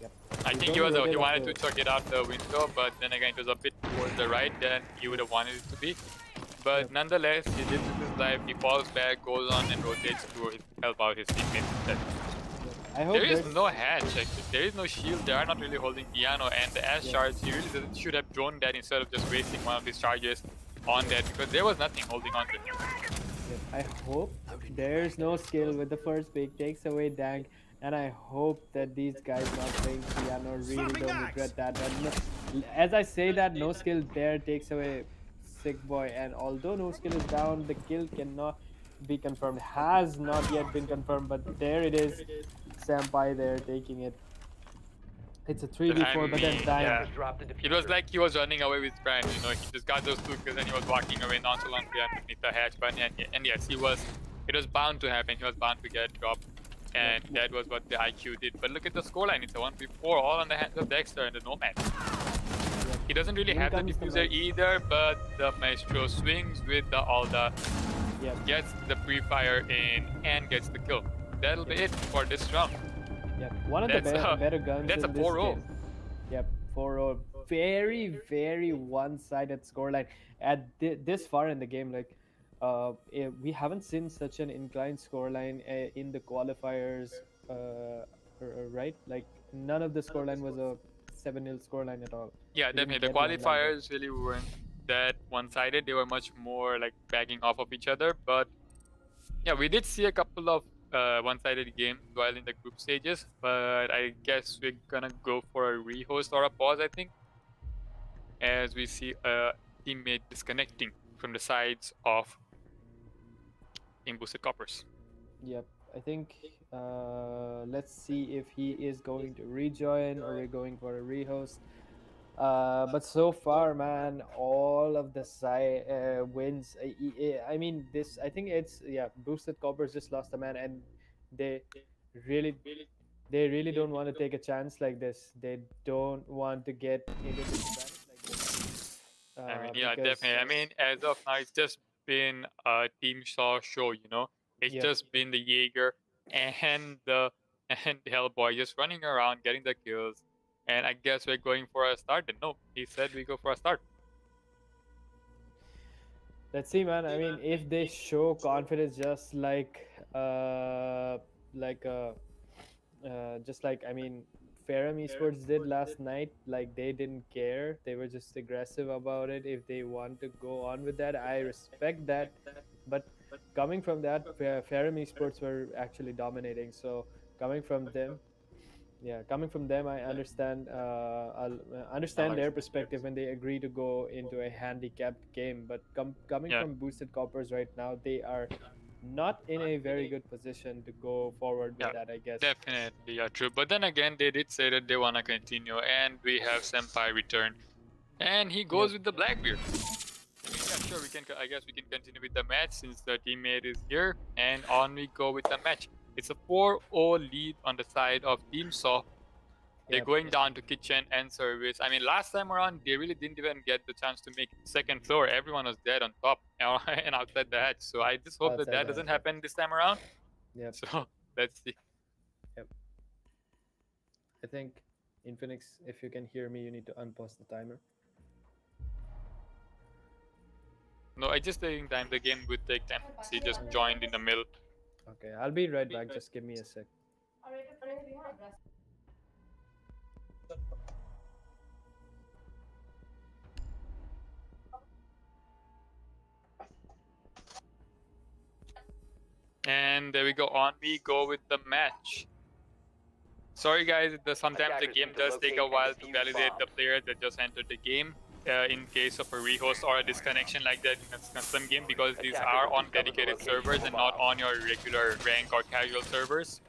Yep. I think he wanted to chuck it out the window, but then again it was a bit towards the right than he would have wanted it to be. But nonetheless, he lives his life. He falls back, goes on and rotates to help out his teammates instead. There is no hatch, actually. There is no shield. They are not really holding piano, and the ash charge, he really should have drawn that instead of just wasting one of his charges on that, because there was nothing holding on to him. I hope there's no skill with the first pick, takes away Dank, and I hope that these guys not playing piano really don't regret that. And as I say that, no skill there takes away Sick Boy, and although no skill is down, the kill cannot be confirmed. Has not yet been confirmed, but there it is. Senpai there taking it. It's a 3v4, but then dying. Yeah. It was like he was running away with friends, you know. He just got those 2 kills and he was walking away nonchalantly underneath the hatch. But and yes, it was bound to happen. He was bound to get dropped, and that was what the IQ did. But look at the scoreline. It's a 1v4, all on the hands of Dexter and the Nomad. He doesn't really have the diffuser either, but the Maestro swings with gets the pre-fire in and gets the kill. That'll be it for this round. Yep, one of the better guns. That's in a this 4-0. game. Yep, 4-0. Very one-sided scoreline at this far in the game. Like, we haven't seen such an inclined scoreline in the qualifiers, right? Like, none of the scoreline was a 7-0 scoreline at all. Yeah, definitely. The qualifiers really weren't that one-sided. They were much more like bagging off of each other. But yeah, we did see a couple of one-sided games while in the group stages, but I guess we're gonna go for a rehost or a pause, I think, as we see a teammate disconnecting from the sides of Team Boosted Coppers. Yep, I think let's see if he is going to rejoin or we're going for a rehost. But so far, man, all of the wins. I mean, I think it's Boosted Coppers just lost a man, and they really don't want to take a chance like this. They don't want to get into this like this. Definitely. I mean, as of now, it's just been a team show. You know, it's just been the Jaeger and the Hellboy just running around getting the kills. And I guess we're going for a start. And no, he said we go for a start. Let's see, man. I mean, if they show confidence, just like Ferrum Esports did last night. Like they didn't care. They were just aggressive about it. If they want to go on with that, I respect that. But coming from that, Ferrum Esports were actually dominating. So coming from them, yeah, coming from them, I understand. I'll understand their perspective when they agree to go into a handicapped game. But coming Yeah, from Boosted Coppers right now, they are not in a very good position to go forward with yeah, that, I guess. definitely, yeah, true. But then again, they did say that they wanna continue, and we have Senpai return, and he goes with the Blackbeard. Yeah, sure, we can. I guess we can continue with the match since the teammate is here, and on we go with the match. It's a 4-0 lead on the side of Team Saw. They're Yep. going down to kitchen and service. I mean, last time around, they really didn't even get the chance to make second floor. Everyone was dead on top and outside the hatch. So I just hope that Outside that the doesn't hatch, happen this time around. Yep. So let's see. I think Infinix, if you can hear me, you need to unpause the timer. No, I just taking time. The game would take time. He just joined in the middle. Okay, I'll be right back. Just give me a sec. And there we go. On we go with the match. Sorry guys, sometimes the Attackers game need to does take a locate while and to defuse validate the bombs. players that just entered the game. In case of a rehost or a disconnection like that in a custom game, because these are on dedicated servers and not on your regular rank or casual servers.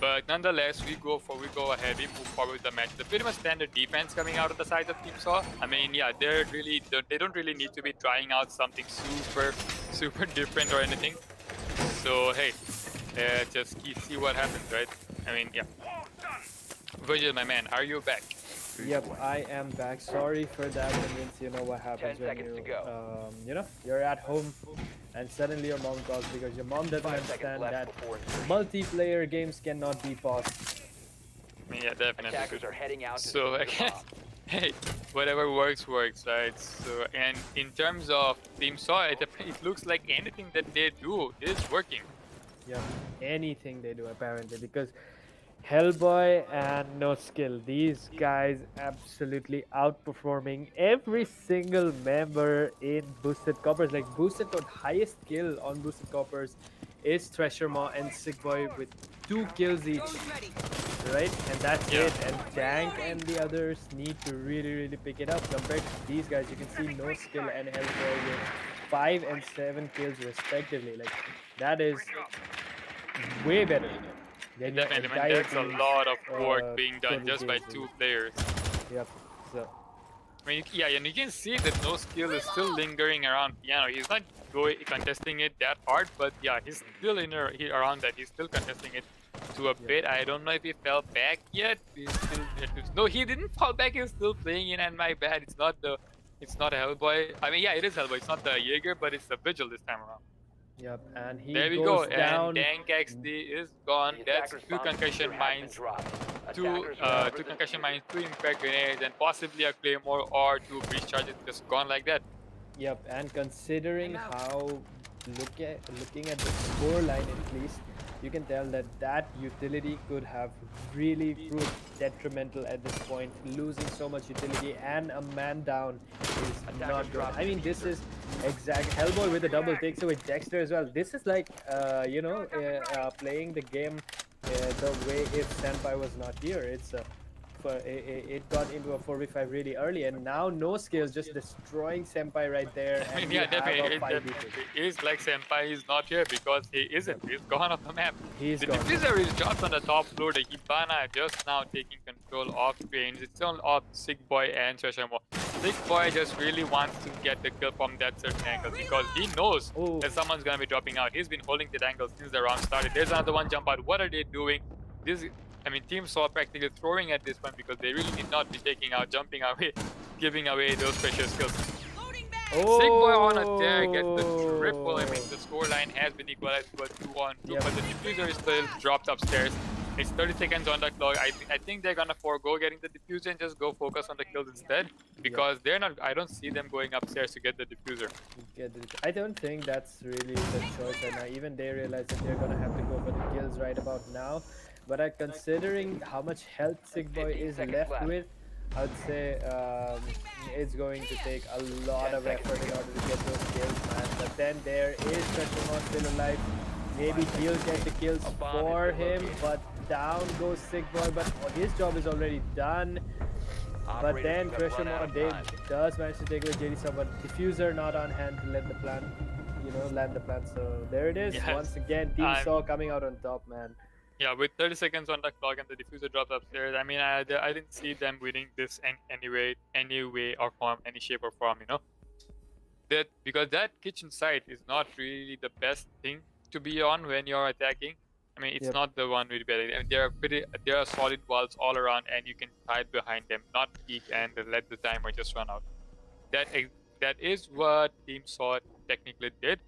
But nonetheless, we go ahead, we move forward with the match. The pretty much standard defense coming out of the side of Team Saw. I mean, yeah, they don't really need to be trying out something super different or anything. So hey, just see what happens, right? I mean, yeah. Virgil, my man, are you back? Yep, I am back. Sorry for that, Vince. You know what happens 10 when seconds to you, go. you know, you're at home and suddenly your mom calls because your mom doesn't 5 seconds understand left that before insertion. multiplayer games cannot be paused. I mean, yeah, definitely. Attackers are heading out to So I defuse the guess, bomb. hey, whatever works, right? So, and in terms of Team Saw, it looks like anything that they do is working. Yep, anything they do apparently, because Hellboy and No Skill, these guys absolutely outperforming every single member in Boosted Coppers. Like Boosted Code highest kill on Boosted Coppers is Thresher Maw and Sick Boy with 2 kills each, right? And that's Yeah. it. And Tank and the others need to really pick it up. Compared to these guys, you can see No Skill and Hellboy with 5 and 7 kills respectively. Like that is way better. Then your Definitely, man, entire that's a team's, lot of work being done total just by kills 2 is- players. Yep. So I mean, yeah, and you can see that No Skill is still lingering around piano. He's not contesting it that hard, but yeah, he's still around that. He's still contesting it to a bit. I don't know if he fell back yet. He's still, no, he didn't fall back. He's still playing in, and my bad. It's not a Hellboy. I mean, yeah, it is Hellboy. It's not the Jaeger, but it's the Vigil this time around. yep, and he There we goes go, down. and Dank XD is gone. The That's attacker's 2 bomb concussion diffuser has been mines, dropped. 2 Attackers are over 2 the concussion diffuser. mines, 2 impact grenades, and possibly a claymore or 2 breach charges just gone like that. Yep, and considering how looking at the score line at least, you can tell that utility could have really proved detrimental at this point. Losing so much utility and a man down is not good. I mean, this is exact Hellboy with a double takes away Dexter as well. This is like playing the game the way if Senpai was not here. It's it got into a 4v5 really early, and now No Skills just destroying Senpai right there. I mean, And yeah, you have definitely. a It 5v2. definitely is like Senpai is not here because he isn't. He's gone off the map. He's The gone. diffuser is dropped on the top floor. The Hibana just now taking control of trains. It's on off Sick Boy and Cheshamo. Sick Boy just really wants to get the kill from that certain angle because he knows Oh. that someone's gonna be dropping out. He's been holding that angle since the round started. There's another one jump out. What are they doing? I mean, Team Saw practically throwing at this one because they really need not be jumping away, giving away those precious kills. Oh. Sick Boy on a tear gets the triple. I mean, the scoreline has been equalized to a 2-on-2, Yep. but the diffuser is still dropped upstairs. It's 30 seconds on the clock. I think they're gonna forego getting the diffuser and just go focus on the kills instead, because they're not. I don't see them going upstairs to get the diffuser. I don't think that's really the choice right now. Even they realize that they're gonna have to go for the kills right about now. But considering how much health Sick Boy 15 is seconds left left. with, I'd say it's going to take a lot 10 of effort in seconds. order to get those kills, man. But then there is Pressure still alive. Maybe he'll get the kills A bomb has for been him, located. but down goes Sick Boy. But his job is already done. But Operators, then you have Pressure run out of Dave time. does manage to take away JD Sub, but diffuser not on hand to let the plan, land the plan. So there it is. Yes. Once again, Team I'm- Saw coming out on top, man. Yeah, with 30 seconds on the clock and the diffuser drops upstairs, I mean, I didn't see them winning this in any way or form, any shape or form, you know. That because that kitchen site is not really the best thing to be on when you're attacking. I mean, it's Yep. not the one with better. I mean, there are solid walls all around, and you can hide behind them, not peek and let the timer just run out. That is what Team Saw technically did,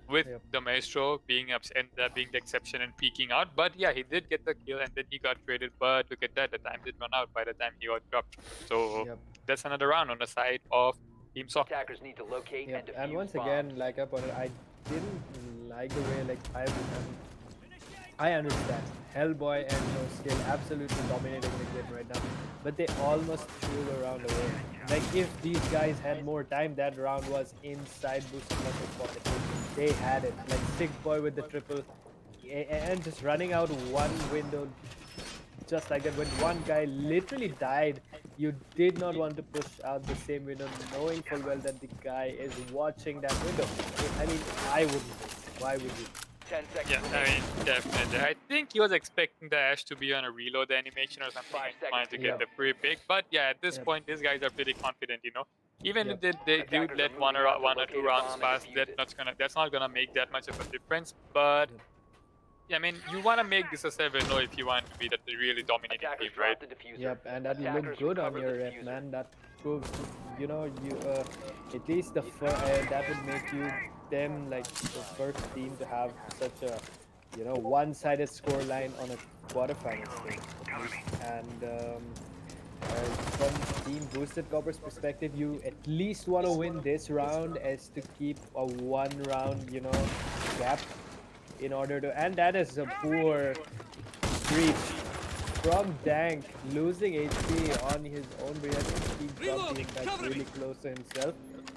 with Yep. the Maestro being ended up being the exception and peeking out. But yeah, he did get the kill, and then he got traded. But look at that, the time did run out by the time he got dropped. So Yep. that's another round on the side of Team Saw. Attackers need to locate and Yep. defuse And once bombs. again, like I pointed, I didn't like the way I understand Hellboy and No Skill absolutely dominating the game right now, but they almost threw the round away. Like if these guys had more time, that round was inside Boosted Muscle's pocket. They had it. Like Sick Boy with the triple, and just running out one window, just like that. When one guy literally died, you did not want to push out the same window, knowing full well that the guy is watching that window. I mean, I wouldn't. Why would you? 10 seconds Yeah, I remaining. mean, definitely. I think he was expecting the Ash to be on a reload animation or something 5 and trying to seconds get to the free pick. But yeah, at this Yep. point, these guys are pretty confident, you know. Even Yep. if they do Attackers let are one moving out to or locate two a rounds bomb and pass, defuse it. that's not gonna make that much of a difference. But Yep. yeah, I mean, you want to make this a 7-0 if you want to be that really dominating Attackers team, right? drop the diffuser. Yep, and that Attackers looked good on recover your the rep, diffuser. man. That proves, you know, you at least that would make you them like the first team to have such a, one-sided score line on a quarterfinal stage. At least. And from Team Boosted Copper's perspective, you at least want to win this round as to keep a one-round, gap in order to, and that is a poor breach from Dank, losing HP on his own breach. I think he got being like really close to himself.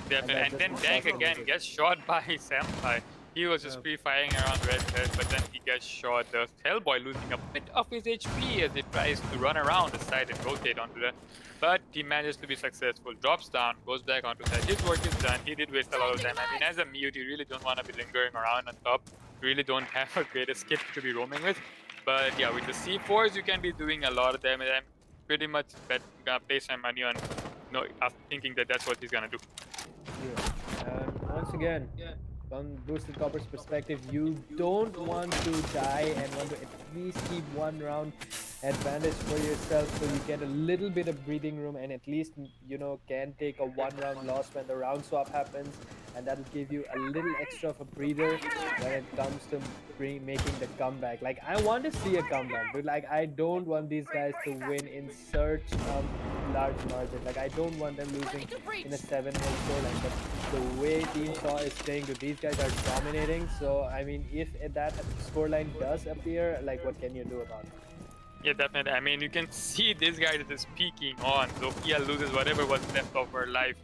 Definitely. And that then just Dank cost him again it. gets shot by Senpai. He was just Yep. free-firing around Red Head, but then he gets shot. The Hellboy losing a bit of his HP as he tries to run around the side and rotate onto that. But he manages to be successful. Drops down, goes back onto side. His work is done. He did waste a lot of time. I mean, as a mute, you really don't want to be lingering around on top. You really don't have a great escape to be roaming with. But yeah, with the C4s, you can be doing a lot of damage. I'm pretty much gonna place my money on thinking that that's what he's gonna do. Yeah. And once again, from Boosted Copper's perspective, you don't want to die and want to at least keep one round advantage for yourself so you get a little bit of breathing room and at least, can take a one-round loss when the round swap happens, and that'll give you a little extra of a breather when it comes to making the comeback. Like, I want to see a comeback, but like, I don't want these guys to win in such a large margin. Like, I don't want them losing in a 7-0 scoreline, but the way Team Saw is playing, these guys are dominating. So I mean, if that scoreline does appear, like, what can you do about it? Yeah, definitely. I mean, you can see this guy that is peeking on. Sophia loses whatever was left of her life.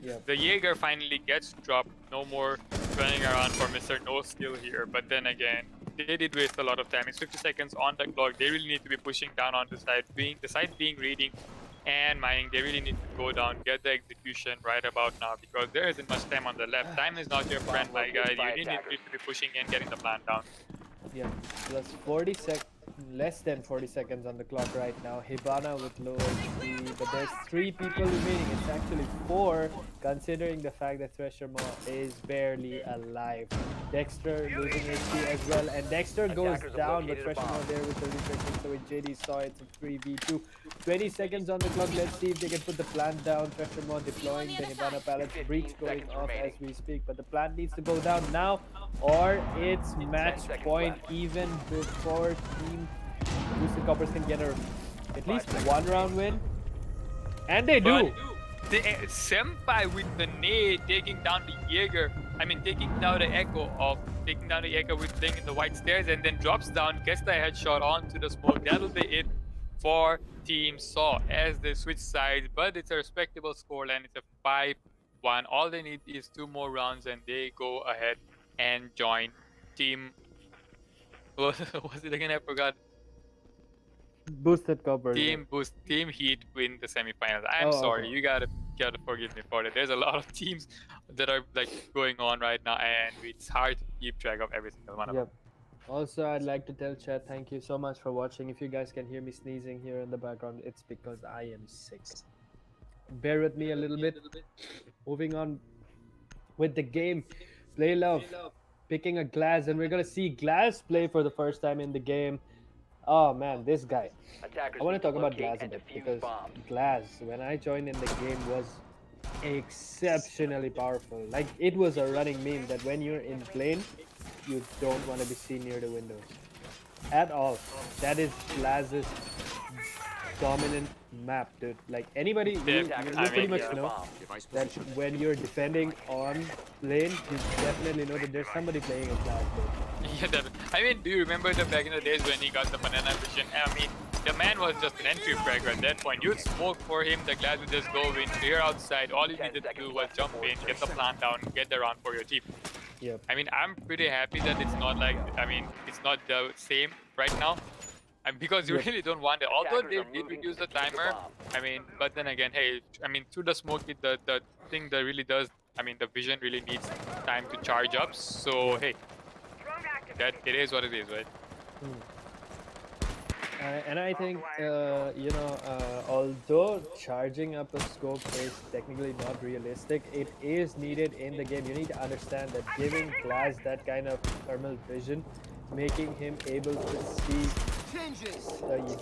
Yep. The Jaeger finally gets dropped. No more running around for Mr. No Skill here. But then again, they did waste a lot of time. It's 50 seconds on the clock. They really need to be pushing down on the side. The side being reading and mining, they really need to go down, get the execution right about now, because there isn't much time on the left. Time is not your friend, my guy. You really need to be pushing in, getting the plan down. Yeah, plus less than 40 seconds on the clock right now. Hibana with low HP, but there's 3 people remaining. It's actually 4, considering the fact that Thresher Maw is barely alive. Dexter losing HP as well, and Dexter goes Attackers have down, but located a Thresher Maw bomb. there with the reflection. So with JD Saw, it's a 3v2. 20 seconds on the clock. Let's see if they can put the plant down. Thresher Maw deploying the Hibana pallets. 15 Breach going seconds off remaining. as we speak, but the plant needs to go down now, or it's match seconds point left. even before Team Boosted Coppers can get at least one round win. And they do! But the Senpai with the nade taking down the Jaeger. I mean, taking down the Echo with playing in the white stairs and then drops down, gets the headshot onto the smoke. That'll be it for Team Saw as they switch sides. But it's a respectable scoreline. It's a 5-1. All they need is 2 more rounds and they go ahead and join Team... What was it again? I forgot. Boosted Coppers. Team Heat win the semifinals. I'm sorry, you gotta forgive me for that. There's a lot of teams that are like going on right now, and it's hard to keep track of every single one of them. Also, I'd like to tell chat, thank you so much for watching. If you guys can hear me sneezing here in the background, it's because I am sick. Bear with me a little bit. Moving on with the game. Play Love picking a Glass, and we're gonna see Glass play for the first time in the game. Oh man, this guy. Attackers I want need to talk about locate Glass a and bit defuse because bombs. Glass, when I joined in the game, was exceptionally powerful. Like, it was a running meme that when you're in plane, you don't want to be seen near the windows at all. That is Glass's dominant map, dude. Like, anybody, you pretty much know that when you're defending on plane, you definitely know that there's somebody playing a Glass plane. Yeah, I mean, do you remember back in the days when he got the banana vision? I mean, the man was just an entry fragger at that point. You'd smoke for him, the Glass would just go in, clear outside. All you needed to do was jump in, get the plant down, get the round for your team. Yep. I mean, I'm pretty happy that it's not like, I mean, it's not the same right now. And because you really don't want it. Although they did reduce the timer, I mean, but then again, hey, I mean, through the smoke, the thing that really does, I mean, the vision really needs time to charge up. So, hey, that it is what it is, right? And I think, you know, although charging up a scope is technically not realistic, it is needed in the game. You need to understand that giving Glass that kind of thermal vision, making him able to see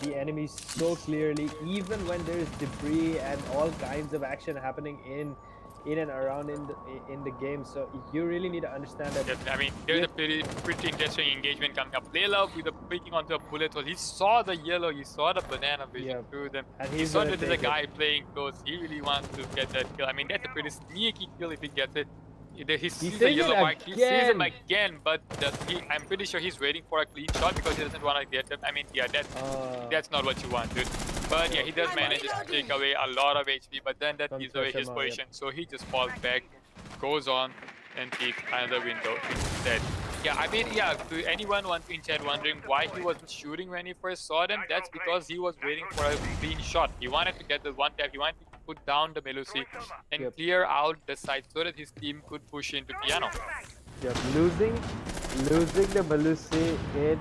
the enemies so clearly, even when there's debris and all kinds of action happening in and around in the game. So you really need to understand that. I mean, there's a pretty interesting engagement coming up. Layla with the picking onto a bullet hole. He saw the yellow, he saw the banana vision through them. And he saw that there's a guy playing close. He really wants to get that kill. I mean, that's a pretty sneaky kill if he gets it. He sees the yellow mark, he sees him again, but I'm pretty sure he's waiting for a clean shot because he doesn't want to get them. I mean, yeah, that's not what you want, dude. But yeah, he does manage to take away a lot of HP, but then that gives away his position. So he just falls back, goes on, and takes another window instead. Yeah, I mean, yeah, to anyone in chat wondering why he wasn't shooting when he first saw them, that's because he was waiting for a clean shot. He wanted to get the one tap, he wanted to put down the Melusi and clear out the side so that his team could push into Piano. Yep, losing the Melusi in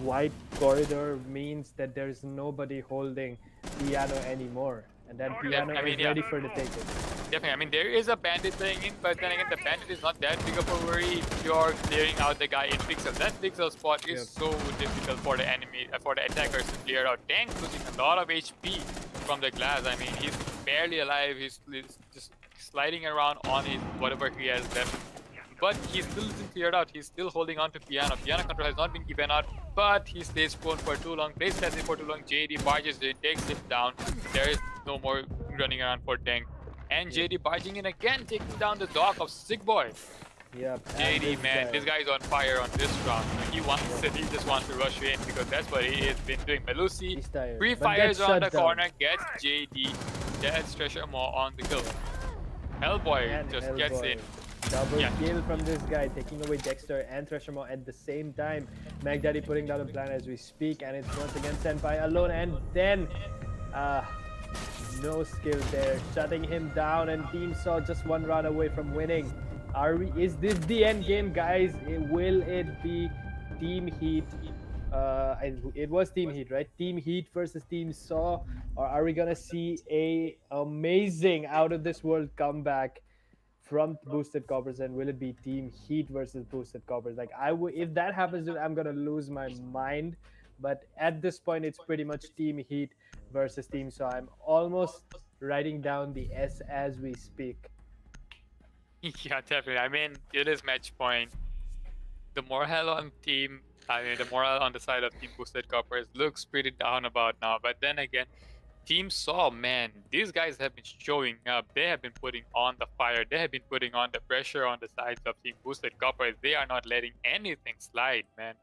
white corridor means that there's nobody holding Piano anymore. And then Piano is ready for the taking. Definitely, I mean, there is a bandit playing in, but then again, the bandit is not that big of a worry if you're clearing out the guy in Pixel. That Pixel spot is so difficult for the enemy, for the attackers to clear out. Tank losing a lot of HP from the Glass. I mean, he's barely alive. He's just sliding around on his whatever he has left. But he still isn't cleared out. He's still holding on to Piano. Piano control has not been given out, but he stays prone for too long, plays passive for too long. JD barges in, takes him down. There is no more running around for Tank. And JD barging in again, taking down the dock of Sick Boy. Yep. JD, man, this guy is on fire on this round. He wants it. He just wants to rush in because that's what he has been doing. Melusi pre-fires around the corner, gets JD, gets Treasure Maw on the kill. Hellboy just gets in. Double kill from this guy, taking away Dexter and Treasure Maw at the same time. Magdaddy putting down a plan as we speak, and it's once again Senpai alone, and then no skill there, shutting him down, and Team Saw just one round away from winning. Is this the end game, guys? Will it be Team Heat? It was Team Heat, right? Team Heat versus Team Saw, or are we gonna see a amazing out of this world comeback from Boosted Coppers, and will it be Team Heat versus Boosted Coppers? Like, if that happens, dude, I'm gonna lose my mind. But at this point, it's pretty much Team Heat versus Team Saw. I'm almost writing down the S as we speak. Yeah, definitely. I mean, it is match point. The morale on Team I mean, the morale on the side of Team Boosted Coppers looks pretty down about now. But then again, Team Saw, man, these guys have been showing up. They have been putting on the fire. They have been putting on the pressure on the sides of Team Boosted Coppers. They are not letting anything slide, man.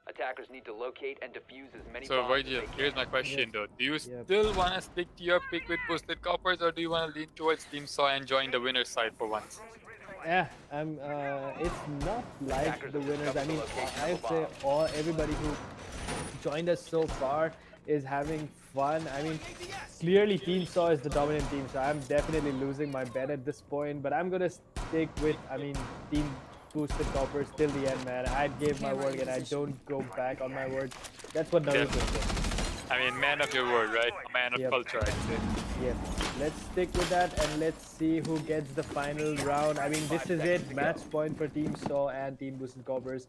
Attackers need to locate and defuse as many So, bombs as Virgil, they can. here's my question though. Do you Yep. still want to stick to your pick with Boosted Coppers, or do you want to lean towards Team Saw and join the winner's side for once? Yeah, I'm. It's not like Attackers the have winners. I discovered mean, the location I of would a say everybody who joined us so far is having fun. I mean, clearly Team Saw is the dominant team, so I'm definitely losing my bet at this point. But I'm gonna stick with, I mean, Team Boosted Coppers till the end, man. I gave my word and I don't go back on my word. That's what Naruto said. I mean, man of your word, right? A man of Yep. culture, I'd say. Yep. Let's stick with that and let's see who gets the final round. I mean, this is it. Match point for Team Saw and Team Boosted Coppers.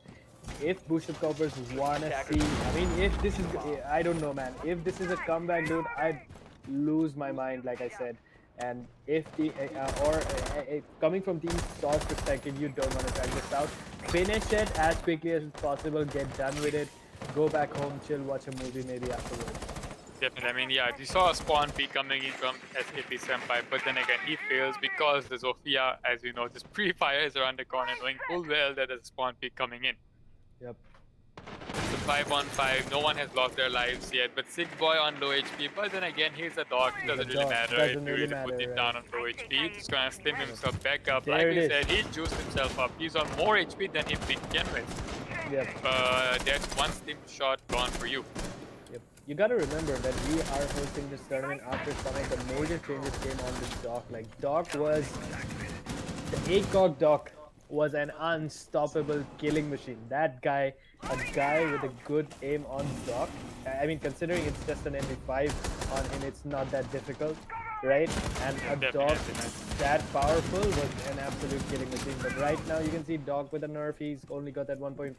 If Boosted Coppers wanna see, I mean, if this is, I don't know, man. If this is a comeback, dude, I'd lose my mind, like I said. And if the, coming from Team Saw's perspective, you don't want to drag this out. Finish it as quickly as possible. Get done with it. Go back home, chill, watch a movie maybe afterwards. Definitely. I mean, yeah, we saw a spawn peak coming in from SAP Senpai, but then again, he fails because the Zofia, as you know, just pre-fires around the corner, knowing full well that there's a spawn peak coming in. Yep. So 5-on-5, no one has lost their lives yet, but Sick Boy on low HP, but then again, he's a dog, it doesn't He's a really dog, matter doesn't if you really really put matter, him right. down on low HP, he's just gonna slim himself back up. There Like it we is. said, he juiced himself up, he's on more HP than he began with. Yep. That's one slim shot gone for you. Yep. You gotta remember that we are hosting this tournament after some of the major changes came on the Doc. Like Doc was the ACOG Doc was an unstoppable killing machine. That guy, a guy with a good aim on Doc. I mean, considering it's just an MP5 on him, it's not that difficult, right? And a Doc Definitely. that powerful was an absolute killing machine. But right now you can see Doc with a nerf, he's only got that 1.5.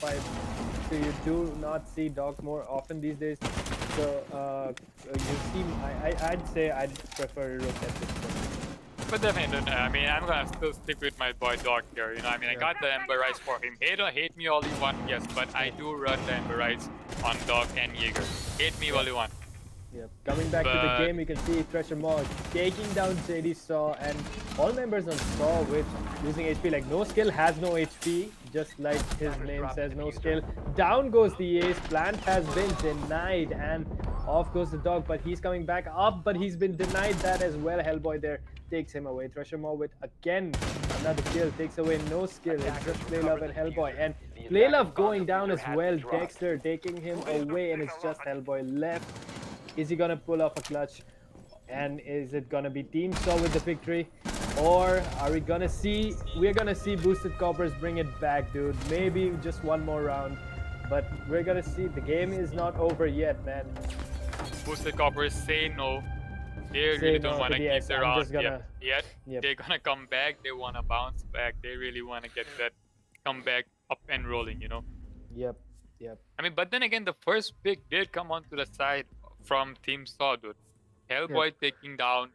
So you do not see Doc more often these days. So you see, I'd say I'd prefer Rook at this point. But definitely, I mean, I'm gonna still stick with my boy Doc here. You know, I mean, I Yeah. got the Ember Rise for him. Hate me all you want, yes, but I do run the Ember Rise on Doc and Jaeger. Hate me all you want. Yep. Coming back to the But- game, you can see Thresher Maw taking down JD Saw and all members on Saw with losing HP. Like no skill has no HP, just like his name says, no skill. Down goes the ace. Plant has been denied and off goes the dog, but he's coming back up, but he's been denied that as well. Hellboy there takes him away. Thresher Maw with again another kill, takes away no skill. It's just Playlove and Hellboy. And Playlove going down as well. Dexter taking him away and it's just Hellboy left. Is he gonna pull off a clutch? And is it gonna be Team Saw with the victory? Or are we gonna see, we're gonna see Boosted Coppers bring it back, dude. Maybe just one more round. But we're gonna see, the game is not over yet, man. Boosted Coppers say no. They Say really no don't want to to the keep X. the I'm round just gonna- yet. Yep. They're gonna come back. They wanna bounce back. They really wanna get that comeback up and rolling, you know. Yep, yep. I mean, but then again, the first pick did come onto the side from Team Saw, dude. Hellboy taking down.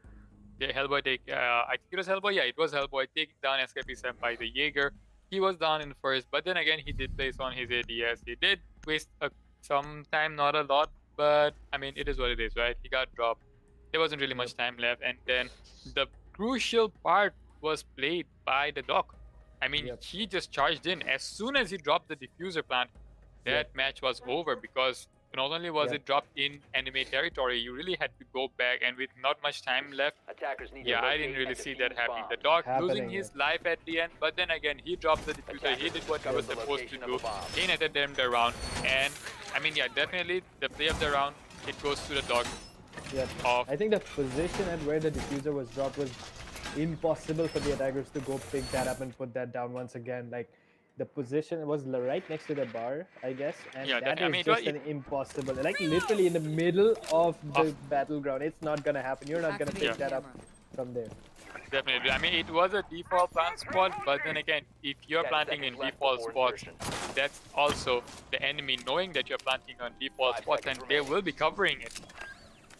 Hellboy I think it was Hellboy. Yeah, it was Hellboy taking down SKP Senpai, the Jaeger. He was down in first, but then again, he did place on his ADS. He did waste some time, not a lot, but I mean, it is what it is, right? He got dropped. There wasn't really much time left, and then the crucial part was played by the Doc. I mean, Yep. he just charged in. As soon as he dropped the diffuser plant, that match was over because not only was Yep. it dropped in enemy territory, you really had to go back, and with not much time left, Attackers need yeah, to I locate didn't really and see defuse that happening. The bombs. dog losing Happening, his life at the end, but then again, he dropped the diffuser. He did what he was Discovered the supposed to location do. of a bomb. He netted them the round, and I mean, yeah, definitely the play of the round, it goes to the dog. Yep. I think the position at where the diffuser was dropped was impossible for the attackers to go pick that up and put that down once again. Like the position was right next to the bar, I guess, and Yeah, that I is mean, just an impossible. Like literally in the middle of the battleground. It's not gonna happen. You're not gonna pick that up from there. Definitely. I mean, it was a default plant spot, but then again, if you're 10 planting in seconds left default before spots, insertion. that's also the enemy knowing that you're planting on default 5 spots, and seconds they remaining. will be covering it.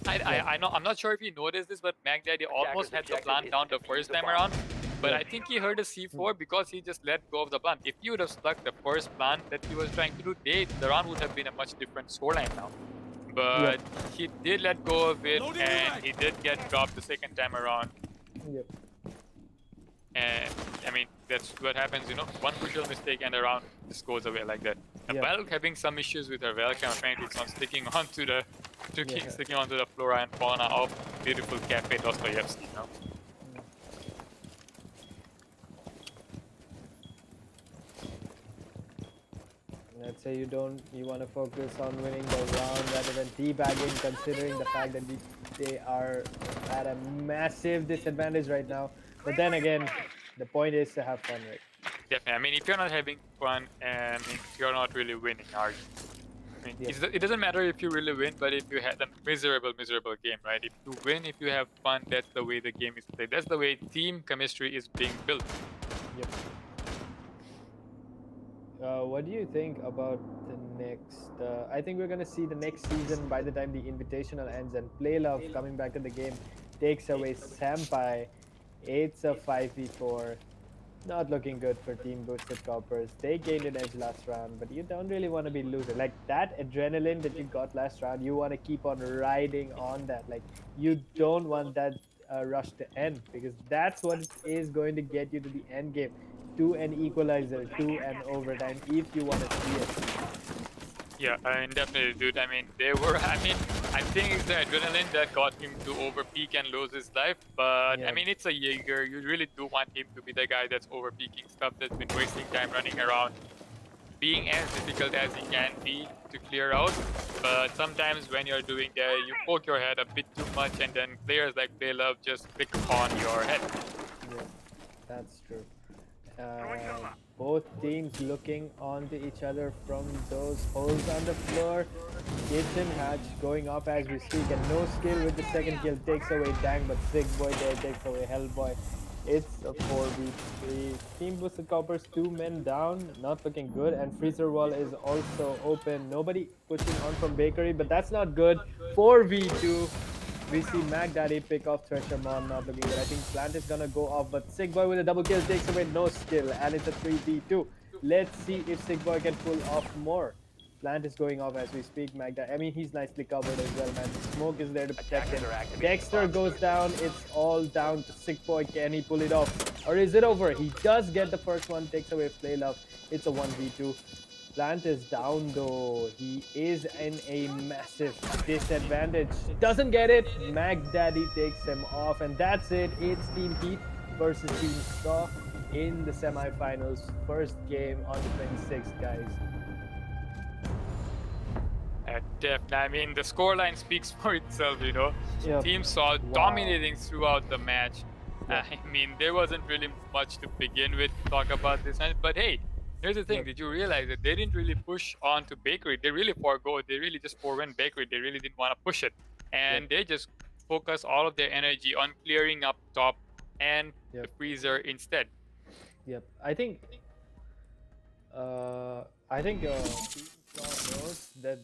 I know. I'm not sure if you noticed this, but Mag Daddy almost had the objective plant is down to the defuse first the time bomb. around, But Yeah. I think he heard a C4 because he just let go of the plant. If he would have stuck the first plant that he was trying to do, the round would have been a much different scoreline now. But he did let go of it, and he did get dropped the second time around. Yep. And I mean, that's what happens, you know, one crucial mistake and the round just goes away like that. And Yep. Valk having some issues with her Valcam, apparently it's not sticking onto the sticking onto the flora and fauna of beautiful Cafe Dostoevsky now. Let's say you want to focus on winning the round rather than teabagging, considering the fact that they are at a massive disadvantage right now. But then again, the point is to have fun, right? Definitely. I mean, if you're not having fun, and you're not really winning, are you? I mean, it doesn't matter if you really win, but if you had a miserable game, right? If you win, if you have fun, that's the way the game is played. That's the way team chemistry is being built. Yep. What do you think about the next? I think we're gonna see the next season by the time the Invitational ends, and Playlove coming back to the game takes away Senpai. It's a 5v4. Not looking good for Team Boosted Coppers. They gained an edge last round, but you don't really want to be losing. Like that adrenaline that you got last round, you want to keep on riding on that. Like you don't want that rush to end, because that's what is going to get you to the end game. To an equalizer, to an overtime, if you want to see it. Yeah, I mean, definitely, dude. I mean, I think it's the adrenaline that got him to overpeak and lose his life. But, I mean, it's a Jaeger. You really do want him to be the guy that's overpeaking stuff, that's been wasting time running around, being as difficult as he can be to clear out. But sometimes when you're doing that, you poke your head a bit too much, and then players like Playlove just click on your head. Yeah, that's true. Both teams looking onto each other from those holes on the floor. Kitchen Hatch going off as we speak, and no skill with the second kill takes away Dang, but Sick Boy there takes away Hellboy. It's a 4v3. Team Boosted Coppers, 2 men down, not looking good, and Freezer Wall is also open. Nobody pushing on from Bakery, but that's not good. 4v2. We see Mac Daddy pick off Thresher Mon, not looking good. I think Plant is gonna go off, but Sick Boy with a double kill takes away no skill, and it's a 3v2. Let's see if Sick Boy can pull off more. Plant is going off as we speak. Mac Daddy, I mean, he's nicely covered as well, man. The smoke is there to protect him. Dexter goes down. It's all down to Sick Boy. Can he pull it off? Or is it over? He does get the first one, takes away Playlove. It's a 1v2. Plant is down though. He is in a massive disadvantage. Doesn't get it. Mac Daddy takes him off, and that's it. It's Team Heat versus Team Saw in the semifinals. First game on the 26th, guys. Definitely. I mean, the scoreline speaks for itself, you know. Yep. Team Saw dominating throughout the match. I mean, there wasn't really much to begin with to talk about this match, but hey, here's the thing. Did you realize that they didn't really push on to Bakery? They really just forewent Bakery. They really didn't want to push it. And they just focus all of their energy on clearing up top and the freezer instead. Yep. I think Team Saw knows that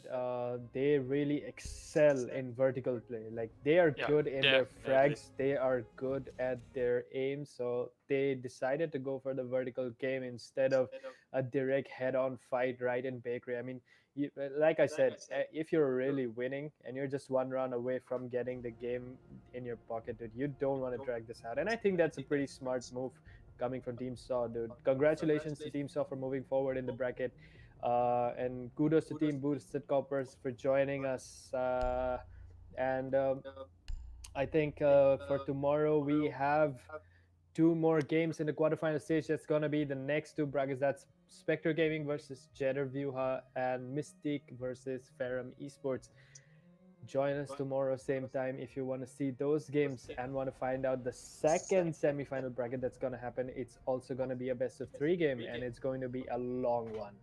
they really excel in vertical play. Like they are good in their frags, they are good at their aim, so they decided to go for the vertical game instead of a direct head-on fight right in Bakery. I mean, like I said, if you're really winning and you're just one round away from getting the game in your pocket, dude, you don't want to drag this out. And I think that's a pretty smart move coming from Team Saw, dude. Congratulations to Team Saw for moving forward in the bracket. And kudos to Team Boosted Coppers for joining us. And I think for tomorrow we have 2 more games in the quarterfinal stage. That's gonna be the next 2 brackets. That's Spectre Gaming versus Jedder Vuha and Mystique versus Ferrum Esports. Join us tomorrow, same time, if you want to see those games and want to find out the second semifinal bracket that's going to happen. It's also going to be a best of 3 game, and it's going to be a long one.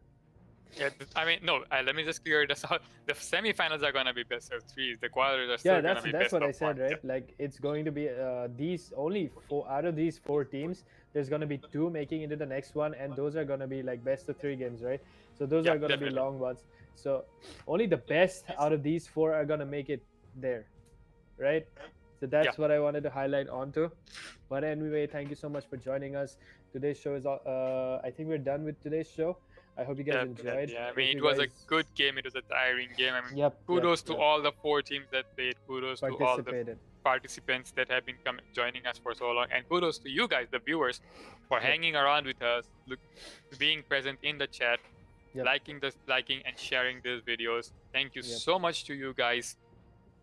Yeah, I mean, no, let me just clear this out. The semifinals are going to be best of 3s. The quarters are still going to be best of 1. Yeah, that's what I said, right? Yeah. Like, it's going to be these only 4 out of these 4 teams. There's going to be 2 making into the next one, and those are going to be like best of 3 games, right? So those are going to be long ones. So only the best out of these 4 are going to make it there, right? So that's what I wanted to highlight onto. But anyway, thank you so much for joining us. Today's show is I think we're done with today's show. I hope you guys enjoyed. Definitely. I If mean, you it was a guys good game. It was a tiring game. I mean, Yep, kudos to all the 4 teams that played. Kudos to all the participated. participants that have been joining us for so long, and kudos to you guys, the viewers, for hanging around with us, being present in the chat, Yep. liking and sharing these videos. Thank you Yep. so much to you guys.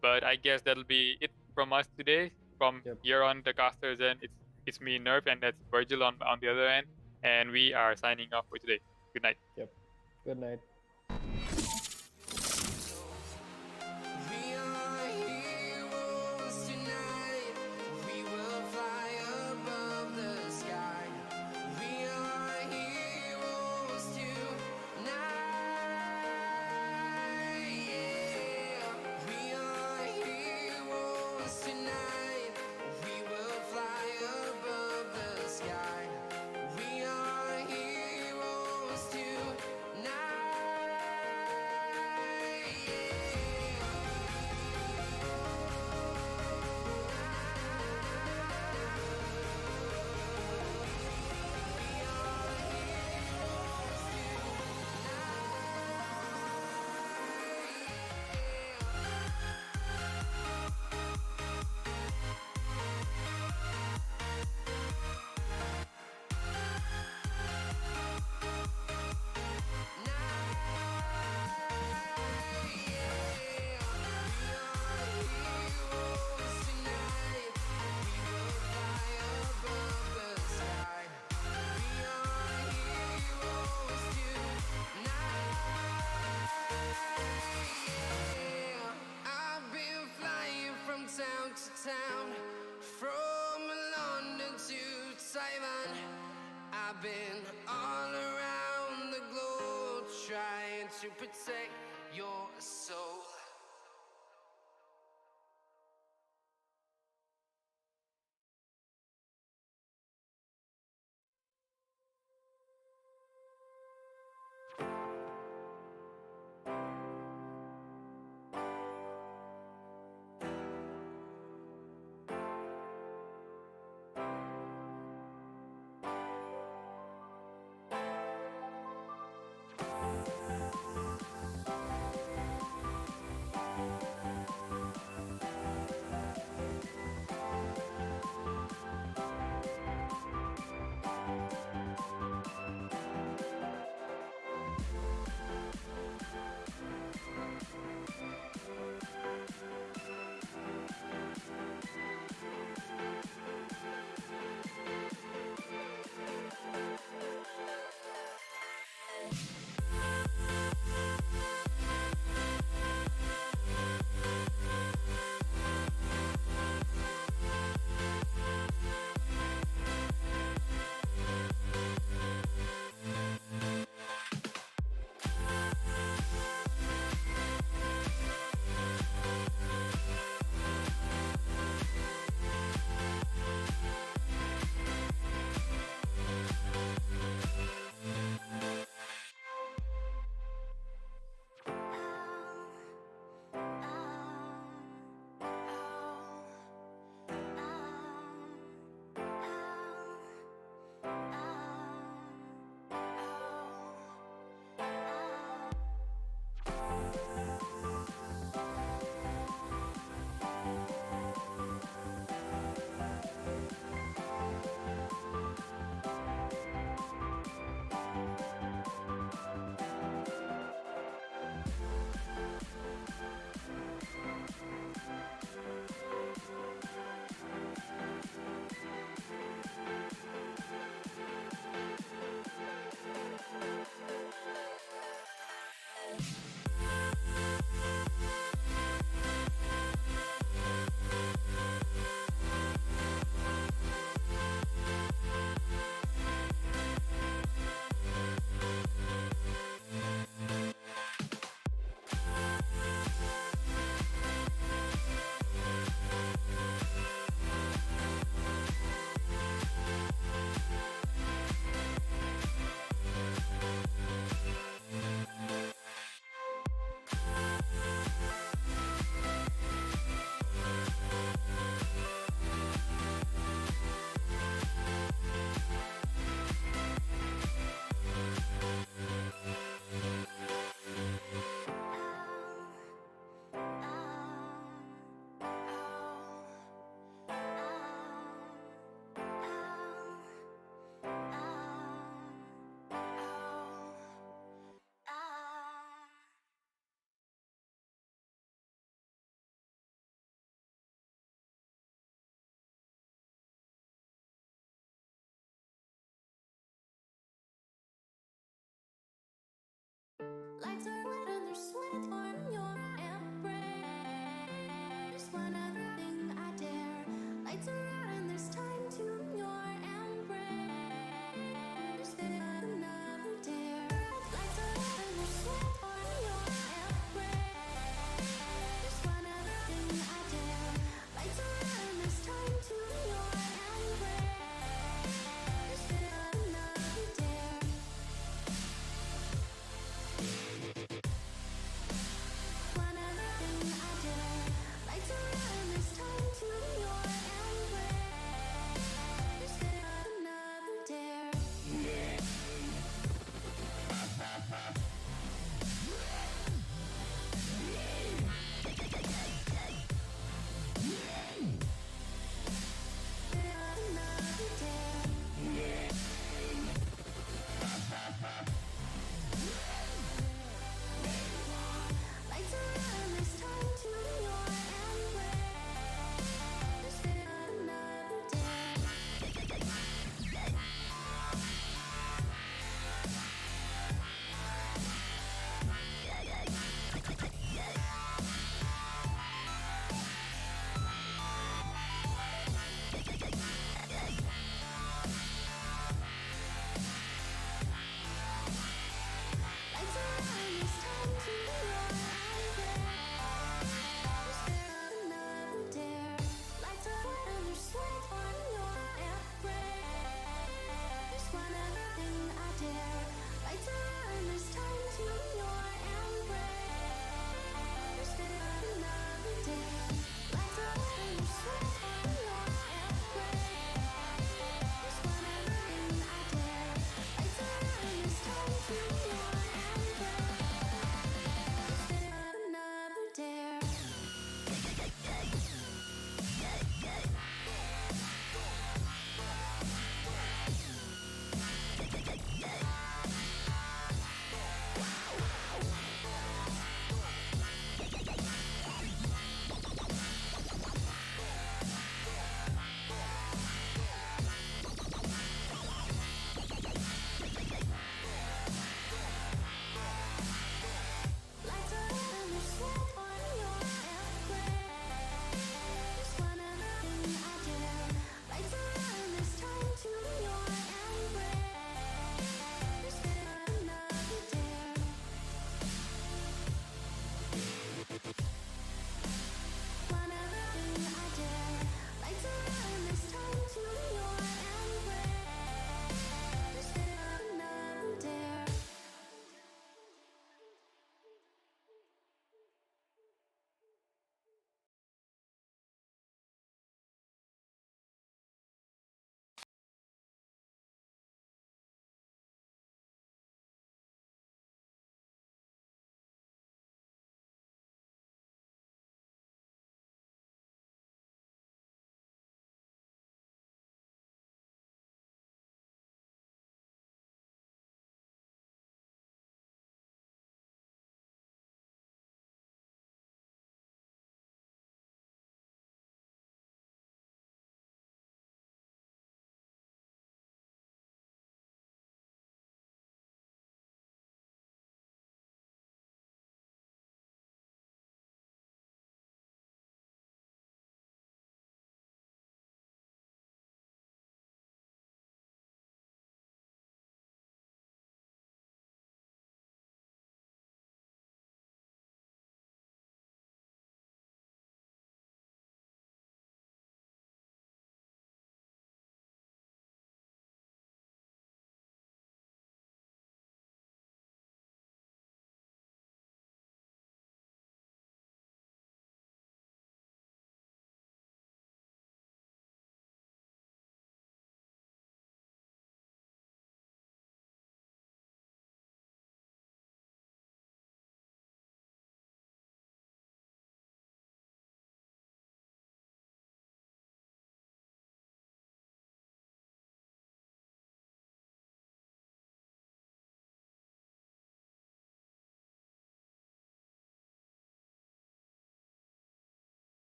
But I guess that'll be it from us today. From here on, the casters, and it's me, Nerf, and that's Virgil on the other end, and we are signing off for today. Good night. Good night. We are heroes tonight. We will fly above the sky. We are heroes tonight. Yeah. We are heroes tonight. We will fly above the sky. We are heroes tonight. I've been flying from town to town, from London to Taiwan. I've been all around the globe trying to protect your soul.